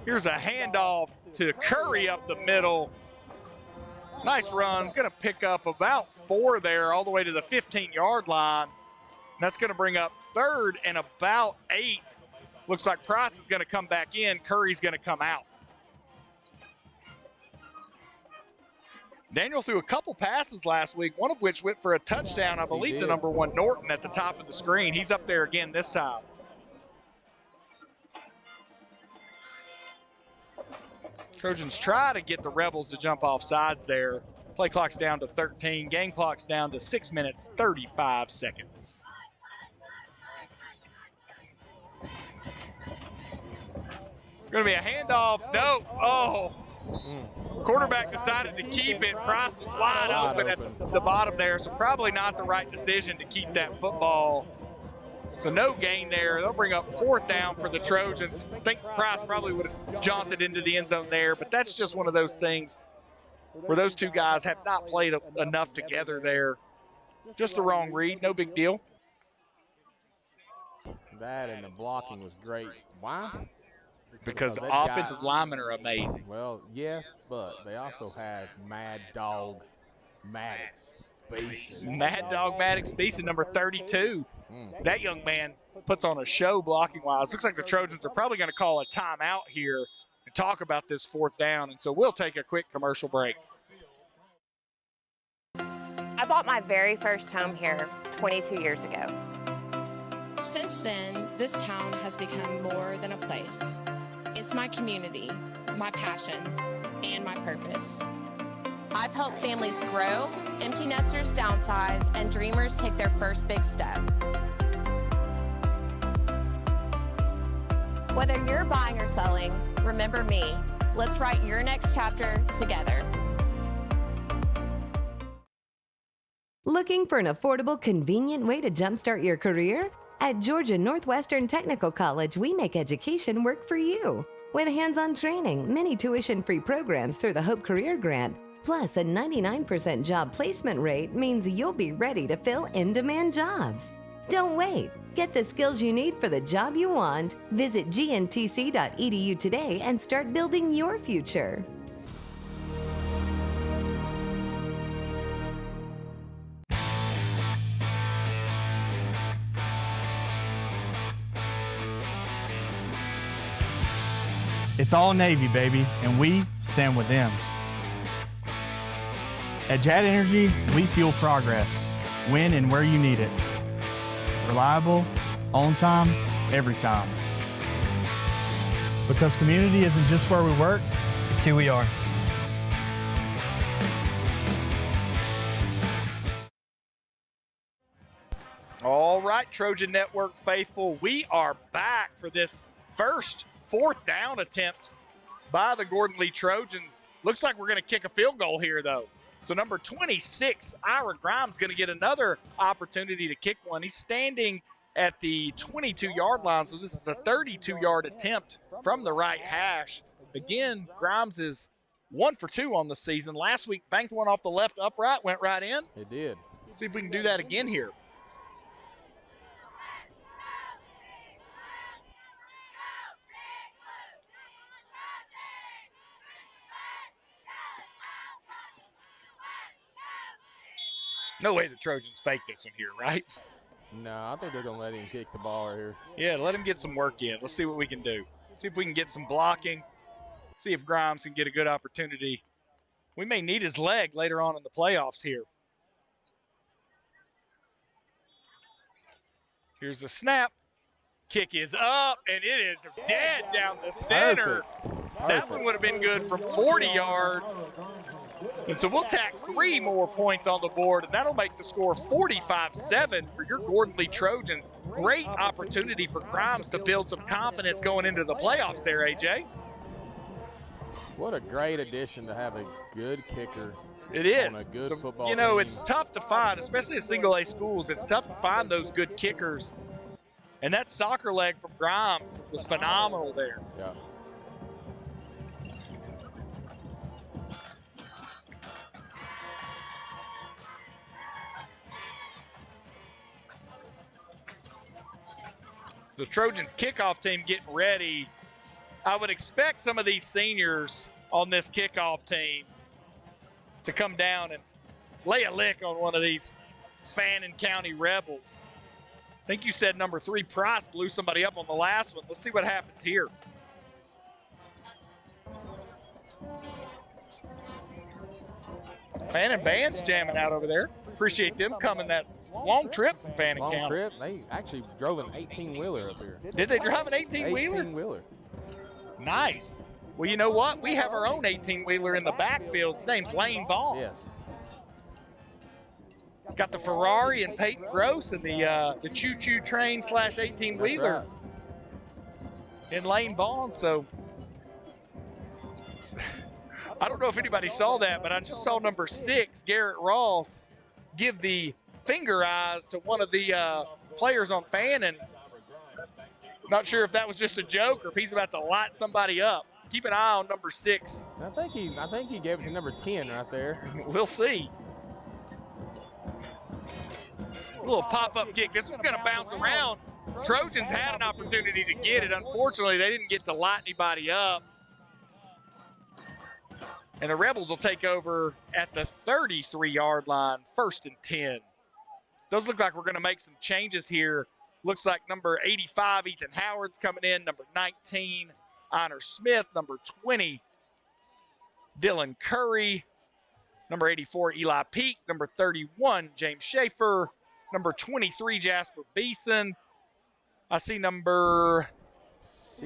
Here's a handoff to Curry up the middle. Nice run. He's going to pick up about 4 there all the way to the 15-yard line. That's going to bring up 3rd and about 8. Looks like Price is going to come back in. Curry's going to come out. Daniel threw a couple passes last week, one of which went for a touchdown. I believe the number 1 Norton at the top of the screen. He's up there again this time. Trojans try to get the Rebels to jump off sides there. Play clock's down to 13. Game clock's down to 6 minutes, 35 seconds. It's going to be a handoff. No. Oh. Quarterback decided to keep it. Price was wide open at the bottom there, so probably not the right decision to keep that football. So no gain there. They'll bring up 4th down for the Trojans. I think Price probably would have jaunted into the end zone there, but that's just one of those things where those two guys have not played enough together there. Just the wrong read, no big deal. That and the blocking was great. Why? Because the offensive linemen are amazing. Well, yes, but they also had Mad Dog Maddox Beeson. Mad Dog Maddox Beeson, number 32. That young man puts on a show blocking-wise. Looks like the Trojans are probably going to call a timeout here and talk about this 4th down. And so we'll take a quick commercial break. I bought my very first home here 22 years ago. Since then, this town has become more than a place. It's my community, my passion, and my purpose. I've helped families grow, empty nesters downsize, and dreamers take their first big step. Whether you're buying or selling, remember me. Let's write your next chapter together. Looking for an affordable, convenient way to jumpstart your career? At Georgia Northwestern Technical College, we make education work for you. With hands-on training, many tuition-free programs through the Hope Career Grant, plus a 99% job placement rate means you'll be ready to fill in-demand jobs. Don't wait. Get the skills you need for the job you want. Visit gntc.edu today and start building your future. It's all Navy, baby, and we stand with them. At Jet Energy, we fuel progress, when and where you need it. Reliable, on time, every time. Because community isn't just where we work, it's who we are. All right, Trojan Network faithful, we are back for this first 4th down attempt by the Gordon Lee Trojans. Looks like we're going to kick a field goal here, though. So number 26, Ira Grimes, going to get another opportunity to kick one. He's standing at the 22-yard line, so this is the 32-yard attempt from the right hash. Again, Grimes is 1 for 2 on the season. Last week, banked one off the left upright, went right in. It did. Let's see if we can do that again here. No way the Trojans fake this one here, right? No, I think they're going to let him kick the ball right here. Yeah, let him get some work in. Let's see what we can do. See if we can get some blocking. See if Grimes can get a good opportunity. We may need his leg later on in the playoffs here. Here's the snap. Kick is up, and it is dead down the center. Perfect. That one would have been good from 40 yards. And so we'll tack 3 more points on the board, and that'll make the score 45-7 for your Gordon Lee Trojans. Great opportunity for Grimes to build some confidence going into the playoffs there, AJ. What a great addition to have a good kicker. It is. On a good football you know, team. It's tough to find, especially in single-A schools. It's tough to find those good kickers. And that soccer leg from Grimes was phenomenal there. Yeah. The Trojans kickoff team getting ready. I would expect some of these seniors on this kickoff team to come down and lay a lick on one of these Fannin County Rebels. I think you said number 3, Price, blew somebody up on the last one. Let's see what happens here. Fannin band's jamming out over there. Appreciate them coming that long trip from Fannin County. Long trip. They actually drove an 18-wheeler up here. Did they drive an 18-wheeler? 18-wheeler. Nice. Well, you know what? We have our own 18-wheeler in the backfield. His name's Lane Vaughn. Yes. Got the Ferrari and Peyton Groce and the choo-choo train / 18-wheeler in Lane Vaughn. So I don't know if anybody saw that, but I just saw number 6, Garrett Ross, give the finger eyes to one of the players on Fannin. Not sure if that was just a joke or if he's about to light somebody up. Keep an eye on number 6. I think he gave it to number 10 right there. We'll see. A little pop-up kick. This one's going to bounce around. Trojans had an opportunity to get it. Unfortunately, they didn't get to light anybody up. And the Rebels will take over at the 33-yard line, 1st and 10. Does look like we're going to make some changes here. Looks like number 85, Ethan Howard's coming in. Number 19, Honor Smith. Number 20, Dylan Curry. Number 84, Eli Peak. Number 31, James Schaefer. Number 23, Jasper Beeson. I see number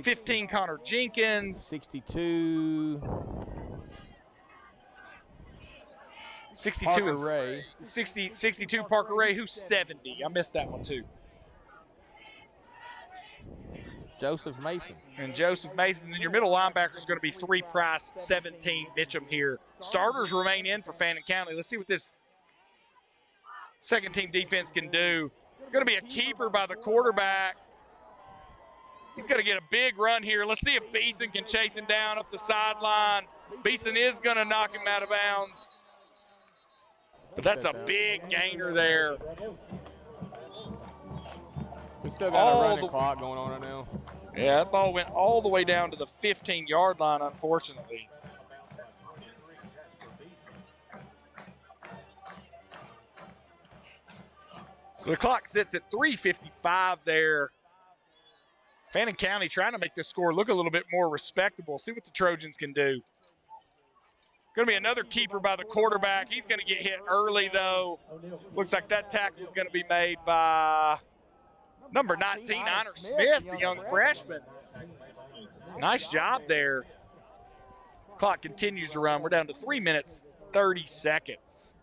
15, Connor Jenkins. 62. 62 Parker and Ray. 62 Parker Ray, who's 70. I missed that one too. Joseph Mason. And Joseph Mason. And your middle linebacker is going to be 3 Price, 17 Mitchum here. Starters remain in for Fannin County. Let's see what this second team defense can do. Going to be a keeper by the quarterback. He's going to get a big run here. Let's see if Beeson can chase him down up the sideline. Beeson is going to knock him out of bounds. But that's a big gainer there. We still got a running clock going on right now. Yeah, that ball went all the way down to the 15-yard line, unfortunately. So the clock sits at 3:55 there. Fannin County trying to make this score look a little bit more respectable. See what the Trojans can do. Going to be another keeper by the quarterback. He's going to get hit early, though. Looks like that tackle is going to be made by number 19, Honor Smith, the young freshman. Nice job there. Clock continues to run. We're down to 3 minutes, 30 seconds.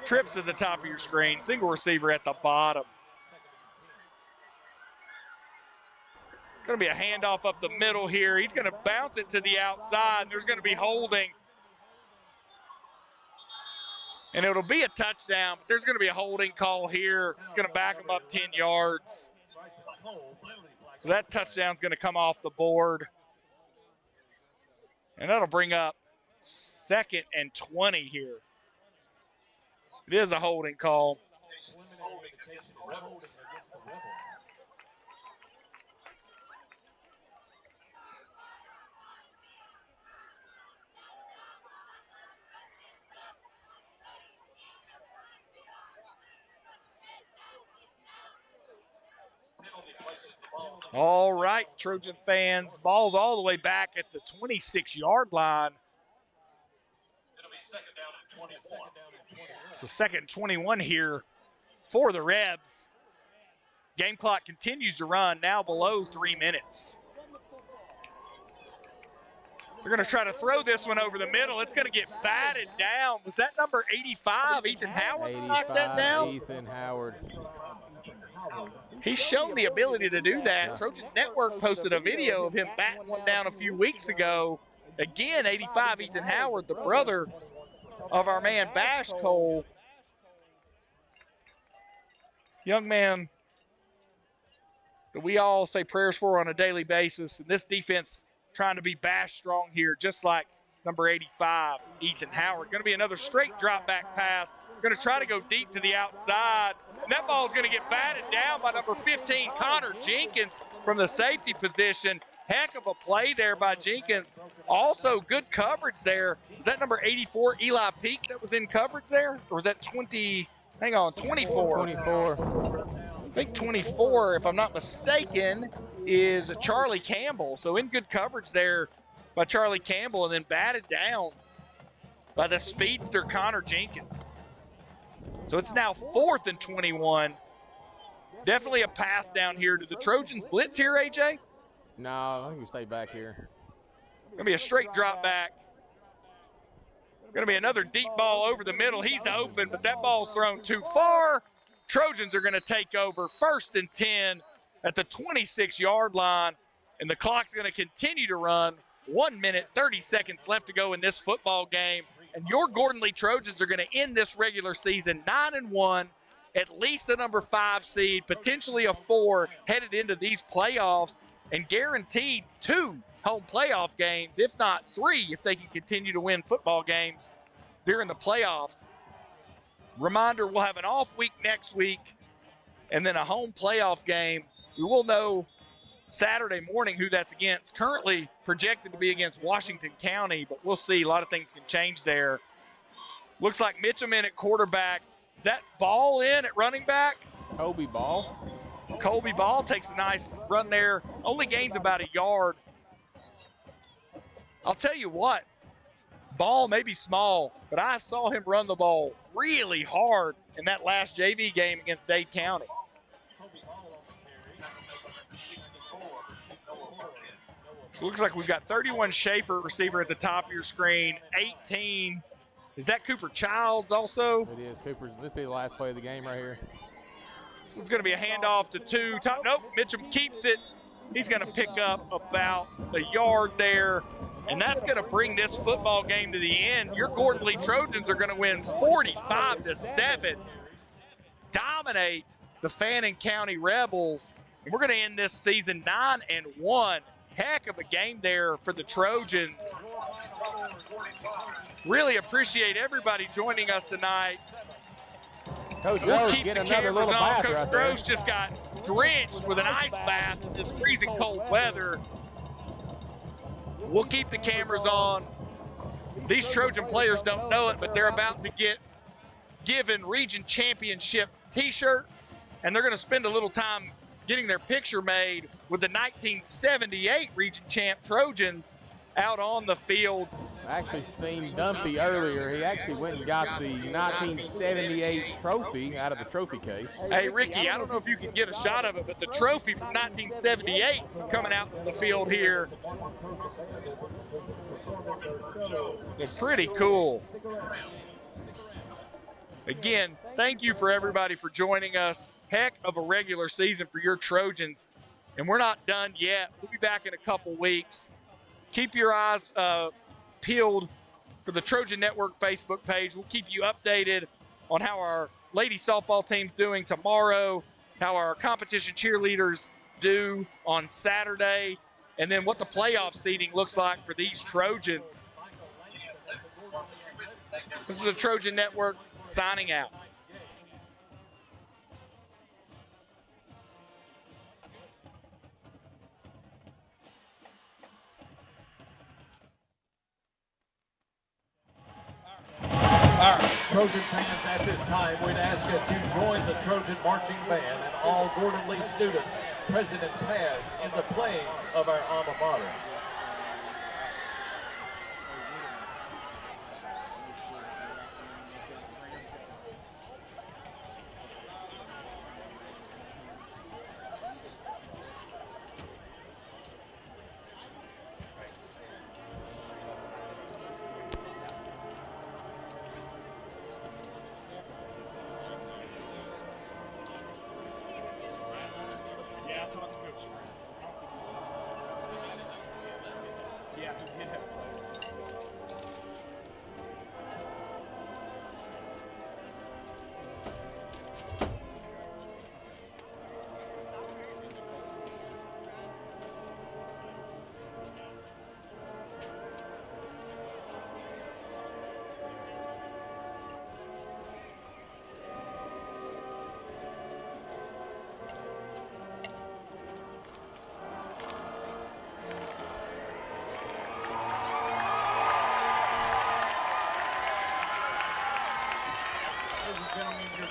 Trips at the top of your screen. Single receiver at the bottom. Going to be a handoff up the middle here. He's going to bounce it to the outside, and there's going to be holding. And it'll be a touchdown, but there's going to be a holding call here. It's going to back him up 10 yards. So that touchdown's going to come off the board. And that'll bring up 2nd and 20 here. It is a holding call. All right, Trojan fans, ball's all the way back at the 26-yard line. So 2nd and 21 here for the Rebs. Game clock continues to run, now below 3 minutes. They're going to try to throw this one over the middle. It's going to get batted down. Was that number 85, Ethan Howard, knocked that down? Ethan Howard. He's shown the ability to do that. Trojan Network posted a video of him batting one down a few weeks ago. Again, 85, Ethan Howard, the brother of our man Bash Cole. Young man that we all say prayers for on a daily basis. And this defense trying to be Bash strong here, just like number 85, Ethan Howard. Going to be another straight drop back pass. Going to try to go deep to the outside. And that ball is going to get batted down by number 15, Connor Jenkins, from the safety position. Heck of a play there by Jenkins. Also good coverage there. Is that number 84, Eli Peak, that was in coverage there? Or was that 24? 24. I think 24, if I'm not mistaken, is Charlie Campbell. So in good coverage there by Charlie Campbell, and then batted down by the speedster Connor Jenkins. So it's now 4th and 21. Definitely a pass down here. Do the Trojans blitz here, AJ? No, I think we stay back here. Gonna be a straight drop back. Gonna be another deep ball over the middle. He's open, but that ball's thrown too far. Trojans are gonna take over 1st and 10 at the 26-yard line, and the clock's gonna continue to run. 1 minute, 30 seconds left to go in this football game. And your Gordon Lee Trojans are going to end this regular season 9-1, at least the number 5 seed, potentially a 4 headed into these playoffs, and guaranteed 2 home playoff games, if not 3, if they can continue to win football games during the playoffs. Reminder, we'll have an off week next week and then a home playoff game. We will know Saturday morning who that's against. Currently projected to be against Washington County, but we'll see. A lot of things can change there. Looks like Mitchum in at quarterback. Is that Ball in at running back? Colby Ball. Colby Ball takes a nice run there. Only gains about a yard. I'll tell you what, Ball may be small, but I saw him run the ball really hard in that last JV game against Dade County. Looks like we've got 31 Schaefer, receiver, at the top of your screen. 18. Is that Cooper Childs also? It is. Cooper's, this will be the last play of the game right here. This is going to be a handoff to 2. Nope, Mitchum keeps it. He's going to pick up about a yard there. And that's going to bring this football game to the end. Your Gordon Lee Trojans are going to win 45-7. Dominate the Fannin County Rebels. And we're going to end this season 9-1. Heck of a game there for the Trojans. Really appreciate everybody joining us tonight. Coach We'll Groce keep get the another cameras little on. bath Coach right there. Groce just got drenched with an ice bath in this freezing cold weather. We'll keep the cameras on. These Trojan players don't know it, but they're about to get given region championship t-shirts, and they're going to spend a little time getting their picture made with the 1978 region champ Trojans out on the field. I actually seen Dumpy earlier. He actually went and got the 1978 trophy out of the trophy case. Hey, Ricky, I don't know if you can get a shot of it, but the trophy from 1978 is coming out to the field here. They're pretty cool. Again, thank you for everybody for joining us. Heck of a regular season for your Trojans. And we're not done yet. We'll be back in a couple weeks. Keep your eyes peeled for the Trojan Network Facebook page. We'll keep you updated on how our ladies softball team's doing tomorrow, how our competition cheerleaders do on Saturday, and then what the playoff seeding looks like for these Trojans. This is the Trojan Network signing out. All right, Trojan fans, at this time, we'd ask you to join the Trojan Marching Band and all Gordon Lee students present and past in the playing of our alma mater.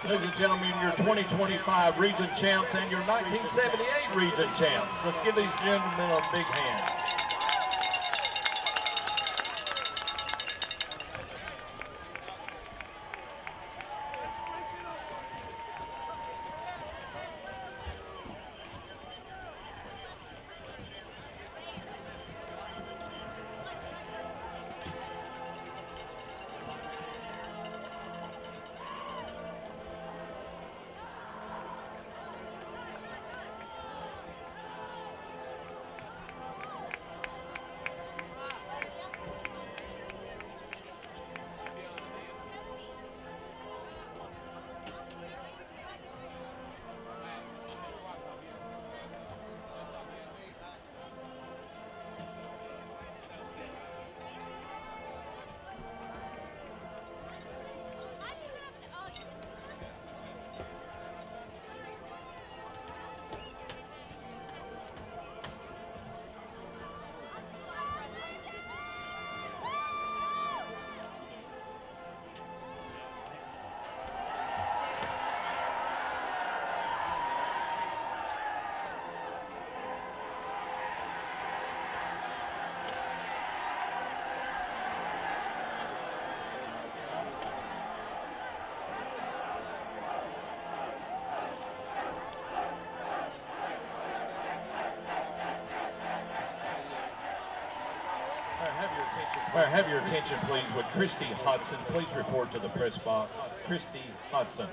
Ladies and gentlemen, your 2025 region champs and your 1978 region champs. Let's give these gentlemen a big hand. Have your attention, please. Would Christy Hodson please report to the press box? Christy Hodson.